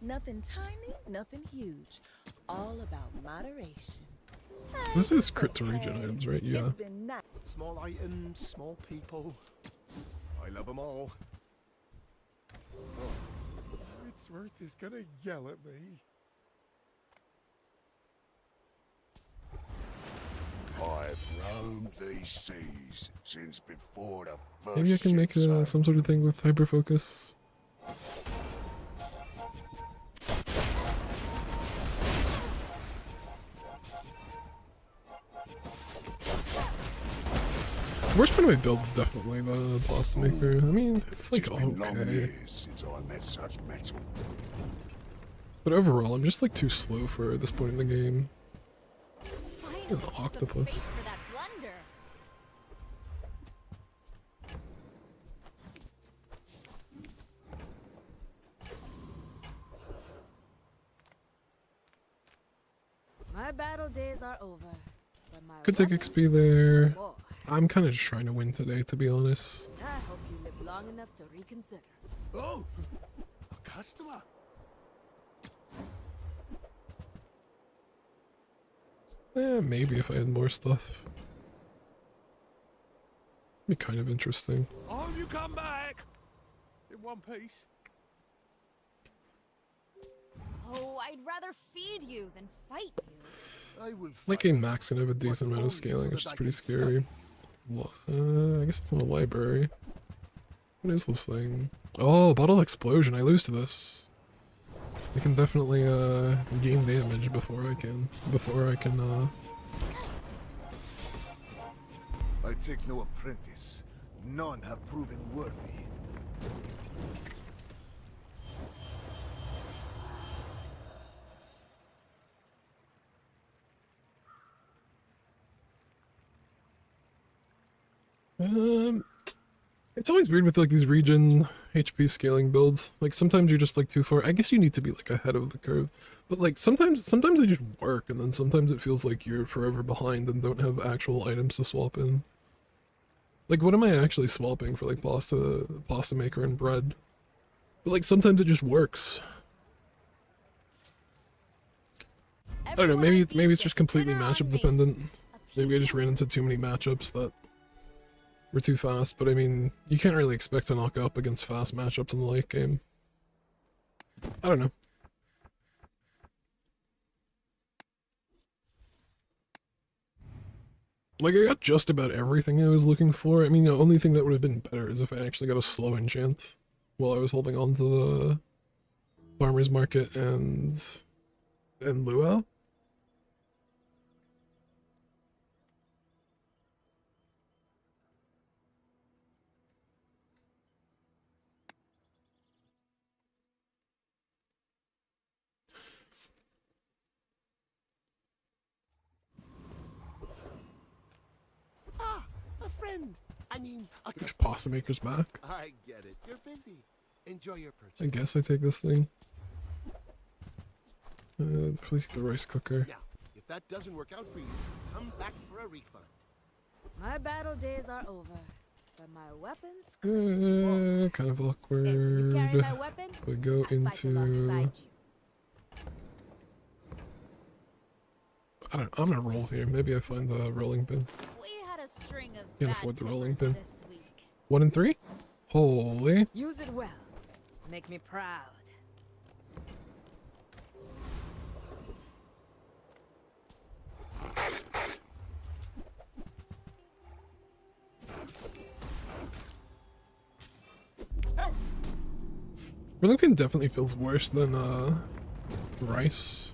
Nothing tiny, nothing huge. All about moderation.
This is crit to region items, right? Yeah.
It's been nice.
Small items, small people. I love them all.
Wordsworth is gonna yell at me.
I've roamed these seas since before the first
Maybe I can make
ship sailed.
some sort of thing with hyperfocus. Worst part of my build's definitely the pasta maker. I mean, it's like
Long
okay.
years since I met such metal.
But overall, I'm just like too slow for this point in the game.
Finally,
An
some
octopus.
space for that blunder. My battle days are over. But my
Could take
weapons
XP there.
more.
I'm kind of just trying to win today, to be honest.
I hope you live long enough to reconsider.
Oh, a customer.
Maybe if I had more stuff. Be kind of interesting.
Oh, you come back in one piece.
Oh, I'd rather feed you than fight you.
I will
Like a max can have a decent amount of scaling, which is pretty scary. I guess it's in a library. What is this thing? Oh, bottle explosion. I lose to this. I can definitely gain damage before I can
I take no apprentice. None have proven worthy.
It's always weird with like these region HP scaling builds. Like sometimes you're just like too far. I guess you need to be like ahead of the curve. But like sometimes they just work, and then sometimes it feels like you're forever behind and don't have actual items to swap in. Like what am I actually swapping for like pasta maker and bread? But like sometimes it just works. I don't know, maybe it's just completely matchup dependent. Maybe I just ran into too many matchups that were too fast, but I mean, you can't really expect to knock up against fast matchups in the late game. I don't know. Like, I got just about everything I was looking for. I mean, the only thing that would have been better is if I actually got a slow enchant while I was holding on to the farmer's market and luau.
Ah, a friend. I mean, a
There's
customer.
pasta maker's back.
I get it. You're busy. Enjoy your purchase.
I guess I take this thing. Please get the rice cooker.
Now, if that doesn't work out for you, come back for a refund.
My battle days are over, but my weapons.
Kind of
If you
awkward.
carry my weapon,
We go
I fight
into.
alongside you.
I'm gonna roll here. Maybe I find the rolling pin.
We had a string of
Can't
bad
afford the rolling
tippers
pin.
this week.
1 and 3? Holy.
Use it well. Make me proud.
Rolling pin definitely feels worse than rice.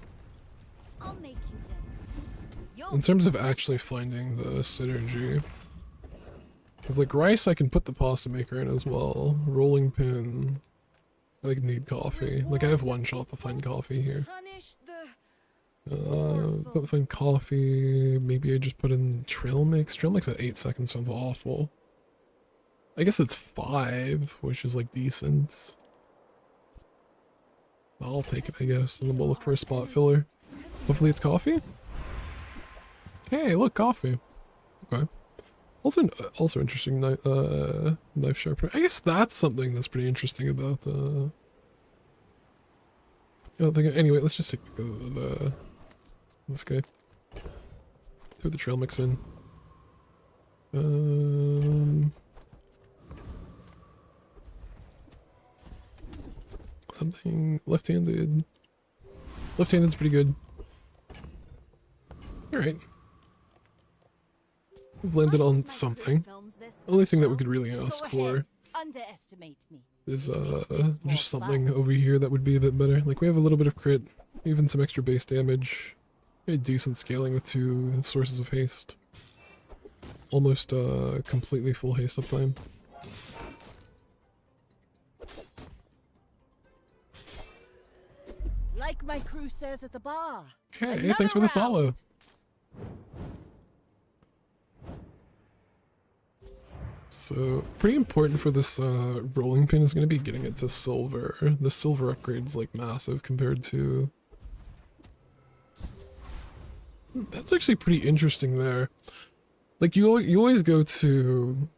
I'll make you dinner.
In terms of actually finding the synergy. Because like rice I can put the pasta maker in as well. Rolling pin, I like need coffee. Like I have one shot to find coffee here. Don't find coffee. Maybe I just put in trail mix. Trail mix at 8 seconds sounds awful. I guess it's 5, which is like decent. I'll take it, I guess, and then we'll look for a spot filler. Hopefully it's coffee? Hey, look, coffee. Okay. Also interesting knife sharpener. I guess that's something that's pretty interesting about the... Anyway, let's just take this guy. Throw the trail mix in. Something left-handed. Left-handed's pretty good. Alright. We've landed on something. Only thing that we could really ask for
Underestimate me.
is just something over here that would be a bit better. Like we have a little bit of crit, even some extra base damage. A decent scaling with 2 sources of haste. Almost completely full haste uptime.
Like my crew says at the bar.
Okay, thanks for the follow. So, pretty important for this rolling pin is going to be getting it to silver. The silver upgrade's like massive compared to... That's actually pretty interesting there. Like you always go to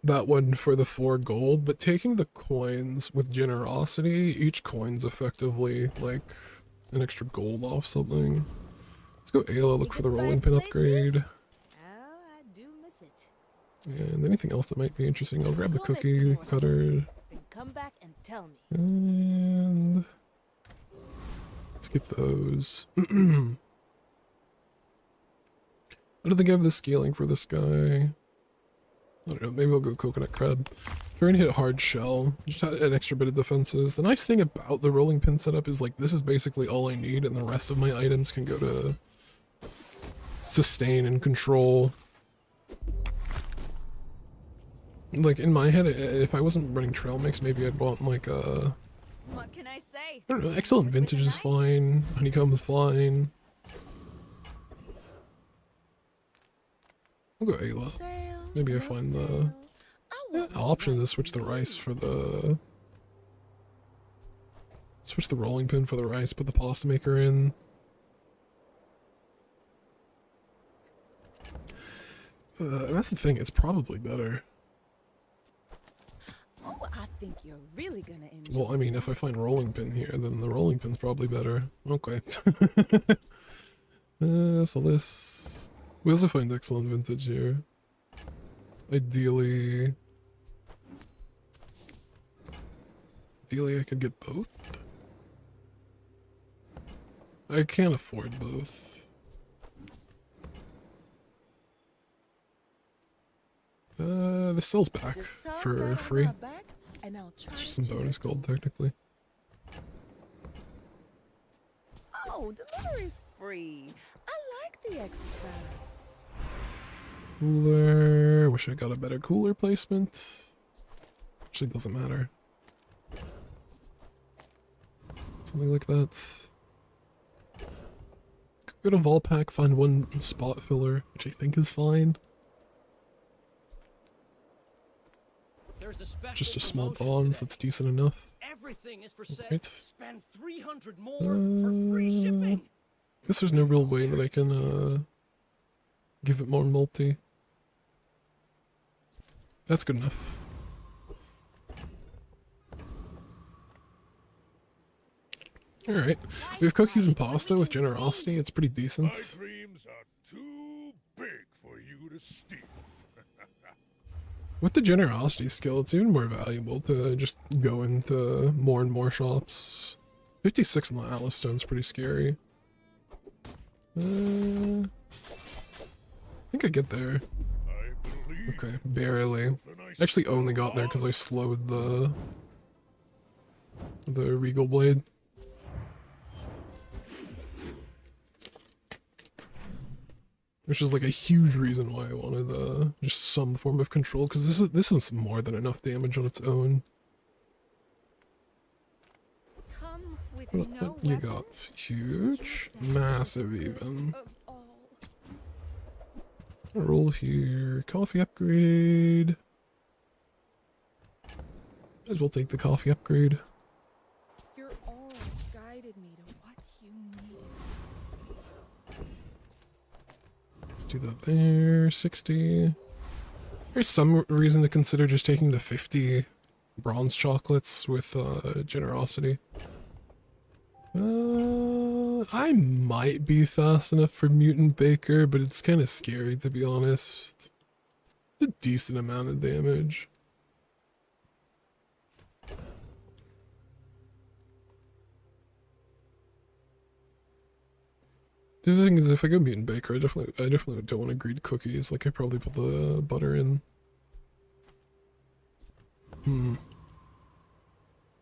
that one for the 4 gold, but taking the coins with generosity, each coin's effectively like an extra gold off something. Let's go Ayla, look for the rolling pin upgrade.
Oh, I do miss it.
And anything else that might be interesting, I'll grab the cookie cutter.
Then come back and tell me.
And skip those. I don't think I have the scaling for this guy. I don't know, maybe I'll go coconut crab. Trying to hit hard shell, just had an extra bit of defenses. The nice thing about the rolling pin setup is like this is basically all I need and the rest of my items can go to sustain and control. Like in my head, if I wasn't running trail mix, maybe I'd want like a...
What can I say?
I don't know, excellent vintage is fine, honeycomb is fine. I'll go Ayla. Maybe I find the option to switch the rice for the... Switch the rolling pin for the rice, put the pasta maker in. That's the thing, it's probably better.
Oh, I think you're really gonna enjoy.
Well, I mean, if I find rolling pin here, then the rolling pin's probably better. Okay. So this... We also find excellent vintage here. Ideally, I could get both. I can't afford both. This sells back for free. It's just some bonus gold, technically.
Oh, delivery's free. I like the exercise.
Cooler. Wish I got a better cooler placement. Actually, doesn't matter. Something like that. Could go to Volpack, find one spot filler, which I think is fine. Just a small bronze, that's decent enough.
Everything is for sale.
Right.
Spend 300 more for free shipping.
Guess there's no real way that I can give it more multi. That's good enough. Alright, we have cookies and pasta with generosity, it's pretty decent.
My dreams are too big for you to steal.
With the generosity skill, it's even more valuable to just go into more and more shops. 56 on the Atlas Stone's pretty scary. I think I get there. Okay, barely. Actually only got there because I slowed the Regal Blade. Which is like a huge reason why I wanted just some form of control, because this is more than enough damage on its own. What you got? Huge, massive even. Roll here, coffee upgrade. Might as well take the coffee upgrade.
Your aura guided me to what you needed.
Let's do that there, 60. There's some reason to consider just taking the 50 bronze chocolates with generosity. I might be fast enough for Mutant Baker, but it's kind of scary to be honest. It's a decent amount of damage. The other thing is, if I go Mutant Baker, I definitely don't want to greed cookies. Like, I probably put the butter in.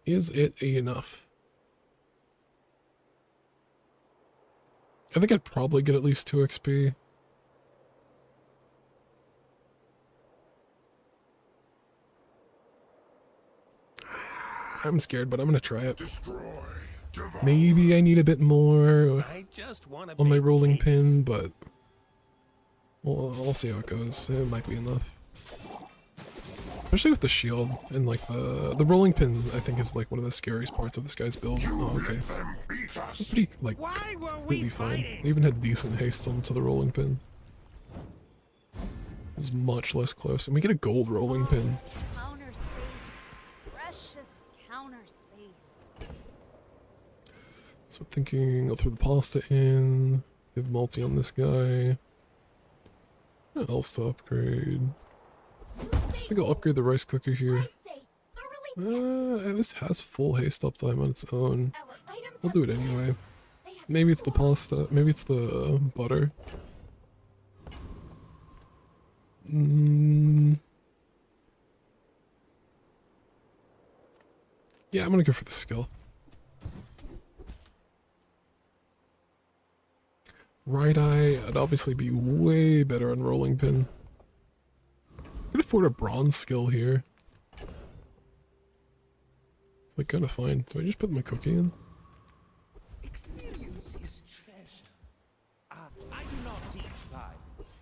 Is it enough? I think I'd probably get at least 2 XP. I'm scared, but I'm gonna try it. Maybe I need a bit more on my rolling pin, but well, I'll see how it goes. It might be enough. Especially with the shield and like the rolling pin, I think is like one of the scariest parts of this guy's build. Oh, okay. It's pretty like completely fine. They even had decent haste onto the rolling pin. It was much less close, and we get a gold rolling pin.
Counter space. Precious counter space.
So I'm thinking I'll throw the pasta in, give multi on this guy. What else to upgrade? I think I'll upgrade the rice cooker here. This has full haste uptime on its own. We'll do it anyway. Maybe it's the pasta, maybe it's the butter. Yeah, I'm gonna go for the skill. Right eye, I'd obviously be way better on rolling pin. I could afford a bronze skill here. It's like kinda fine. Do I just put my cookie in?
Experience is treasure. I do not teach violence.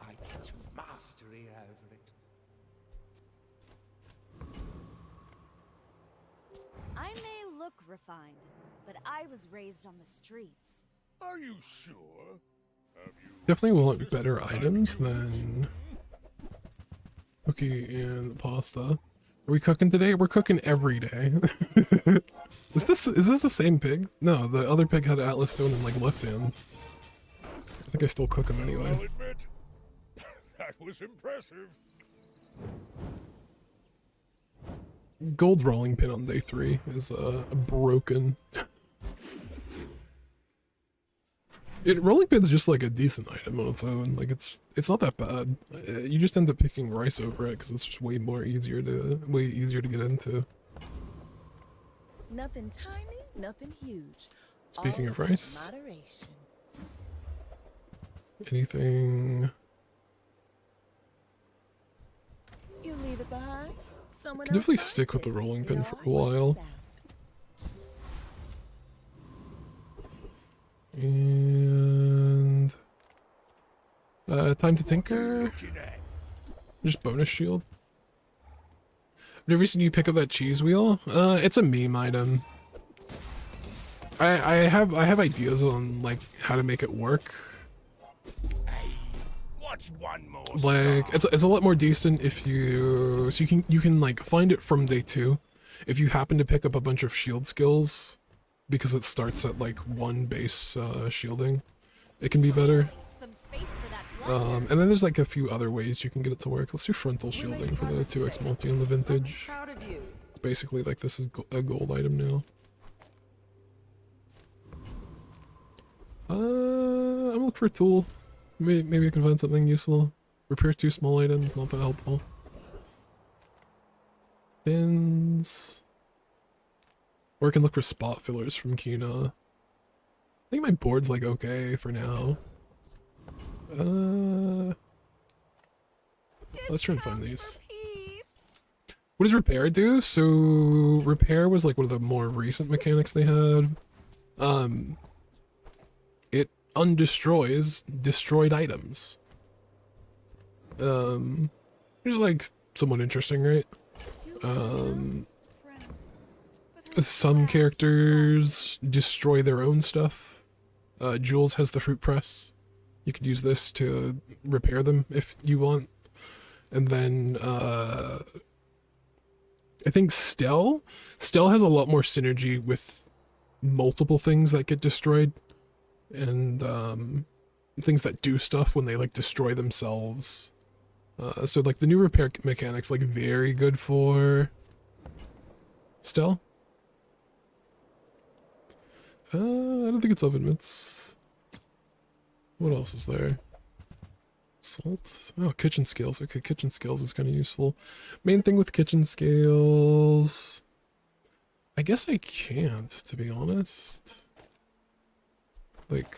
I teach mastery over it.
may look refined, but I was raised on the streets.
Are you sure? Have you
Definitely want better items than cookie and pasta. Are we cooking today? We're cooking every day. Is this the same pig? No, the other pig had Atlas Stone in like left hand. I think I still cook him
I'll
anyway.
admit, that was impressive.
Gold rolling pin on day 3 is broken. Rolling pin's just like a decent item on its own. Like it's not that bad. You just end up picking rice over it because it's just way easier to get into.
Nothing tiny, nothing huge.
Speaking
All
of rice,
in moderation.
anything?
You leave it behind. Someone
Can
else
definitely
finds
stick with
it.
the rolling
It
pin for a
all
while.
works out.
And time to tinker. Just bonus shield. I've never seen you pick up that cheese wheel. It's a meme item. I have ideas on like how to make it work.
What's one more
Like it's a lot more decent if you you can like find it from day 2 if you happen to pick up a bunch of shield skills because it starts at like 1 base shielding. It can be better.
Some space for that
And then there's like a few other ways you can get it to work. Let's do frontal shielding for the 2x multi on the vintage.
Proud of you.
Basically like this is a gold item now. I'm looking for a tool. Maybe I can find something useful. Repair 2 small items, not that helpful. Pins. Or I can look for spot fillers from Kina. I think my board's like okay for now. Let's try and find these. What does repair do? So repair was like one of the more recent mechanics they had. It undestroys destroyed items. Which is like somewhat interesting, right? Some characters destroy their own stuff. Jules has the fruit press. You could use this to repair them if you want. And then, I think Stell has a lot more synergy with multiple things that get destroyed. And, things that do stuff when they, like, destroy themselves. So, like, the new repair mechanic's, like, very good for Stell. I don't think it's oven mitts. What else is there? Salt? Oh, kitchen scales. Okay, kitchen scales is kind of useful. Main thing with kitchen scales... I guess I can't, to be honest. Like,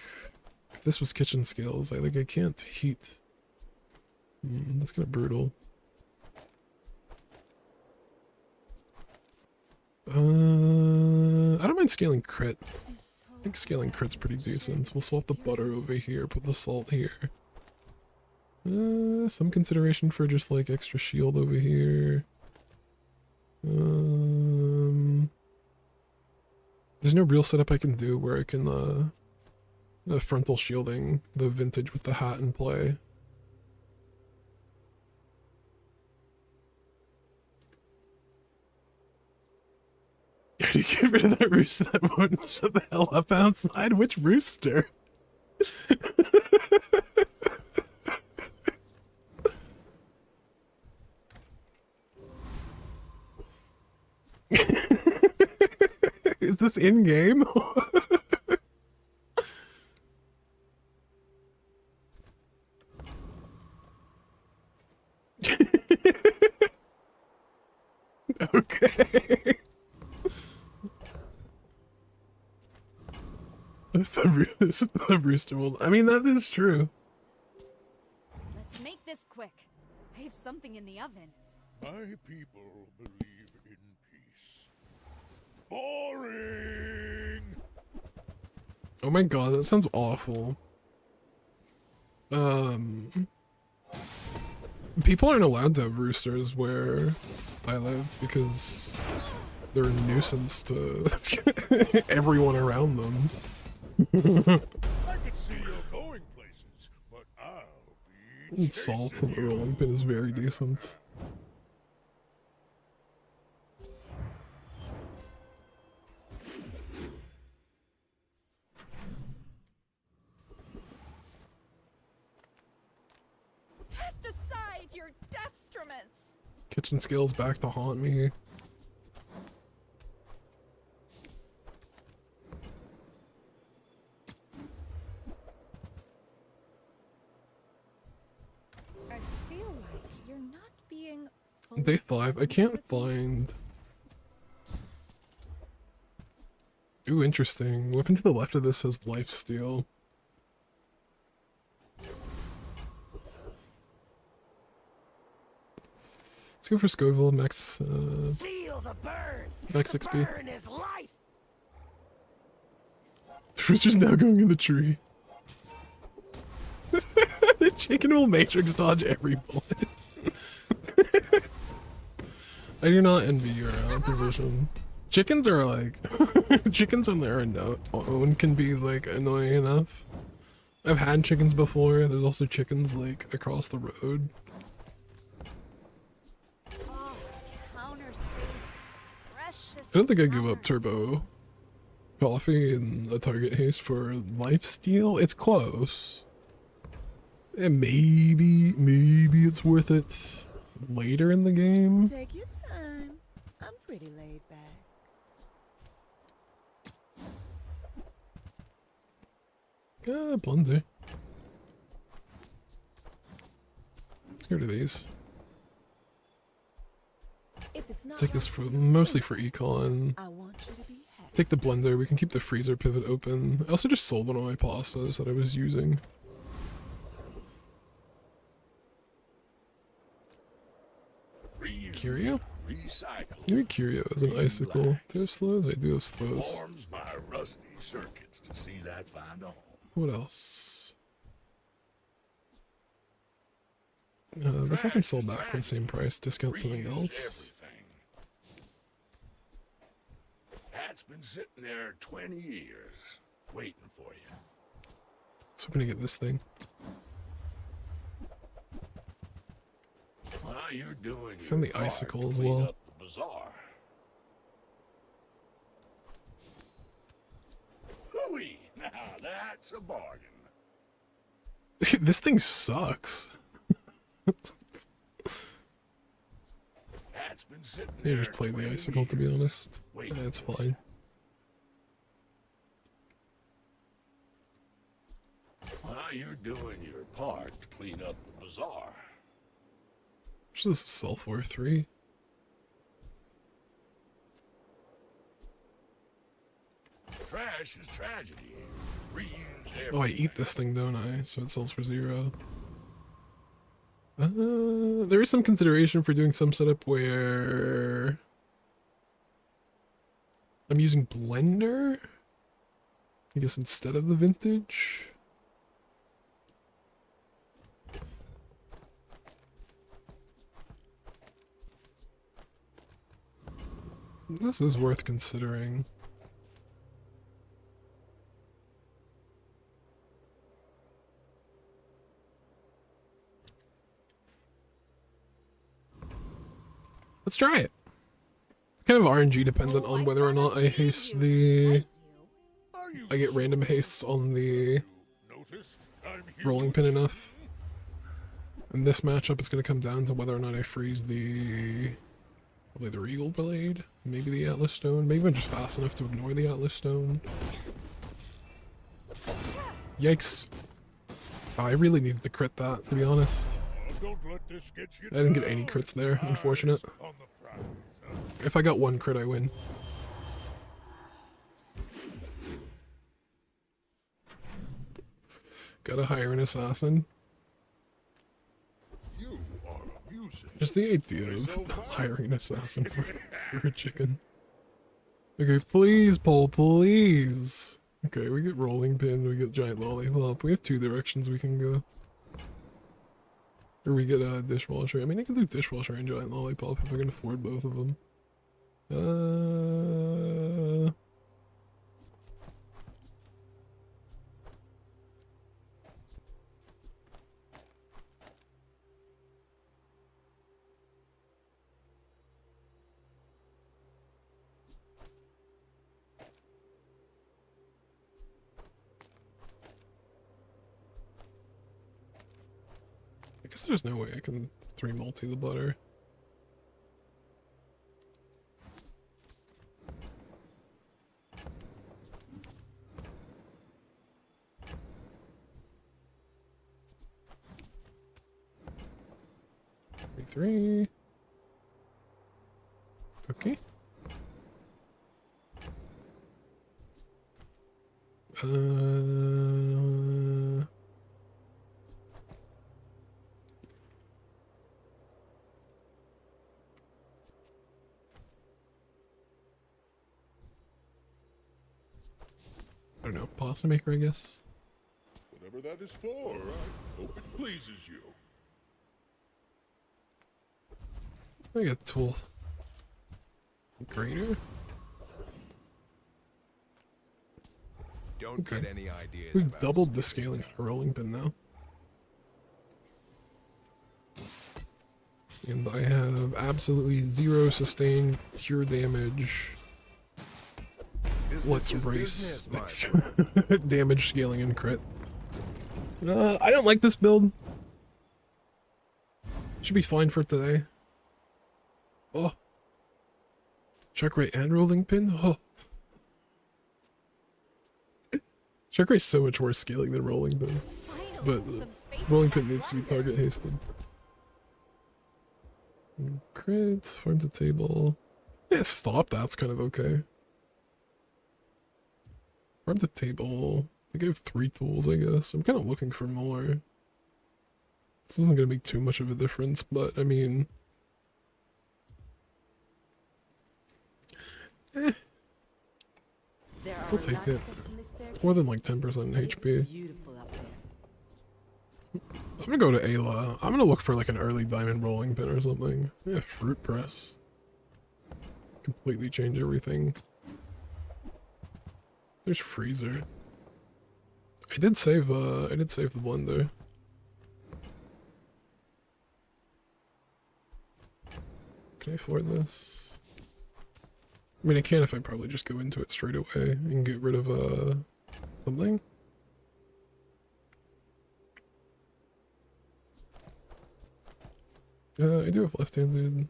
if this was kitchen scales, I can't heat. That's kind of brutal. I don't mind scaling crit. I think scaling crit's pretty decent. We'll swap the butter over here, put the salt here. Some consideration for just like extra shield over here. There's no real setup I can do where I can frontal shielding the vintage with the hat in play. How do you get rid of that rooster that wouldn't shut the hell up outside? Which rooster? Is this in-game? Okay. The rooster will... I mean, that is true.
Let's make this quick. I have something in the oven.
My people believe in peace. Boring!
Oh my god, that sounds awful. People aren't allowed to have roosters where I live because they're a nuisance to everyone around them.
I can see you're going places, but I'll be
Salt on the rolling pin is very decent.
Cast aside your deathstruments.
Kitchen skills back to haunt me.
I feel like you're not being
Day 5. I can't find. Ooh, interesting. Weapon to the left of this says lifesteal. Let's go for Scoville max.
Feel the burn.
Max
The
XP.
burn is life.
The rooster's now going in the tree. The chicken will matrix dodge every bullet. I do not envy your position. Chickens are like chickens on their own can be like annoying enough. I've had chickens before. There's also chickens like across the road.
Counter space. Precious.
I don't think I give up turbo coffee and a target haste for lifesteal. It's close. And maybe it's worth it later in the game.
Take your time. I'm pretty laid back.
Blunder. Let's go to these.
If it's not
Take this for mostly for econ.
I want you to be happy.
Take the blender. We can keep the freezer pivot open. I also just sold one of my pastas that I was using. Curio? Maybe Curio as an icicle. Do I have slows? I do have slows.
Forms my rusty circuits to see that find a home.
What else? This I can sell back for the same price. Discount something else.
That's been sitting there 20 years, waiting for you.
So I'm gonna get this thing.
Well, you're doing
Found the
your part
icicle
to
as
clean
well.
up the bazaar. Hooey! Now that's a bargain.
This thing sucks.
That's been sitting
Yeah,
there
just play the
20
icicle to be honest.
Wait.
Yeah, it's fine.
Well, you're doing your part to clean up the bazaar.
Which is sulfur 3.
Trash is tragedy. Reuse everything.
Oh, I eat this thing, don't I? So it sells for 0. There is some consideration for doing some setup where I'm using blender, I guess, instead of the vintage. This is worth considering. Let's try it. Kind of RNG dependent on whether or not I haste the... I get random hastes on the rolling pin enough. In this matchup, it's going to come down to whether or not I freeze the... Probably the Regal Blade, maybe the Atlas Stone, maybe I'm just fast enough to ignore the Atlas Stone. Yikes. Oh, I really needed to crit that, to be honest.
Don't let this get you
I didn't get any crits there, unfortunate.
on the prize, huh?
If I got one crit, I win. Gotta hire an assassin.
You are amusing.
Just the idea of hiring an assassin for a chicken. Okay, please, Paul, please. Okay, we get rolling pin, we get giant lollipop. We have 2 directions we can go. Or we get a dishwasher. I mean, I can do dishwasher and giant lollipop if I can afford both of them. I guess there's no way I can 3 multi the butter. Three. Okay. I don't know, pasta maker, I guess.
Whatever that is for, I hope it pleases you.
I got the tool. Grater?
Don't
Okay.
get any ideas.
We've
about
doubled the scaling of a rolling pin now. And I have absolutely 0 sustained pure damage. Let's race next damage scaling and crit. I don't like this build. Should be fine for today. Oh. Check rate and rolling pin? Oh. Check rate's so much worse scaling than rolling pin. But rolling pin needs to be target hasted. Crits, farm to table. Yeah, stop, that's kind of okay. Farm to table. I think I have 3 tools, I guess. I'm kind of looking for more. This isn't going to make too much of a difference, but I mean... I'll take it. It's more than like 10% HP. I'm gonna go to Ayla. I'm gonna look for like an early diamond rolling pin or something. Yeah, fruit press. Completely change everything. There's freezer. I did save the blender. Can I afford this? I mean, I can if I probably just go into it straight away and get rid of something. I do have left-handed.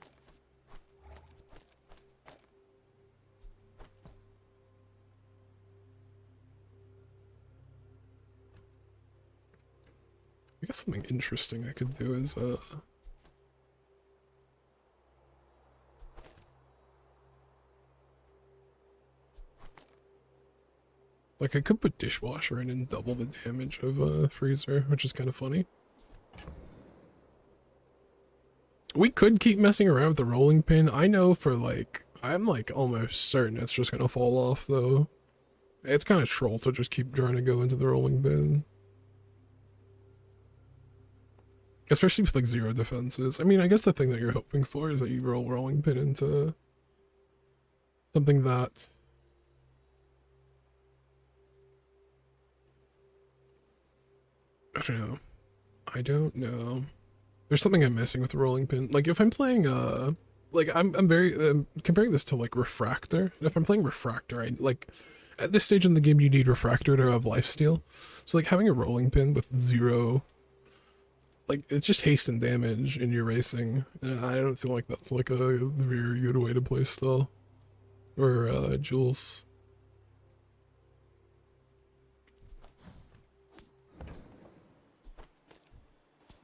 I guess something interesting I could do is like I could put dishwasher in and double the damage of freezer, which is kind of funny. We could keep messing around with the rolling pin. I know for like, I'm like almost certain it's just gonna fall off though. It's kind of troll to just keep trying to go into the rolling pin. Especially with like 0 defenses. I mean, I guess the thing that you're hoping for is that you roll rolling pin into something that... I don't know. I don't know. There's something I'm missing with the rolling pin. Like if I'm playing like I'm very comparing this to like Refractor. If I'm playing Refractor, I like at this stage in the game you need Refractor to have lifesteal. So like having a rolling pin with 0, like it's just haste and damage in your racing. And I don't feel like that's like a very good way to play still. Or Jules.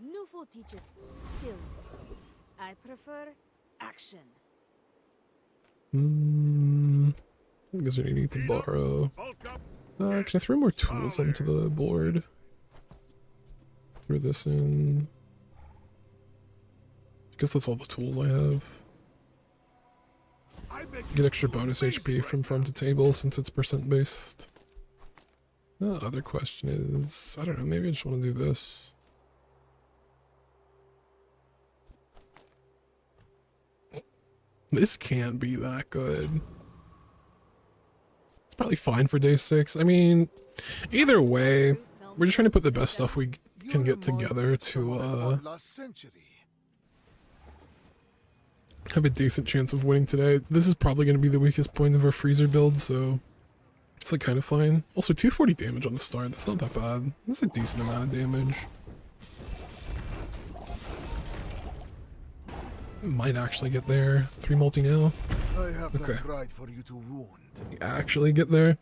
Nufo teaches stillness. I prefer action.
I guess I need to borrow. Can I throw more tools onto the board? Throw this in. I guess that's all the tools I have. Get extra bonus HP from farm to table since it's percent based. The other question is, I don't know, maybe I just want to do this. This can't be that good. It's probably fine for day 6. I mean, either way, we're just trying to put the best stuff we can get together to
Last century.
have a decent chance of winning today. This is probably going to be the weakest point of our freezer build, so it's like kind of fine. Also, 240 damage on the start. That's not that bad. That's a decent amount of damage. Might actually get there. 3 multi now.
I have
Okay.
no pride for you to wound.
Actually get there.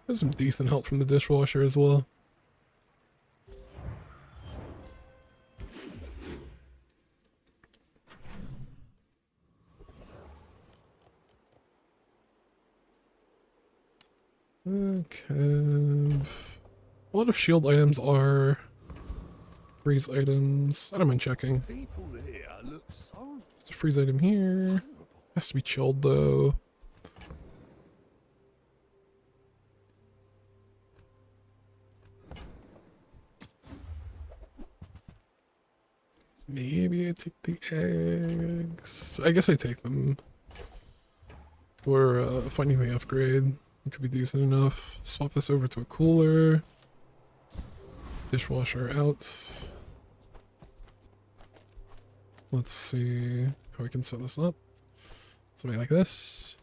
There's some decent help from the dishwasher as well. Okay. A lot of shield items are freeze items. I don't mind checking.
People here look so
There's a freeze item here. Has to be chilled though. Maybe I take the eggs. I guess I take them. Or finding the upgrade. It could be decent enough. Swap this over to a cooler. Dishwasher out. Let's see how we can set this up. Something like this.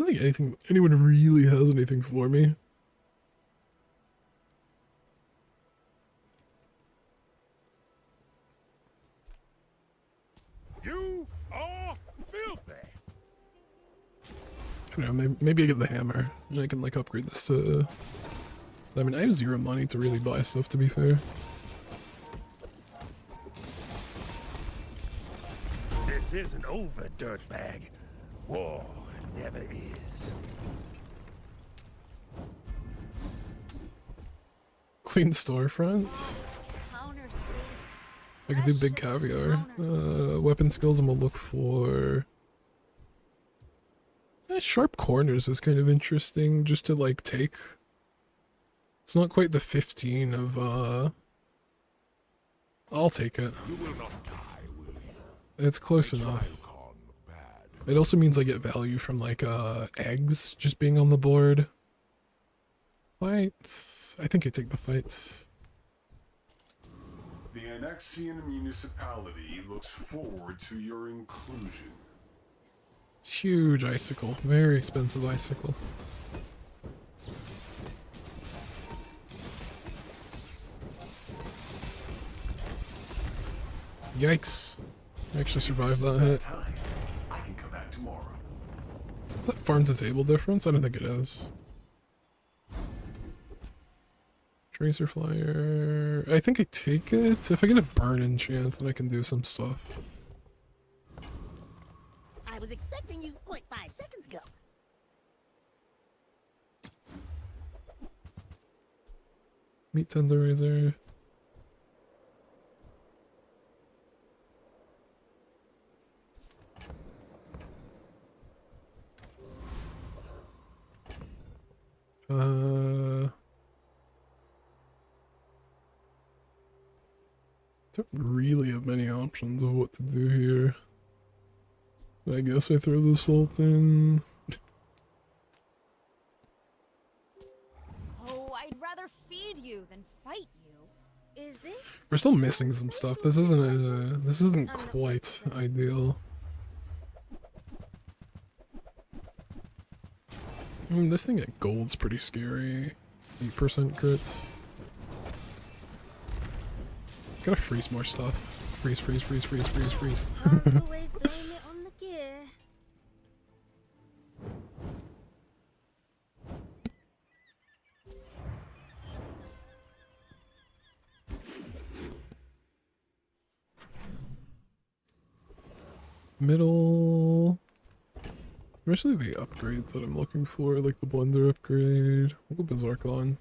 I don't think anyone really has anything for me.
You are filthy.
I don't know, maybe I get the hammer and I can like upgrade this to... I mean, I have 0 money to really buy stuff, to be fair.
This isn't over, dirtbag. War never is.
Clean storefront. I could do big caviar. Weapon skills, I'm gonna look for... sharp corners is kind of interesting, just to like take. It's not quite the 15 of I'll take it.
You will not die, will you?
It's close enough. It also means I get value from like eggs just being on the board. Fight. I think I take the fight.
The Annexian municipality looks forward to your inclusion.
Huge icicle. Very expensive icicle. Yikes. I actually survived that hit.
I can come back tomorrow.
Is that farm to table difference? I don't think it is. Tracer flyer. I think I take it. If I get a burn enchant, then I can do some stuff.
I was expecting you 0.5 seconds ago.
Meat tenderizer. Don't really have many options of what to do here. I guess I throw the salt in.
Oh, I'd rather feed you than fight you. Is this?
We're still missing some stuff. This isn't quite ideal. I mean, this thing at gold's pretty scary. 8% crits. Gotta freeze more stuff. Freeze, freeze, freeze, freeze, freeze, freeze.
Can't always blame it on the gear.
Middle. Especially the upgrades that I'm looking for, like the blender upgrade. We'll go Berserk on.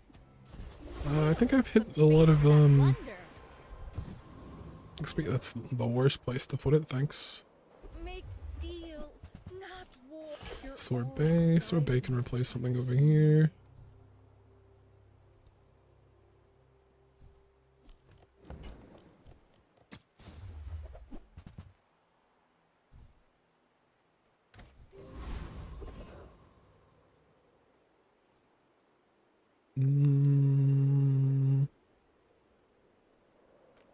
I think I've hit a lot of, that's the worst place to put it, thanks. Sorbet. Sorbet can replace something over here.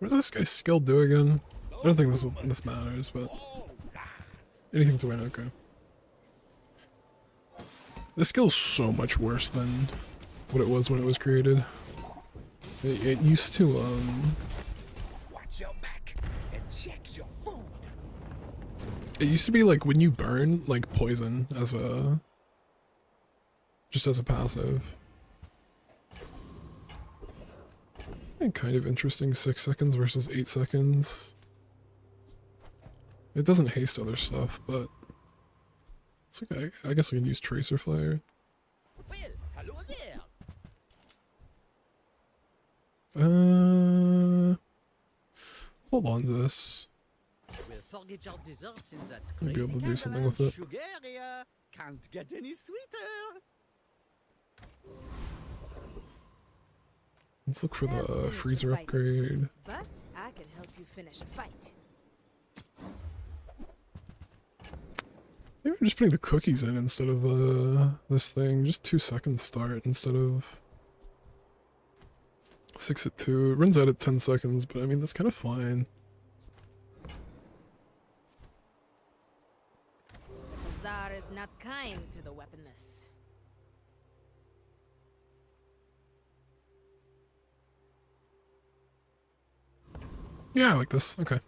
What does this guy's skill do again? I don't think this matters, but anything to win, okay. This skill's so much worse than what it was when it was created. It used to
Watch your back and check your food.
it used to be like when you burn, like poison as a just as a passive. And kind of interesting, 6 seconds versus 8 seconds. It doesn't haste other stuff, but it's okay. I guess we can use Tracer Flare.
Well, hello there.
Hold on to this.
We'll forget your desserts in that
Might be able to do
crazy
something with it.
sugar area. Can't get any sweeter.
Let's look for the freezer upgrade.
But I can help you finish a fight.
Maybe I'm just putting the cookies in instead of this thing. Just 2 seconds start instead of 6 at 2. It runs out at 10 seconds, but I mean that's kind of fine.
The Bazaar is not kind to the weaponless.
Yeah, I like this. Okay.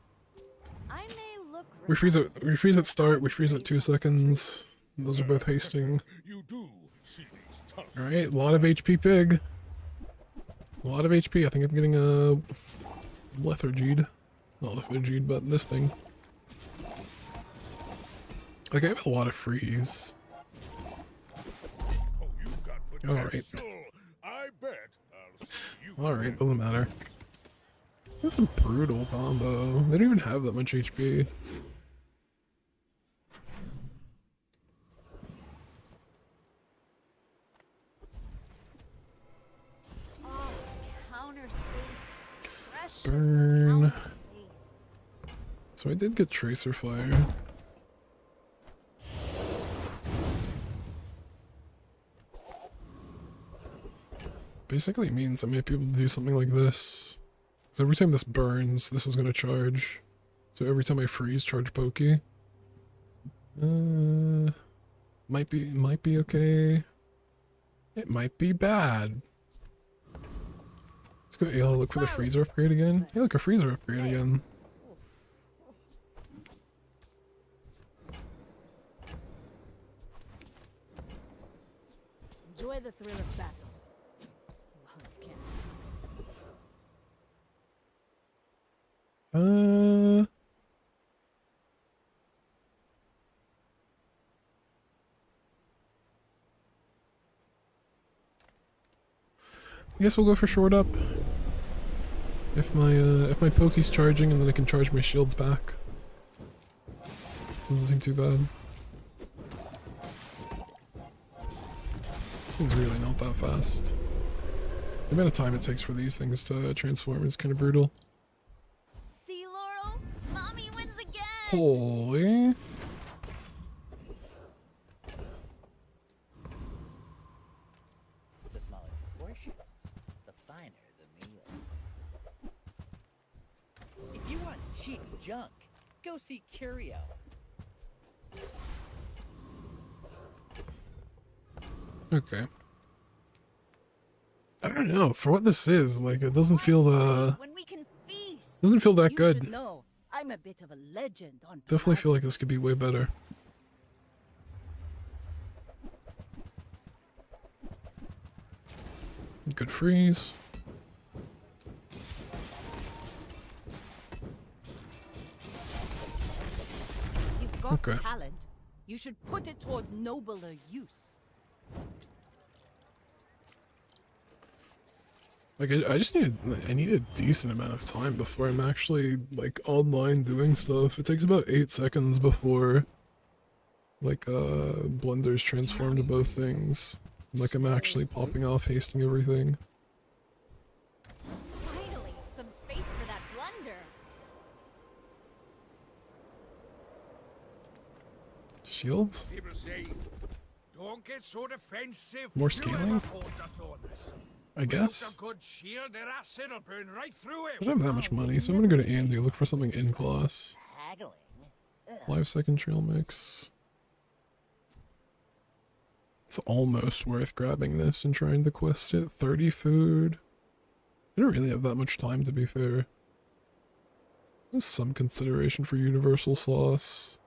I may look
We freeze at start, we freeze at 2 seconds. Those are both hasting. Alright, a lot of HP pig. A lot of HP. I think I'm getting a lethargied. Not lethargied, but this thing. Like I have a lot of freeze. Alright. Alright, doesn't matter. That's a brutal combo. They don't even have that much HP.
Oh, counter space. Precious
Burn.
counter space.
So I did get Tracer Fire. Basically means I might be able to do something like this. Because every time this burns, this is going to charge. So every time I freeze, charge Pokey. Might be okay. It might be bad. Let's go Ayla, look for the freezer upgrade again. Hey, look, a freezer upgrade again.
Enjoy the thrill of battle. Well, you can.
I guess we'll go for short up. If my Pokey's charging, and then I can charge my shields back. Doesn't seem too bad. Seems really not that fast. The amount of time it takes for these things to transform is kind of brutal.
See, Laurel? Mommy wins again!
Holy.
The smaller the portions, the finer the meal. If you want cheap junk, go see Curio.
Okay. I don't know, for what this is, like, it doesn't feel,
When we can feast.
doesn't feel that
You
good.
should know, I'm a bit of a legend on
Definitely feel like this could be way better. Good freeze.
You've got
Okay.
talent. You should put it toward nobler use.
Like, I just I need a decent amount of time before I'm actually, like, online doing stuff. It takes about 8 seconds before Like, blenders transform to both things. Like, I'm actually popping off, hasting everything.
Finally, some space for that blender.
Shields?
People say, don't get so defensive.
More
You
scaling?
ever fought the Thorns?
I guess.
Without a good shield, their acid will burn right through it.
I don't have that much money, so I'm gonna go to Andy, look for something in class. 5-second trail mix. It's almost worth grabbing this and trying to quest it. 30 food. I don't really have that much time, to be fair. There's some consideration for universal sauce.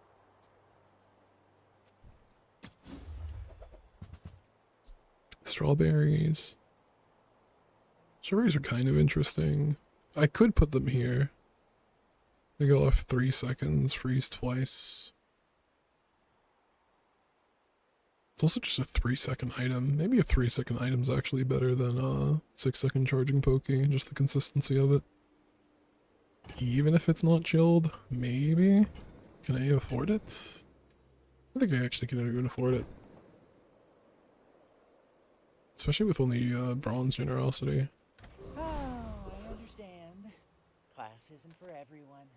Strawberries. Strawberries are kind of interesting. I could put them here. They go off 3 seconds, freeze twice. It's also just a 3-second item. Maybe a 3-second item's actually better than 6-second charging pokey, just the consistency of it. Even if it's not chilled, maybe? Can I afford it? I think I actually can even afford it. Especially with only bronze generosity.
Oh, I understand. Class isn't for everyone.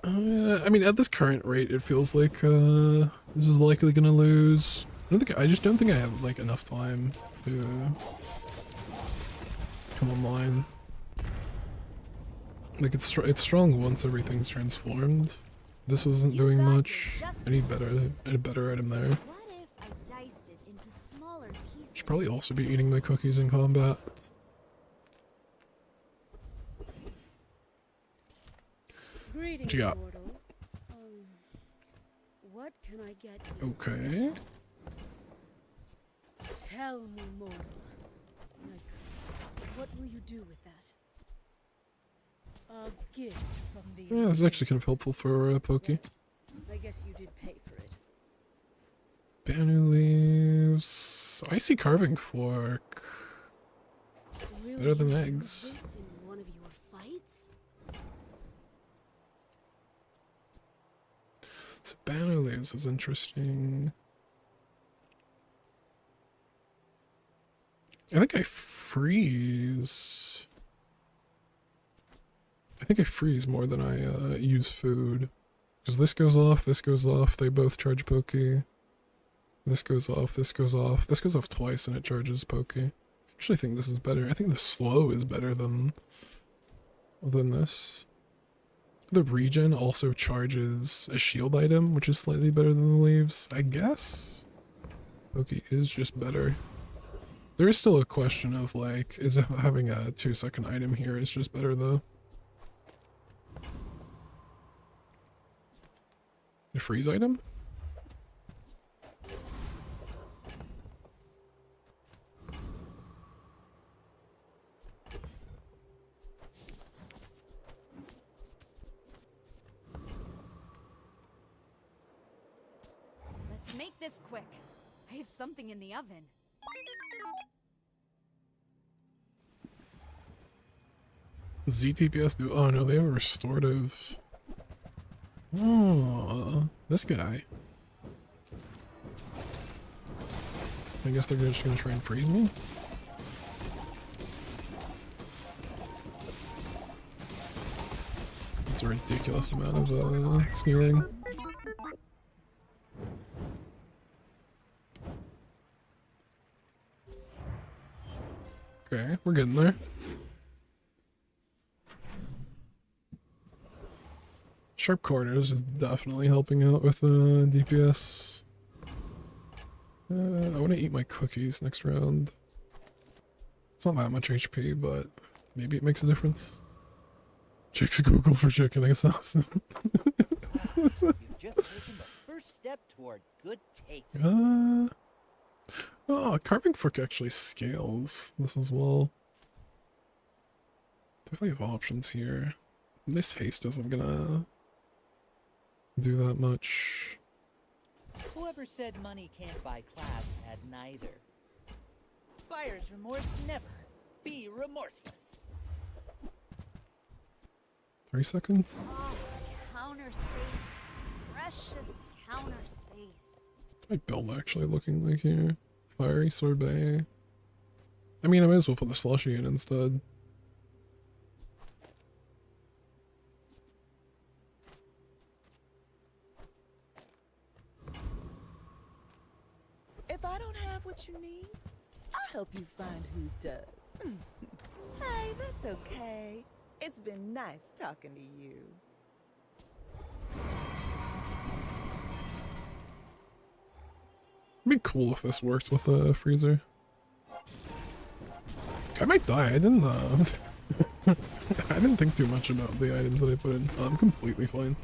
I mean, at this current rate, it feels like this is likely gonna lose. I just don't think I have like enough time to come online. Like it's strong once everything's transformed. This isn't doing much. I need a better item there. Should probably also be eating my cookies in combat.
Greetings,
What you got?
mortal. What can I get you?
Okay.
Tell me, mortal. Like, what will you do with that? A gift from the...
Yeah, this is actually kind of helpful for Pokey.
I guess you did pay for it.
Banu leaves. Icy carving fork.
Will
Better than
you
eggs.
use this in one of your fights?
So Banu leaves is interesting. I think I freeze. I think I freeze more than I use food. Because this goes off, they both charge Pokey. This goes off, this goes off. This goes off twice and it charges Pokey. Actually, I think this is better. I think the slow is better than this. The regen also charges a shield item, which is slightly better than the leaves, I guess? Pokey is just better. There is still a question of like, is having a 2-second item here is just better though. A freeze item?
Let's make this quick. I have something in the oven.
ZTPS do. Oh no, they have a restorative. Oh, this guy. I guess they're just gonna try and freeze me. That's a ridiculous amount of scaling. Okay, we're getting there. Sharp corners is definitely helping out with DPS. I want to eat my cookies next round. It's not that much HP, but maybe it makes a difference. Checks Google for chicken assassin.
You've just taken the first step toward good taste.
Oh, carving fork actually scales this as well. Definitely have options here. This haste isn't gonna do that much.
Whoever said money can't buy class had neither. Buyer's remorse never. Be remorseless.
3 seconds?
Oh, counter space.
My build actually looking like here? Fiery sorbet. I mean, I might as well put the slushy in instead.
If I don't have what you need, I'll help you find who does. Hey, that's okay. It's been nice talking to you.
It'd be cool if this worked with a freezer. I might die. I didn't I didn't think too much about the items that I put in. I'm completely fine.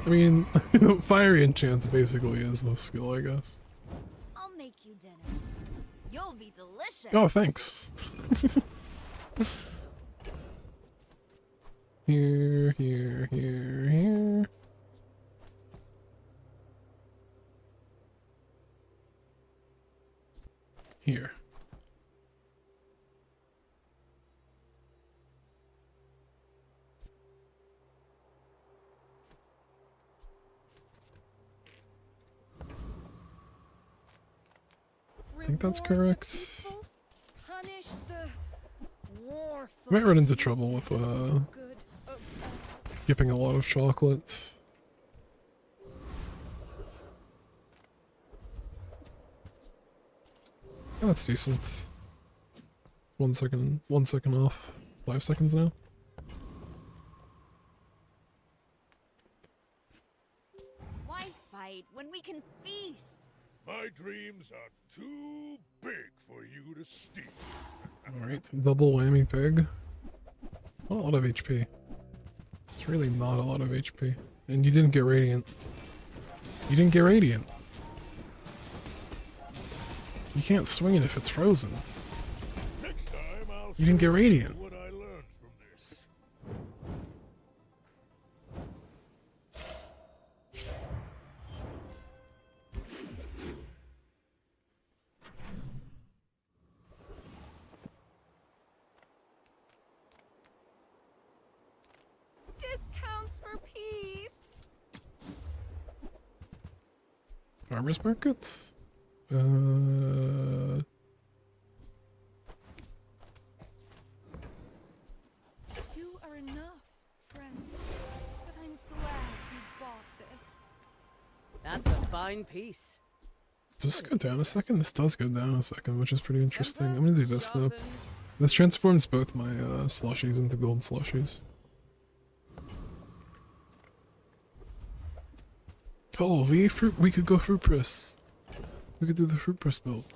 I mean, fiery enchant basically is the skill, I guess.
I'll make you dinner. You'll be delicious.
Oh, thanks. Here, here, here, here. Here. I think that's correct.
Punish the war.
I might run into trouble with skipping a lot of chocolate. Oh, that's decent. 1 second off. 5 seconds now.
Why fight when we can feast?
My dreams are too big for you to steal.
Alright, double whammy pig. Not a lot of HP. It's really not a lot of HP. And you didn't get radiant. You didn't get radiant. You can't swing it if it's frozen.
Next time I'll
You didn't get radiant.
what I learned from this.
Discounts for peace.
Farmer's market?
You are enough, friend. But I'm glad you bought this.
That's a fine piece.
Does this go down a second? This does go down a second, which is pretty interesting. I'm gonna do this though. This transforms both my slushies into gold slushies. Holy fruit! We could go fruit press. We could do the fruit press build.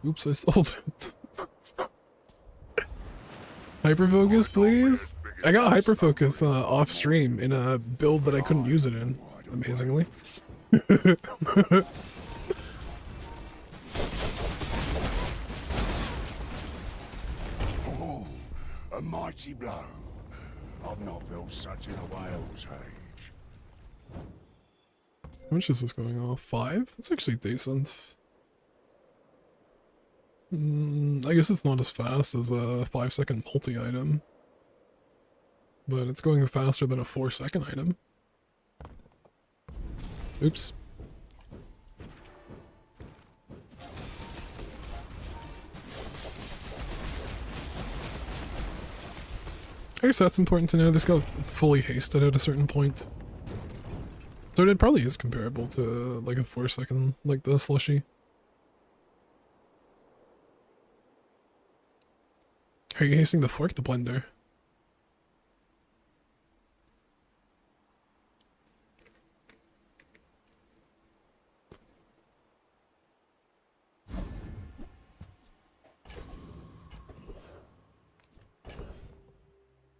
Oops, I sold it. Hyperfocus, please? I got hyperfocus off stream in a build that I couldn't use it in, amazingly.
Oh, a mighty blow. I've not felt such in a whale's age.
How much is this going off? 5? That's actually decent. I guess it's not as fast as a 5-second multi-item. But it's going faster than a 4-second item. Oops. I guess that's important to know. This got fully hasted at a certain point. So it probably is comparable to like a 4-second, like the slushy. Are you hasting the fork, the blender?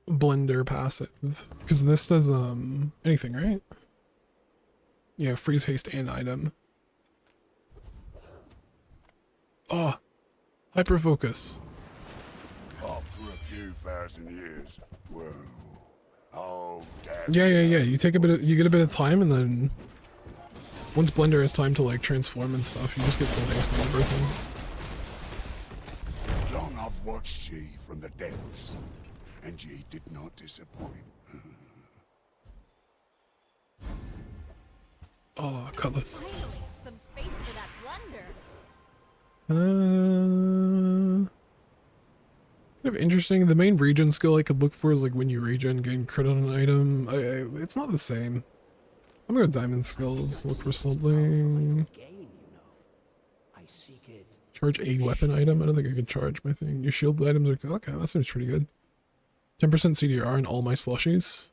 Blender passive, because this does anything, right? Yeah, freeze, haste, and item. Oh, hyper focus.
After a few thousand years, whoa. Oh, damn.
Yeah. You take a bit of, you get a bit of time, and then once Blender has time to like transform and stuff, you just get full haste and everything.
Long I've watched ye from the depths, and ye did not disappoint.
Oh, cutlass.
Finally, some space for that blunder.
Kind of interesting. The main regen skill I could look for is like when you regen, gain crit on an item. It's not the same. I'm gonna go diamond skills. Look for something. Charge a weapon item. I don't think I could charge my thing. Your shield items are okay. That seems pretty good. 10% CDR in all my slushies.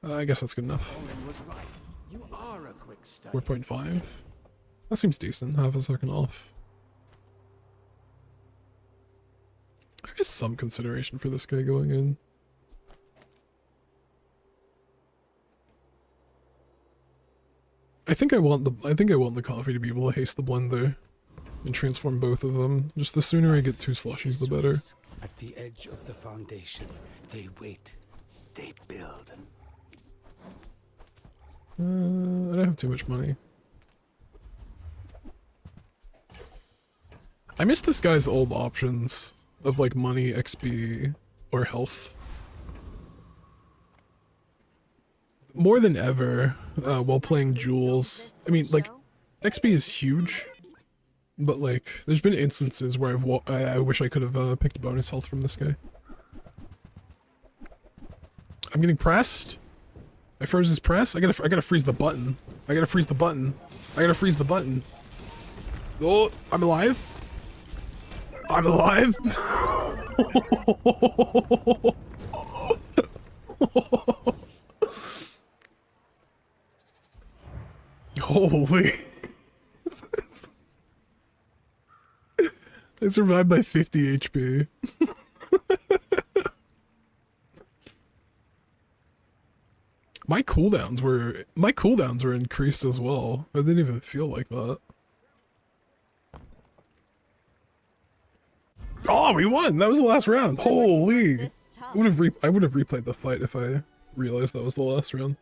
I guess that's good enough. 4.5. That seems decent. Half a second off. There is some consideration for this guy going in. I think I want the coffee to be able to haste the blender and transform both of them. Just the sooner I get 2 slushies, the better.
At the edge of the foundation, they wait. They build.
I don't have too much money. I miss this guy's old options of like money, XP, or health. More than ever, while playing Jules. I mean, like, XP is huge, but like, there's been instances where I wish I could have picked bonus health from this guy. I'm getting pressed. I froze his press. I gotta freeze the button. I gotta freeze the button. I gotta freeze the button. Oh, I'm alive. I'm alive. Holy. I survived by 50 HP. My cooldowns were increased as well. I didn't even feel like that. Oh, we won! That was the last round. Holy! I would have replayed the fight if I realized that was the last round.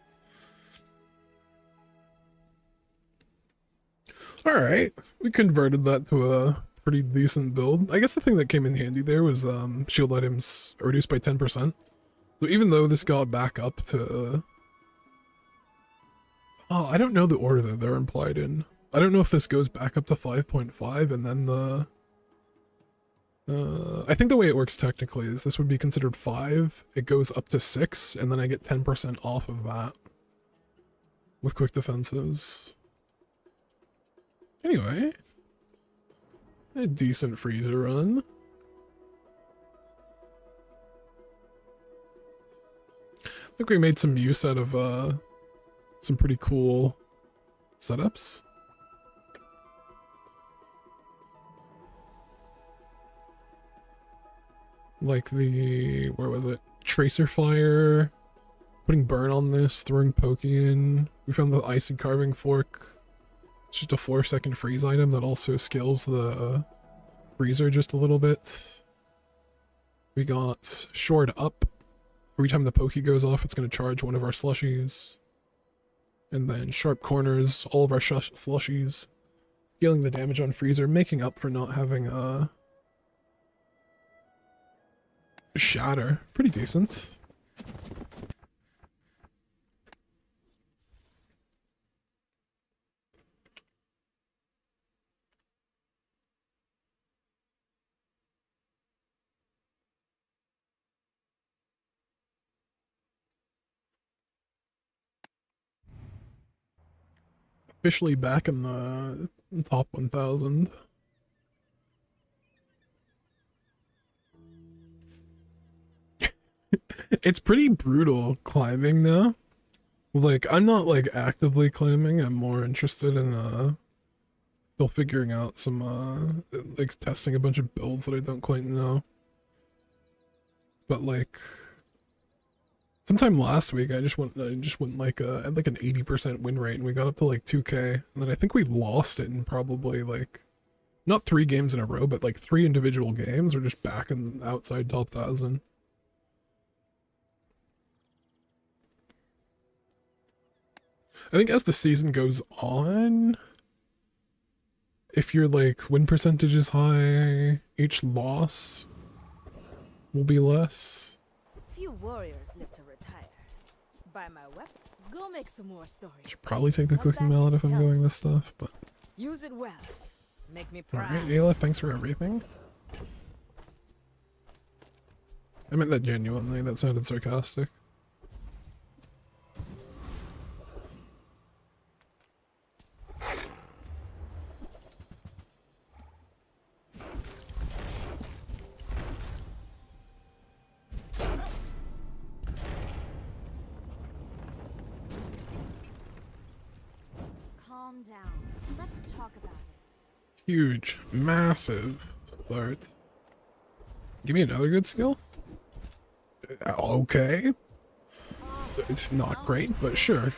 Alright, we converted that to a pretty decent build. I guess the thing that came in handy there was shield items are reduced by 10%. So even though this got back up to... oh, I don't know the order that they're implied in. I don't know if this goes back up to 5.5 and then the... I think the way it works technically is this would be considered 5, it goes up to 6, and then I get 10% off of that. With quick defenses. Anyway. A decent freezer run. I think we made some use out of, some pretty cool setups. Like the, where was it? Tracer fire, putting burn on this, throwing pokey in. We found the icy carving fork. It's just a 4-second freeze item that also scales the freezer just a little bit. We got shored up. Every time the pokey goes off, it's going to charge one of our slushies. And then sharp corners, all of our slushies. Scaling the damage on freezer, making up for not having a shatter. Pretty decent. Officially back in the top 1000. It's pretty brutal climbing now. Like, I'm not like actively climbing, I'm more interested in still figuring out some like testing a bunch of builds that I don't quite know. But like sometime last week I just went like at like an 80% win rate and we got up to like 2k, and then I think we lost it in probably like not 3 games in a row, but like 3 individual games, or just back in outside top 1000. I think as the season goes on, if your like win percentage is high, each loss will be less.
Few warriors live to retire.
Buy my weapon. Go make some more stories.
Probably take the cooking mallet if I'm going this stuff, but...
Use it well. Make me proud.
Alright, Ayla, thanks for everything. I meant that genuinely, that sounded sarcastic.
Calm down. Let's talk about it.
Huge, massive start. Give me another good skill? Okay. It's not great, but sure.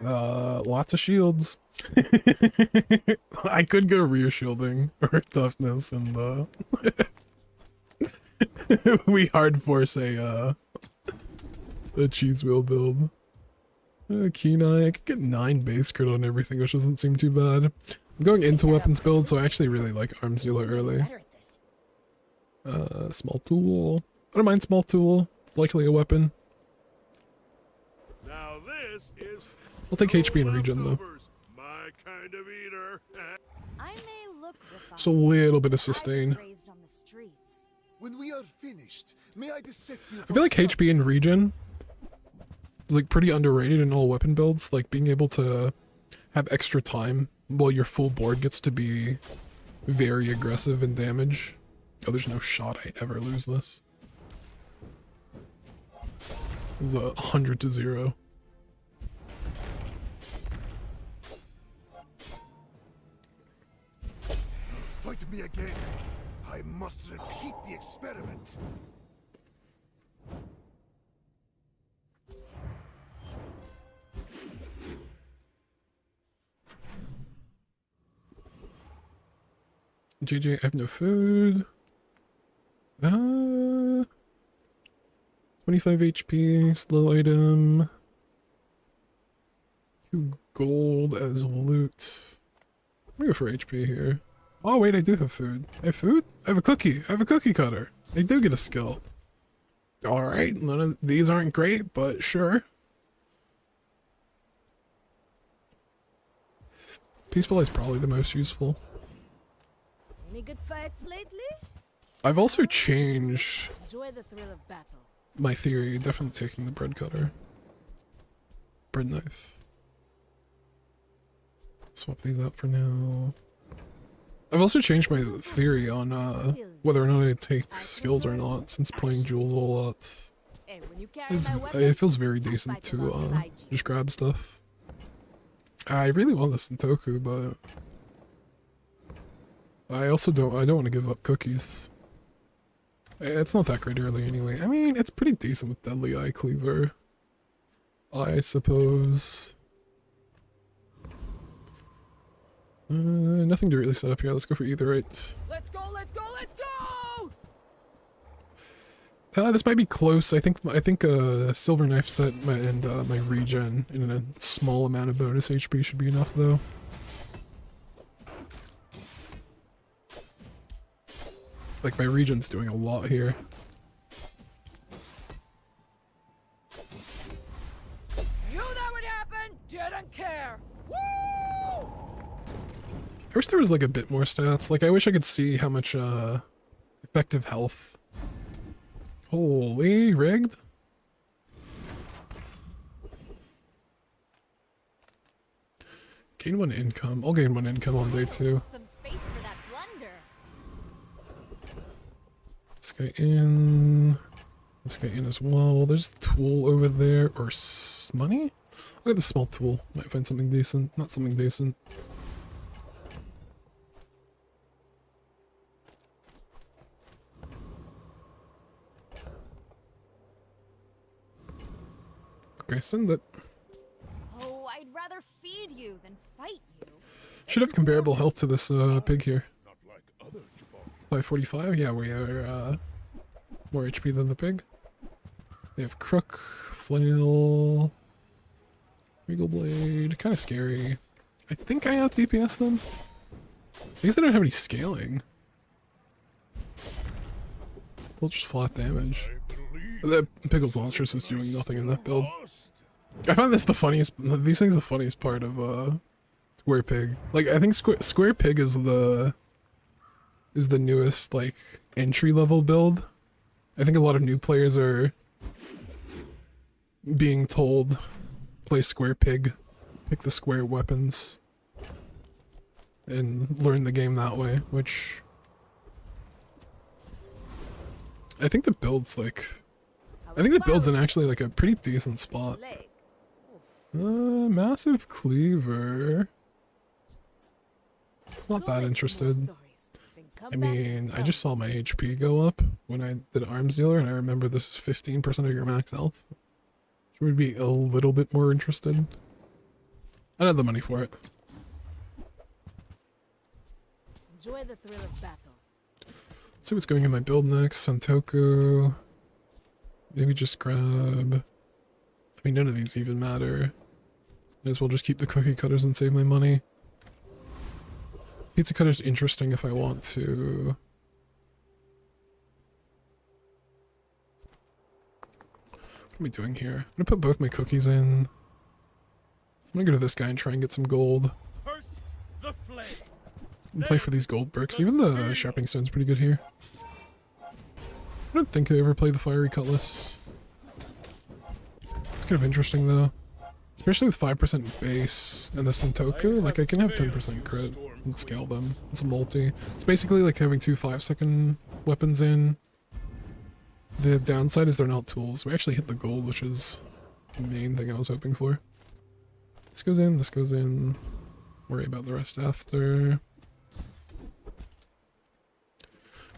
Lots of shields. I could go rear shielding or toughness and we hard force a cheese wheel build. Kenai, I could get 9 base crit on everything, which doesn't seem too bad. I'm going into weapons build, so I actually really like arms dealer early. Small tool. I don't mind small tool. It's likely a weapon.
Now this is
I'll take HP and regen though.
my kind of eater.
I may look refined.
Just a little bit of sustain.
Raised on the streets.
When we are finished, may I dissect you?
I feel like HP and regen is like pretty underrated in all weapon builds. Like being able to have extra time while your full board gets to be very aggressive in damage. Oh, there's no shot I ever lose this. This is 100 to 0.
Fight me again. I must repeat the experiment.
JJ, I have no food. 25 HP, slow item. 2 gold as loot. I'm gonna go for HP here. Oh wait, I do have food. I have food? I have a cookie. I have a cookie cutter. I do get a skill. Alright, none of these aren't great, but sure. Peaceful is probably the most useful.
Any good fights lately?
I've also changed
Enjoy the thrill of battle.
my theory, definitely taking the bread cutter. Bread knife. Swap these out for now. I've also changed my theory on whether or not I take skills or not since playing Jules a lot.
Hey, when you carry my weapon,
It feels very decent to just grab stuff. I really want this in Toku, but I also don't want to give up cookies. It's not that great early anyway. I mean, it's pretty decent with Deadly Eye Cleaver, I suppose. Nothing to really set up here. Let's go for Aetherite.
Let's go, let's go, let's go!
This might be close. I think Silver Knife set and my regen in a small amount of bonus HP should be enough though. Like my regen's doing a lot here.
Knew that would happen, didn't care. Woo!
I wish there was like a bit more stats. Like I wish I could see how much effective health. Holy, rigged? Gain 1 income. I'll gain 1 income on day 2.
Some space for that blunder.
This guy in. This guy in as well. There's a tool over there. Or money? Look at the small tool. Might find something decent. Not something decent. Okay, send it.
Oh, I'd rather feed you than fight you.
Should have comparable health to this pig here. 545? Yeah, we are more HP than the pig. They have crook, flail, regal blade, kind of scary. I think I out DPS them. I guess they don't have any scaling. They'll just flat damage.
I believe
The Pickles Launchers is doing nothing in that build. I find this the funniest, these things the funniest part of, Square Pig. Like, I think Square Pig is the newest, like, entry-level build. I think a lot of new players are being told, play Square Pig, pick the square weapons, and learn the game that way, which... I think the build's, like... I think the build's in actually, like, a pretty decent spot. Massive cleaver. Not that interested. I mean, I just saw my HP go up when I did Arms Dealer, and I remember this is 15% of your max health. So we'd be a little bit more interested. I don't have the money for it.
Enjoy the thrill of battle.
Let's see what's going in my build next. Santoku. Maybe just grab... I mean, none of these even matter. Might as well just keep the cookie cutters and save my money. Pizza cutter's interesting if I want to... What am I doing here? I'm gonna put both my cookies in. I'm gonna go to this guy and try and get some gold.
First, the flame.
And play for these gold bricks. Even the sharpening stone's pretty good here. I don't think I ever played the fiery cutlass. It's kind of interesting though. Especially with 5% base and the Santoku, like I can have 10% crit and scale them. It's a multi. It's basically like having two 5-second weapons in. The downside is they're not tools. We actually hit the gold, which is the main thing I was hoping for. This goes in, this goes in. Worry about the rest after.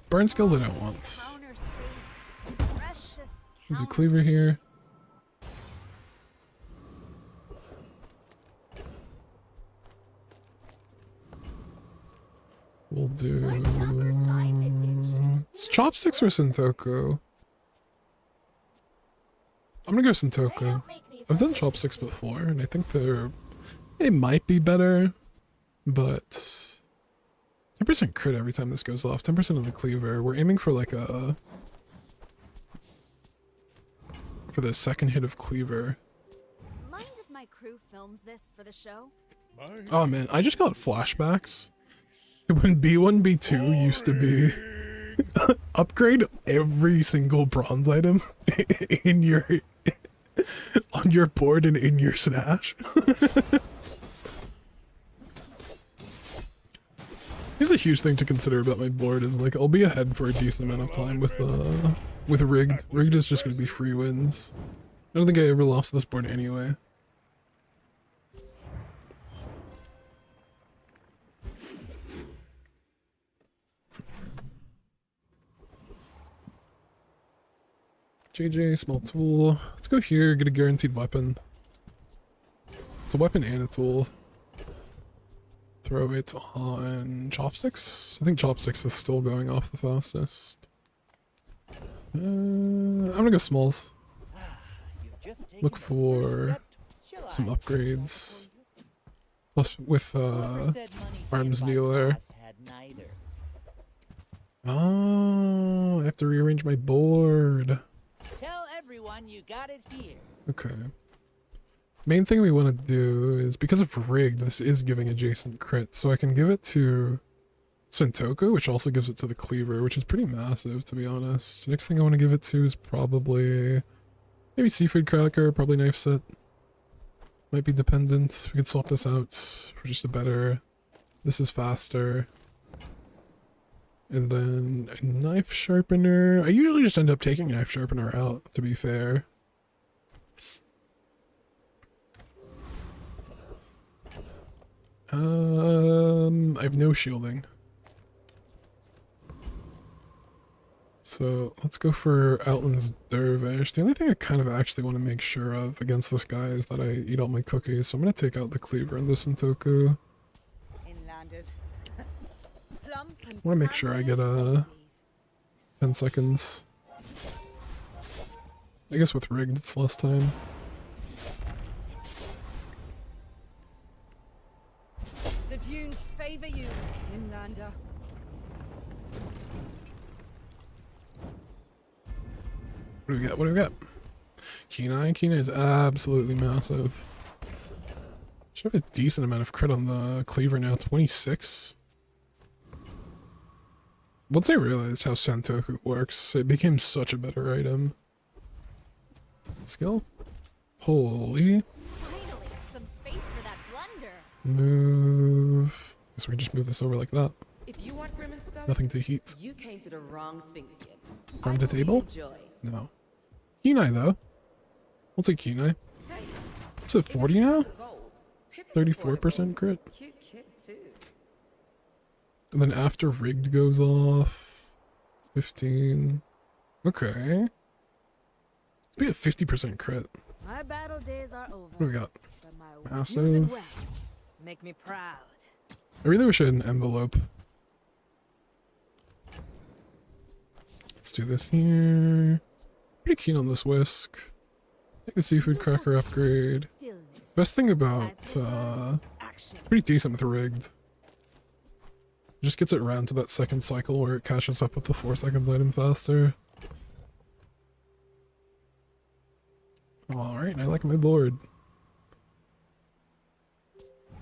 Burn skill I don't want. We'll do cleaver here. We'll do... It's chopsticks or Santoku? I'm gonna go Santoku. I've done chopsticks before, and I think they might be better, but 10% crit every time this goes off. 10% of the cleaver. We're aiming for like a... for the second hit of cleaver.
Mind if my crew films this for the show?
Oh man, I just got flashbacks. When B1, B2 used to be upgrade every single bronze item in your on your board and in your stash. Here's a huge thing to consider about my board is like I'll be ahead for a decent amount of time with rigged. Rigged is just gonna be free wins. I don't think I ever lost this board anyway. JJ, small tool. Let's go here, get a guaranteed weapon. It's a weapon and a tool. Throw it on chopsticks. I think chopsticks is still going off the fastest. I'm gonna go smalls. Look for some upgrades. Plus with arms dealer. Oh, I have to rearrange my board.
Tell everyone you got it here.
Okay. Main thing we want to do is, because of rigged, this is giving adjacent crit, so I can give it to Santoku, which also gives it to the cleaver, which is pretty massive, to be honest. Next thing I want to give it to is probably maybe seafood cracker, probably knife set. Might be dependent. We can swap this out for just a better. This is faster. And then a knife sharpener. I usually just end up taking knife sharpener out, to be fair. I have no shielding. So let's go for Outland's Dervish. The only thing I kind of actually want to make sure of against this guy is that I eat all my cookies. So I'm going to take out the cleaver and the Santoku. I want to make sure I get 10 seconds. I guess with rigged it's less time.
The dunes favor you, Inlander.
What do we got? What do we got? Kenai. Kenai is absolutely massive. Should have a decent amount of crit on the cleaver now. 26. Once I realized how Sentoku works, it became such a better item. Skill? Holy.
Finally, some space for that blunder.
Move. So we just move this over like that.
If you want grim and stuff,
Nothing to heat.
you came to the wrong Sphinxian.
From the table?
Enjoy.
No. Kenai though. We'll take Kenai. Is it 40 now? 34% crit.
Cute kid too.
And then after rigged goes off, 15. Okay. Let's be at 50% crit.
My battle days are over.
What do we got?
but my
Massive.
music well.
Make me proud.
I really wish I had an envelope. Let's do this here. Pretty keen on this whisk. Take the seafood cracker upgrade. Best thing about pretty decent with rigged. Just gets it around to that second cycle where it catches up with the 4 seconds item faster. Alright, I like my board.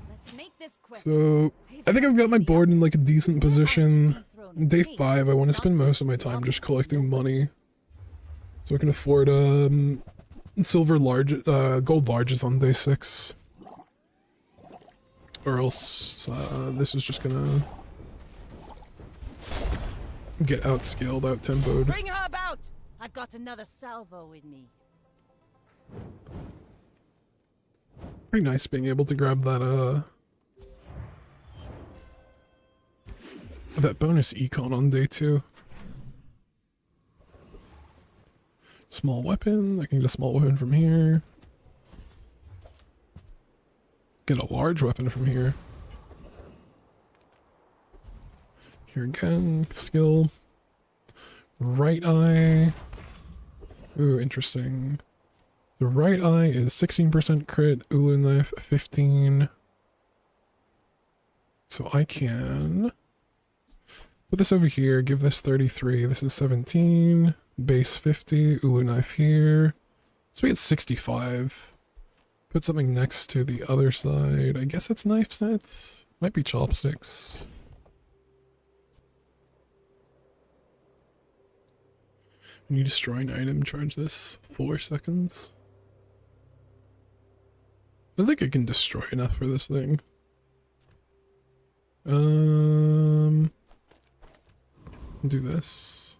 Let's make this quick.
So, I think I've got my board in like a decent position. Day 5, I want to spend most of my time just collecting money. So I can afford silver large, gold larges on day 6. Or else, this is just gonna get outscaled, out-tempoed.
Bring her about! I've got another salvo in me.
Pretty nice being able to grab that, that bonus econ on day 2. Small weapon, I can get a small weapon from here. Get a large weapon from here. Here again, skill. Right eye. Ooh, interesting. The right eye is 16% crit, Ulu knife 15. So I can put this over here, give this 33, this is 17, base 50, Ulu knife here. So we get 65. Put something next to the other side. I guess it's knife sets. Might be chopsticks. When you destroy an item, charge this 4 seconds. I think I can destroy enough for this thing. Do this.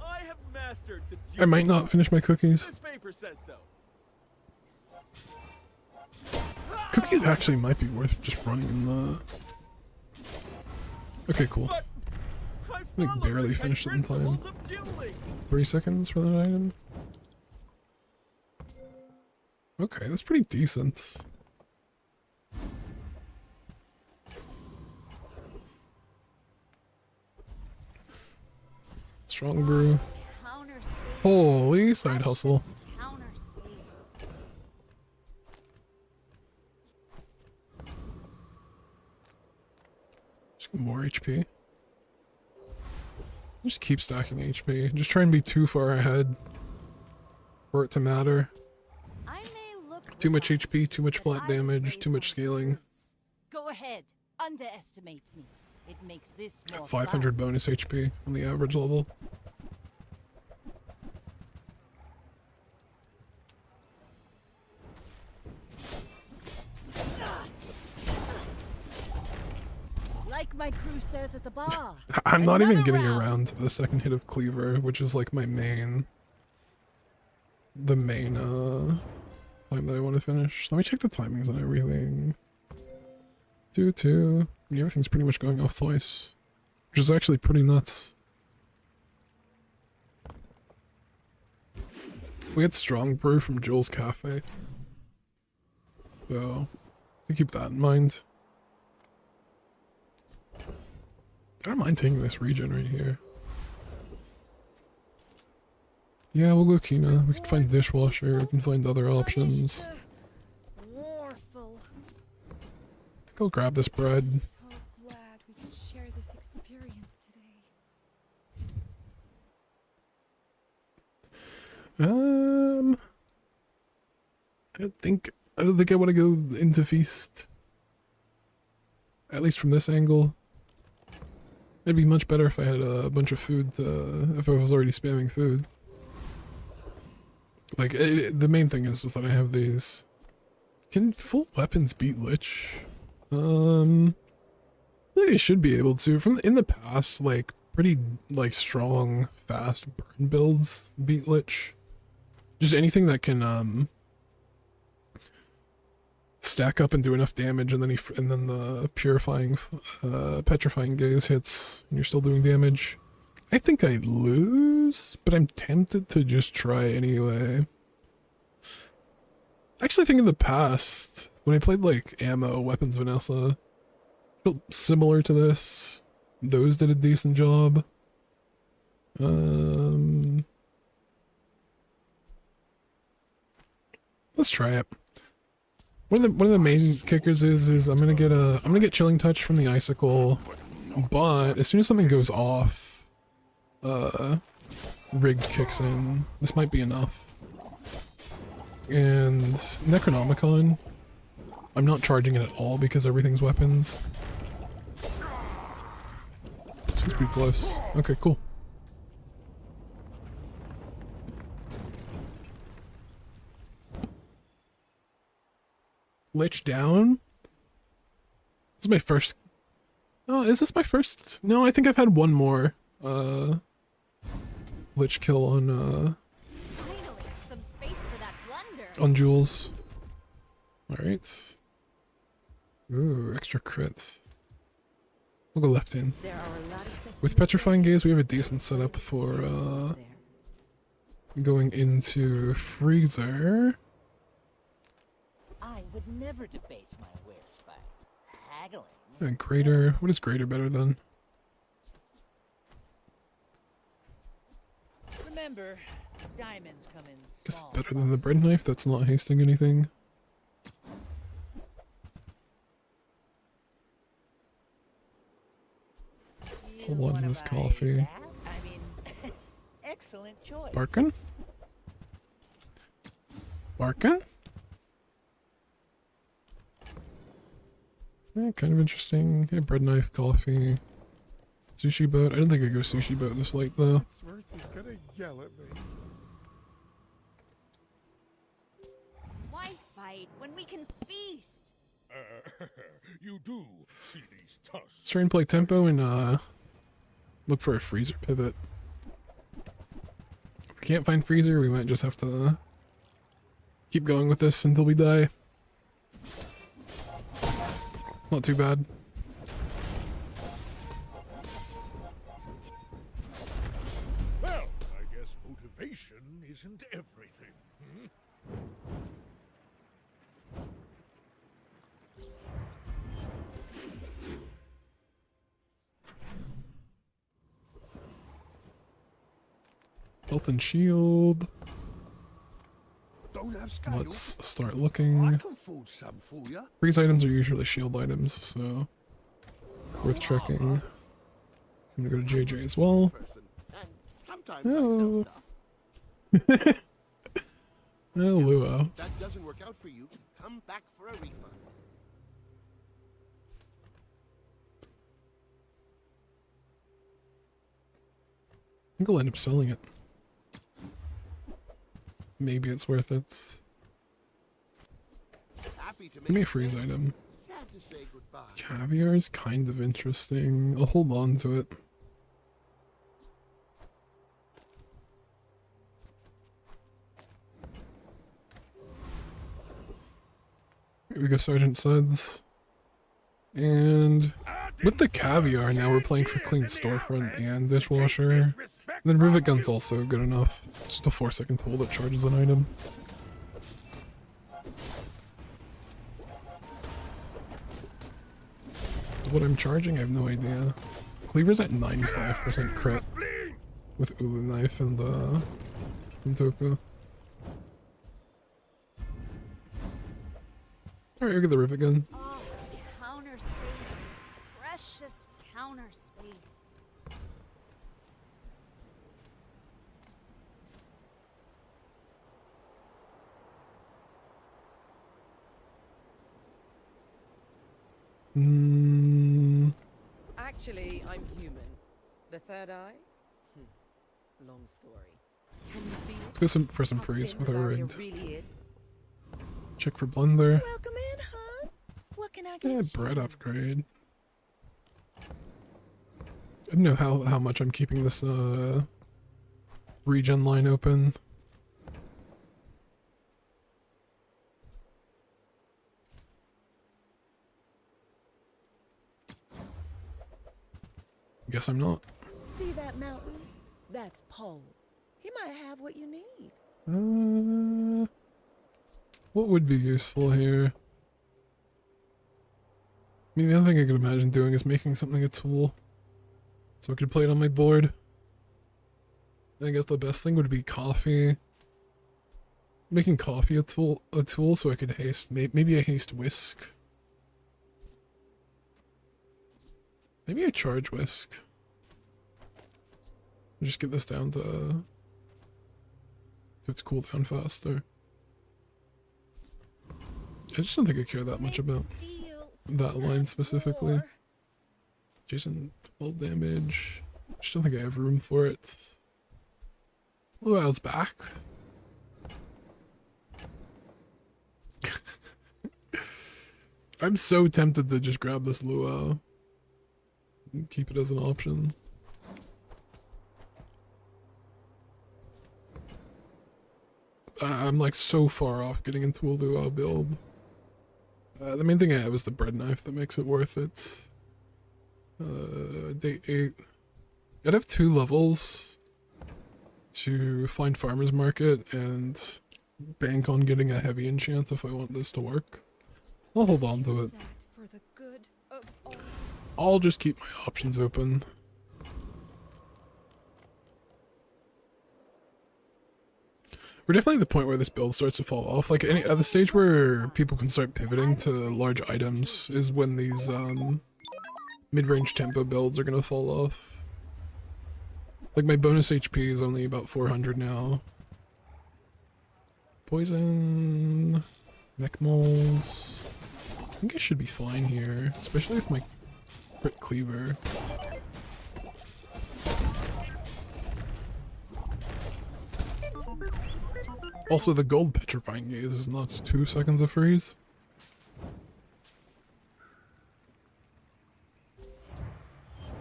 I have mastered the
I might not finish my cookies.
This paper says so.
Cookies actually might be worth just running in the... Okay, cool. I like barely finished it in time. 3 seconds for that item. Okay, that's pretty decent. Strong brew. Holy side hustle. Just get more HP. Just keep stacking HP. Just try and be too far ahead for it to matter. Too much HP, too much flat damage, too much scaling.
Go ahead. Underestimate me. It makes this more
500
fun.
bonus HP on the average level.
Like my crew says at the bar.
I'm not even
Another
getting
round.
around to the second hit of Cleaver, which is like my main... The main, time that I want to finish. Let me check the timings on everything. 2-2. Everything's pretty much going off twice. Which is actually pretty nuts. We had strong brew from Jules Cafe. So, to keep that in mind. I don't mind taking this region right here. Yeah, we'll go Kina. We can find dishwasher. We can find other options. I think I'll grab this bread. I don't think I want to go into feast. At least from this angle. It'd be much better if I had a bunch of food, if I was already spamming food. Like, the main thing is just that I have these. Can full weapons beat Lich? I think they should be able to. In the past, like, pretty, like, strong, fast burn builds beat Lich. Just anything that can, stack up and do enough damage, and then the purifying, petrifying gaze hits, and you're still doing damage. I think I'd lose, but I'm tempted to just try anyway. I actually think in the past, when I played like Ammo, Weapons Vanessa, felt similar to this. Those did a decent job. Let's try it. One of the main kickers is I'm gonna get Chilling Touch from the Icicle, but as soon as something goes off, Rig kicks in. This might be enough. And Necronomicon, I'm not charging it at all because everything's weapons. This was pretty close. Okay, cool. Lich down? This is my first... Oh, is this my first? No, I think I've had one more, Lich kill on,
Finally, some space for that blunder.
on Jules. Alright. Ooh, extra crits. We'll go left in. With Petrifying Gaze, we have a decent setup for, going into Freezer.
I would never debase my wares by haggling.
Greater. What is greater better than?
Remember, diamonds come in
Guess
small.
better than the bread knife. That's not hasting anything. Hold on to this coffee.
I mean, excellent choice.
Barkin? Barkin? Yeah, kind of interesting. Yeah, bread knife, coffee, sushi boat. I don't think I go sushi boat this late though.
He's gonna yell at me.
Why fight when we can feast?
You do see these tusks.
Let's try and play tempo and look for a freezer pivot. If we can't find freezer, we might just have to keep going with this until we die. It's not too bad.
Well, I guess motivation isn't everything. Hmm?
Health and shield.
Don't have scale.
Let's start
I
looking.
can forge some for you.
Freeze items are usually shield items, so worth checking. I'm gonna go to JJ as well.
Sometimes
Oh.
I sell stuff.
Oh, Luo.
If that doesn't work out for you, come back for a refund.
I think I'll end up selling it. Maybe it's worth it.
Happy to
Give me a
make
freeze
sense.
item.
Sad to say goodbye.
Caviar is kind of interesting. I'll hold on to it. Here we go, Sergeant Suds. And with the caviar now, we're playing for clean storefront and dishwasher. And then rivet gun's also good enough. It's just a 4-second tool that charges an item. What I'm charging, I have no idea. Cleaver's at 95% crit with Ulu knife and Toku. Alright, look at the rivet gun.
Oh, counter space. Precious counter space.
Actually, I'm human. The third eye? Long story. Can you feel
Let's go for some
how
freeze
thin
with
the
our
barrier
rigged.
really is?
Check for blender.
Welcome in, hon. What can I get
Yeah,
you?
bread upgrade. I don't know how much I'm keeping this regen line open. Guess I'm not.
See that mountain? That's Pole. He might have what you need.
What would be useful here? I mean, the other thing I could imagine doing is making something a tool. So I could play it on my board. And I guess the best thing would be coffee. Making coffee a tool so I could haste, maybe a haste whisk. Maybe a charge whisk. Just get this down to its cooldown faster. I just don't think I care that much about that line specifically. Jason, 12 damage. I just don't think I have room for it. Luau's back. I'm so tempted to just grab this Luau and keep it as an option. I'm like so far off getting into a Luau build. The main thing I have is the bread knife that makes it worth it. Day 8. I'd have 2 levels to find farmer's market and bank on getting a heavy enchant if I want this to work. I'll hold on to it.
For the good of all.
I'll just keep my options open. We're definitely at the point where this build starts to fall off. Like at the stage where people can start pivoting to large items is when these mid-range tempo builds are gonna fall off. Like my bonus HP is only about 400 now. Poison, mech moles. I think I should be fine here, especially with my crit cleaver. Also, the gold petrifying gaze is not 2 seconds of freeze.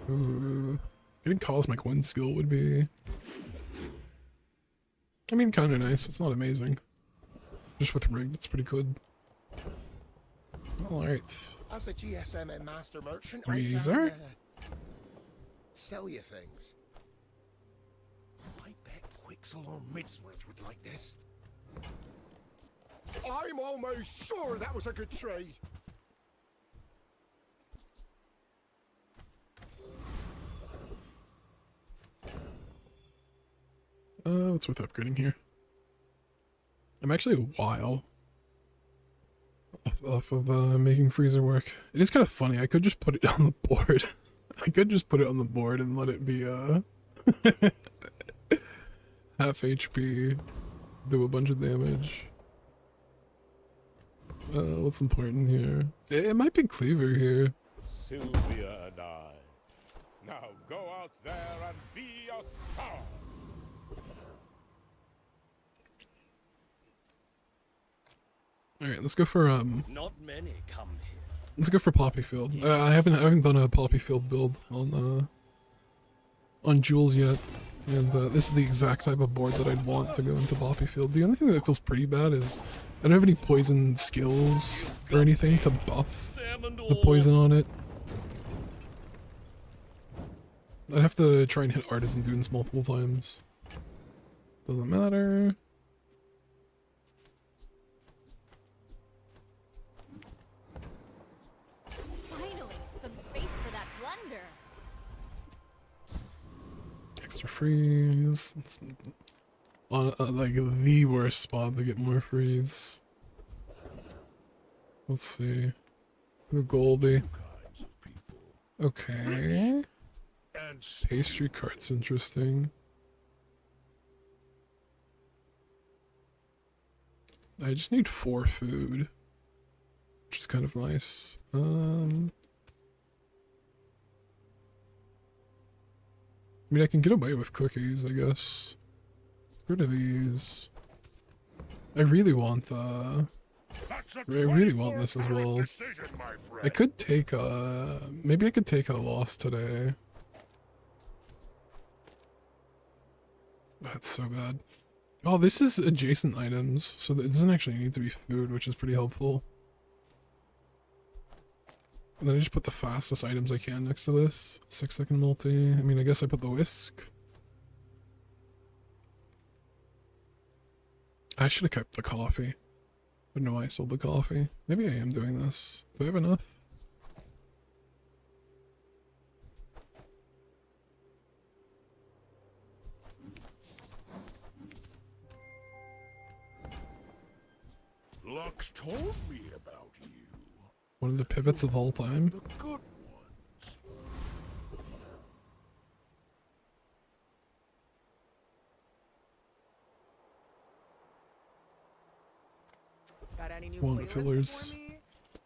Ooh, getting cosmic wind skill would be, I mean, kind of nice. It's not amazing. Just with rig, that's pretty good. All right.
As a GSM and master merchant,
Freezer?
I can, sell you things. I bet Quixel or Midsworth would like this. I'm almost sure that was a good trade.
What's worth upgrading here? I'm actually a while off of making freezer work. It is kind of funny. I could just put it on the board. I could just put it on the board and let it be half HP, do a bunch of damage. What's important here? It might be cleaver here.
Sylvia and I. Now go out there and be a star.
Alright, let's go for
Not many come here.
let's go for Poppy Field. I haven't done a Poppy Field build on Jules yet. And this is the exact type of board that I'd want to go into Poppy Field. The only thing that feels pretty bad is I don't have any poison skills or anything to buff the poison on it. I'd have to try and hit Artisan Dunes multiple times. Doesn't matter.
Finally, some space for that blunder.
Extra freeze. It's on like the worst spot to get more freeze. Let's see. The Goldie. Okay. Pastry cart's interesting. I just need 4 food, which is kind of nice. I mean, I can get away with cookies, I guess. Get rid of these. I really want, I really want this as well. I could take maybe I could take a loss today. That's so bad. Oh, this is adjacent items, so it doesn't actually need to be food, which is pretty helpful. And then I just put the fastest items I can next to this. 6-second multi. I mean, I guess I put the whisk. I should have kept the coffee. I don't know why I sold the coffee. Maybe I am doing this. Do I have enough?
Lux told me about you.
One of the pivots of all time.
The good ones.
Got any new
One of the
playlists
fillers.
for me?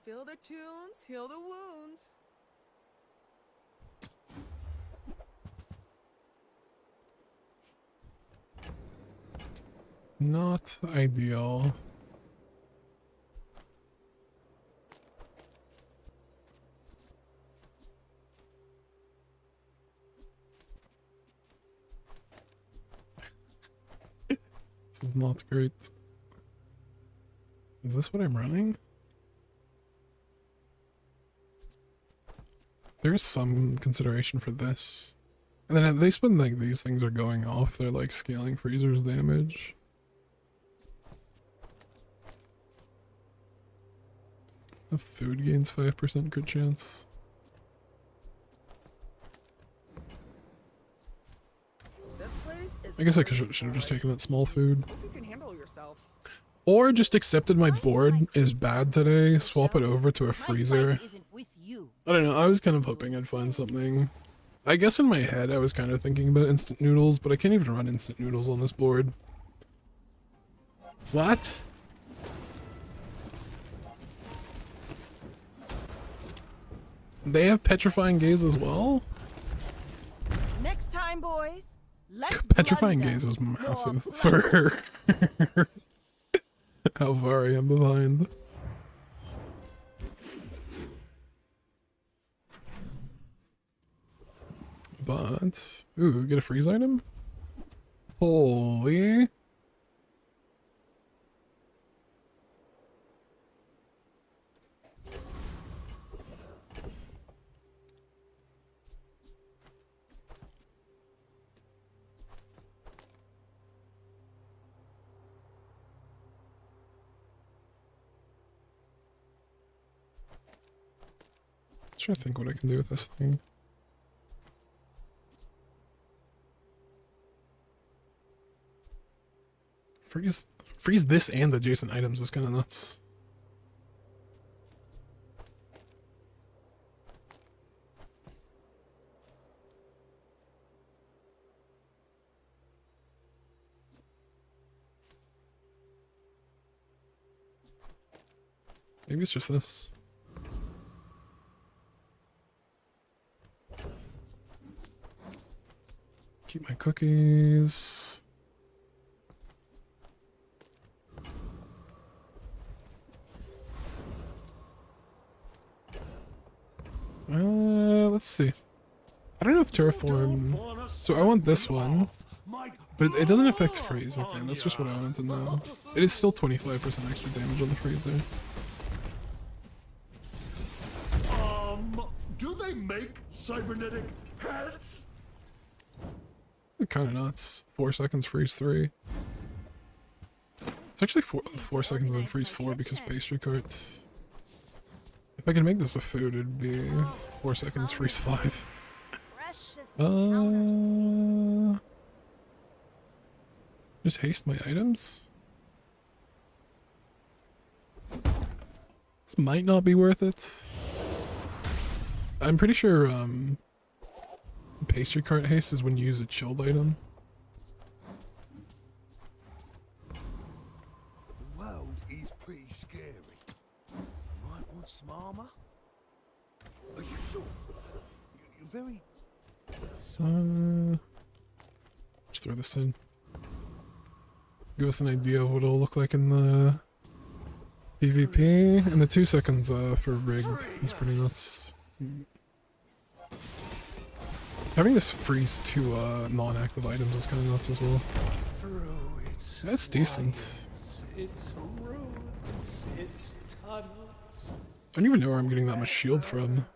Fill the tunes, heal the wounds.
Not ideal. This is not great. Is this what I'm running? There's some consideration for this. And then at least when like these things are going off, they're like scaling freezer's damage. The food gains 5% crit chance.
This place is
I guess I should have just taken that small food.
Hope you can handle yourself.
Or just accepted my board is bad today, swap it over to a freezer. I don't know, I was kind of hoping I'd find something. I guess in my head I was kind of thinking about instant noodles, but I can't even run instant noodles on this board. What? They have petrifying gaze as well?
Next time, boys. Let's
Petrifying
blunder.
gaze is
More
massive
plunder.
for how far I am behind. But, ooh, get a freeze item? Holy. Trying to think what I can do with this thing. Freeze this and adjacent items is kind of nuts. Maybe it's just this. Keep my cookies. Let's see. I don't know if terraform. So I want this one, but it doesn't affect freeze. Okay, that's just what I wanted to know. It is still 25% extra damage on the freezer.
Do they make cybernetic hats?
Kind of nuts. 4 seconds freeze 3. It's actually 4 seconds and freeze 4 because pastry carts. If I could make this a food, it'd be 4 seconds freeze 5. Just haste my items. This might not be worth it. I'm pretty sure pastry cart haste is when you use a chilled item.
The world is pretty scary. Might want some armor? Are you sure? You're very...
throw this in. Give us an idea of what it'll look like in the PvP. And the 2 seconds for rigged is pretty nuts. Having this freeze 2 non-active items is kind of nuts as well. That's decent.
It's roads, it's tunnels.
I don't even know where I'm getting that much shield from.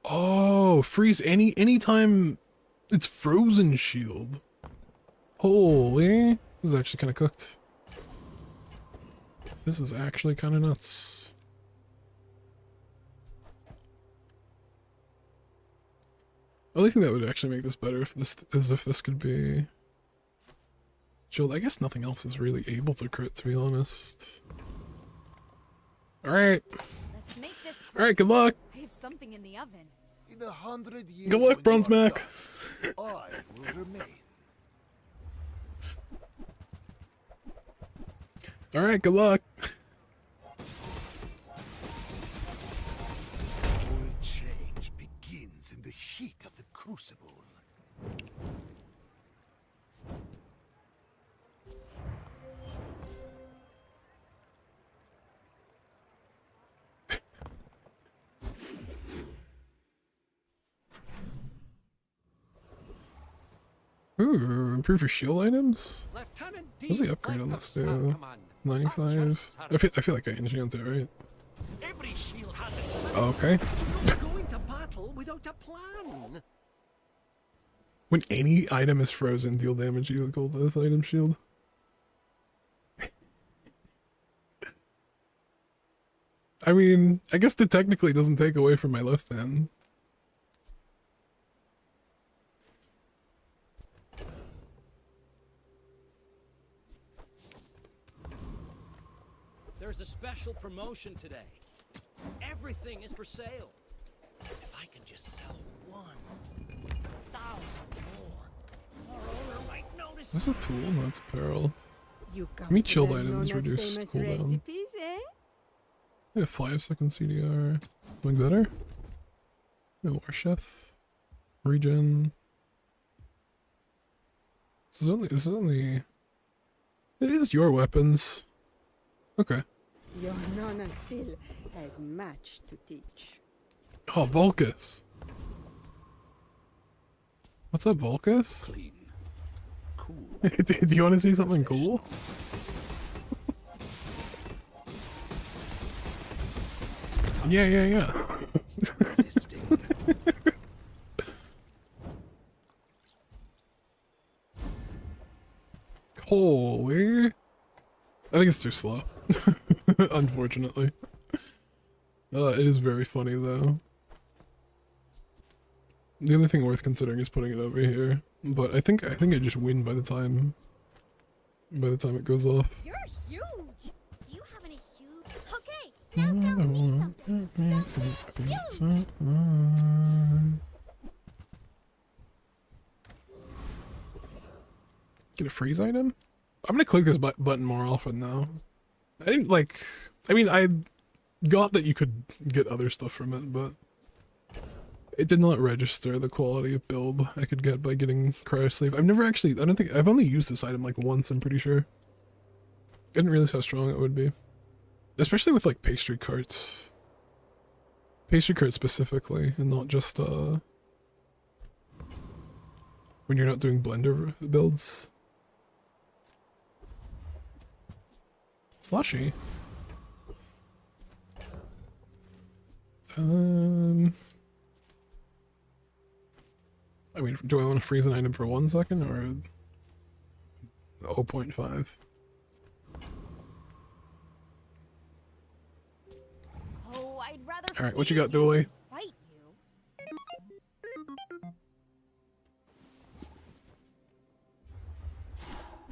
Oh, freeze anytime it's frozen shield. Holy, this is actually kind of cooked. This is actually kind of nuts. I only think that would actually make this better if this could be shield. I guess nothing else is really able to crit, to be honest. Alright.
Let's make this quick.
Alright, good luck.
I have something in the oven.
In 100 years,
Good luck, Bronze Mac.
I will remain.
Alright, good luck.
All change begins in the heat of the crucible.
Ooh, improve your shield items? What's the upgrade on this do? 95? I feel like I enchant it, right?
Every shield has its
Oh, okay.
Go into battle without a plan.
When any item is frozen, deal damage equal to this item shield. I mean, I guess it technically doesn't take away from my left hand.
There's a special promotion today. Everything is for sale. If I can just sell 1,000 more, our owner might notice.
Is this a tool? No, it's apparel.
You
How many chilled
learn
items
Nona's
reduce
famous
cooldown?
recipes, eh?
Yeah, 5-second CDR. Something better? No, War Chef. Regen. This is only... It is your weapons. Okay.
Your Nona still has much to teach.
Oh, Vulcus. What's up, Vulcus?
Clean. Cool.
Do you want to see something cool? Yeah. Holy. I think it's too slow. Unfortunately. It is very funny though. The only thing worth considering is putting it over here. But I think I just win by the time it goes off.
You're huge. Do you have any huge? Okay, now tell me something.
Get a freeze item? I'm gonna click this button more often now. I didn't like... I mean, I got that you could get other stuff from it, but it did not register the quality of build I could get by getting Cryo Sleeve. I've never actually... I don't think... I've only used this item like once, I'm pretty sure. I didn't realize how strong it would be. Especially with like pastry carts. Pastry carts specifically, and not just when you're not doing blender builds. Slushy. I mean, do I want to freeze an item for 1 second or 0.5?
Oh, I'd rather.
All right, what you got, Dooley?
Fight you.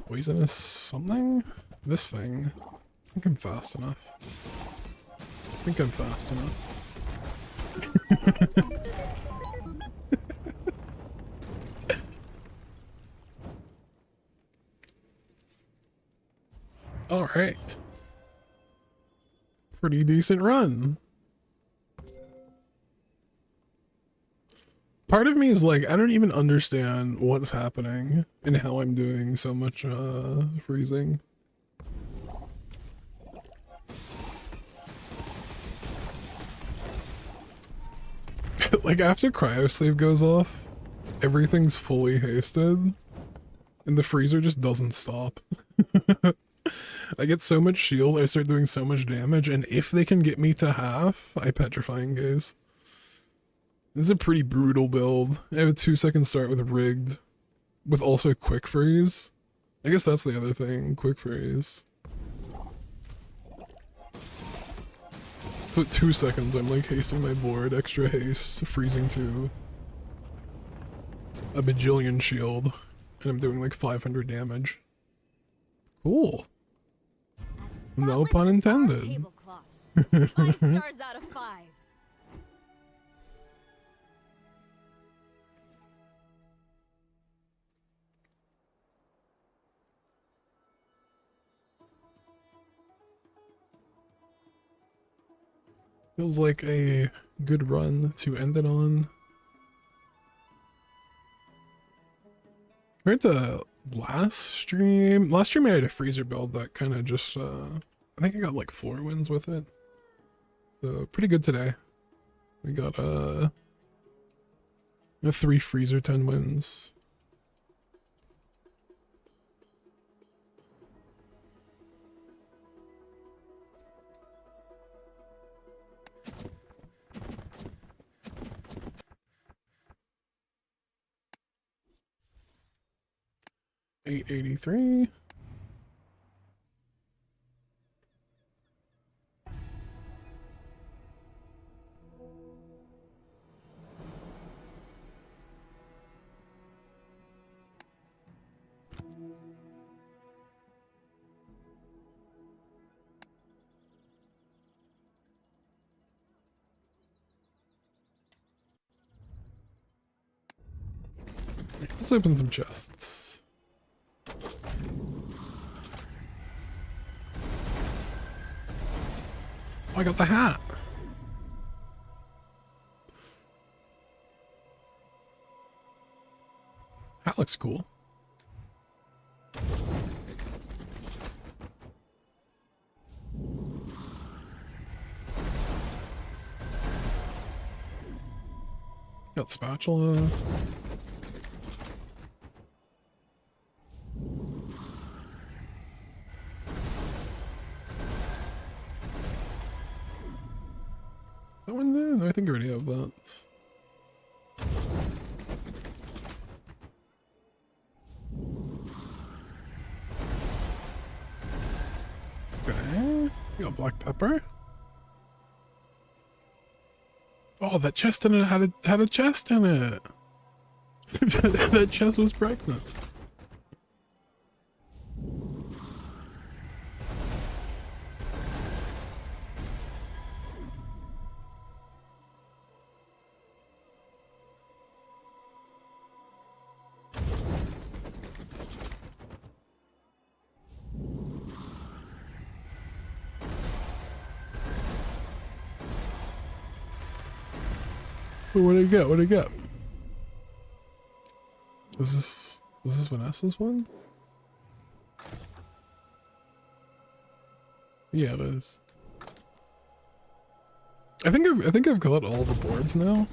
Poisonous something? This thing? I think I'm fast enough. I think I'm fast enough. Alright. Pretty decent run. part of me is like, I don't even understand what's happening and how I'm doing so much freezing. Like after cryosleep goes off, everything's fully hasted and the freezer just doesn't stop. I get so much shield, I start doing so much damage, and if they can get me to half, I petrifying gaze. This is a pretty brutal build. I have a 2-second start with rigged, with also quick freeze. I guess that's the other thing, quick freeze. So at 2 seconds, I'm like hasting my board, extra haste, freezing to a bajillion shield, and I'm doing like 500 damage. Cool. No pun intended.
5 stars out of 5.
Feels like a good run to end it on. Compared to last stream I had a freezer build that kind of just, I think I got like 4 wins with it. So pretty good today. We got a 3 freezer 10 wins. $883. Let's open some chests. Oh, I got the hat. That looks cool. Got spatula. That one there? No, I think I already have that. Okay, we got black pepper. Oh, that chest in it had a chest in it. That chest was pregnant. What did I get? What did I get? Is this Vanessa's one? Yeah, it is. I think I've got all the boards now.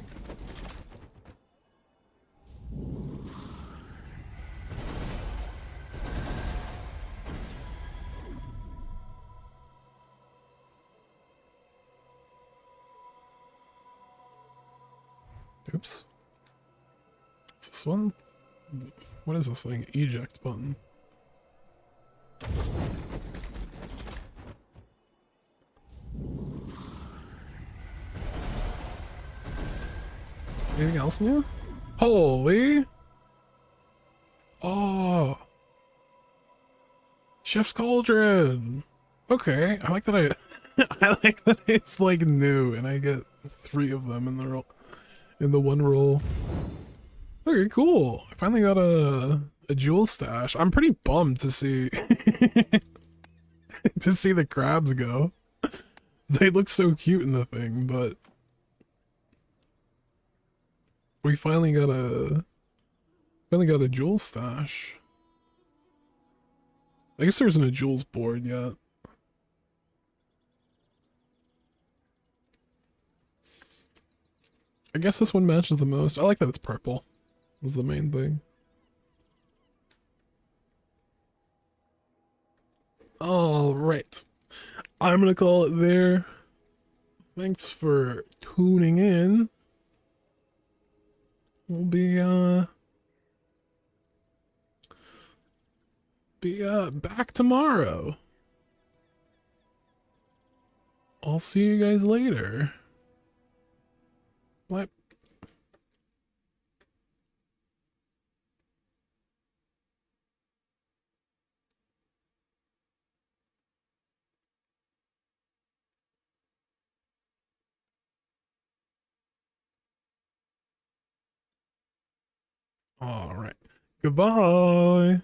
Oops. What's this one? What is this thing? Eject button. Anything else new? Holy! Oh! Chef's Cauldron! Okay, I like that I like that it's like new and I get 3 of them in the one roll. Okay, cool. I finally got a Jules stash. I'm pretty bummed to see to see the crabs go. They look so cute in the thing, but We finally got a Jules stash. I guess there isn't a Jules board yet. I guess this one matches the most. I like that it's purple. Is the main thing. All right. I'm gonna call it there. Thanks for tuning in. We'll be back tomorrow. I'll see you guys later. Bye. All right. Goodbye.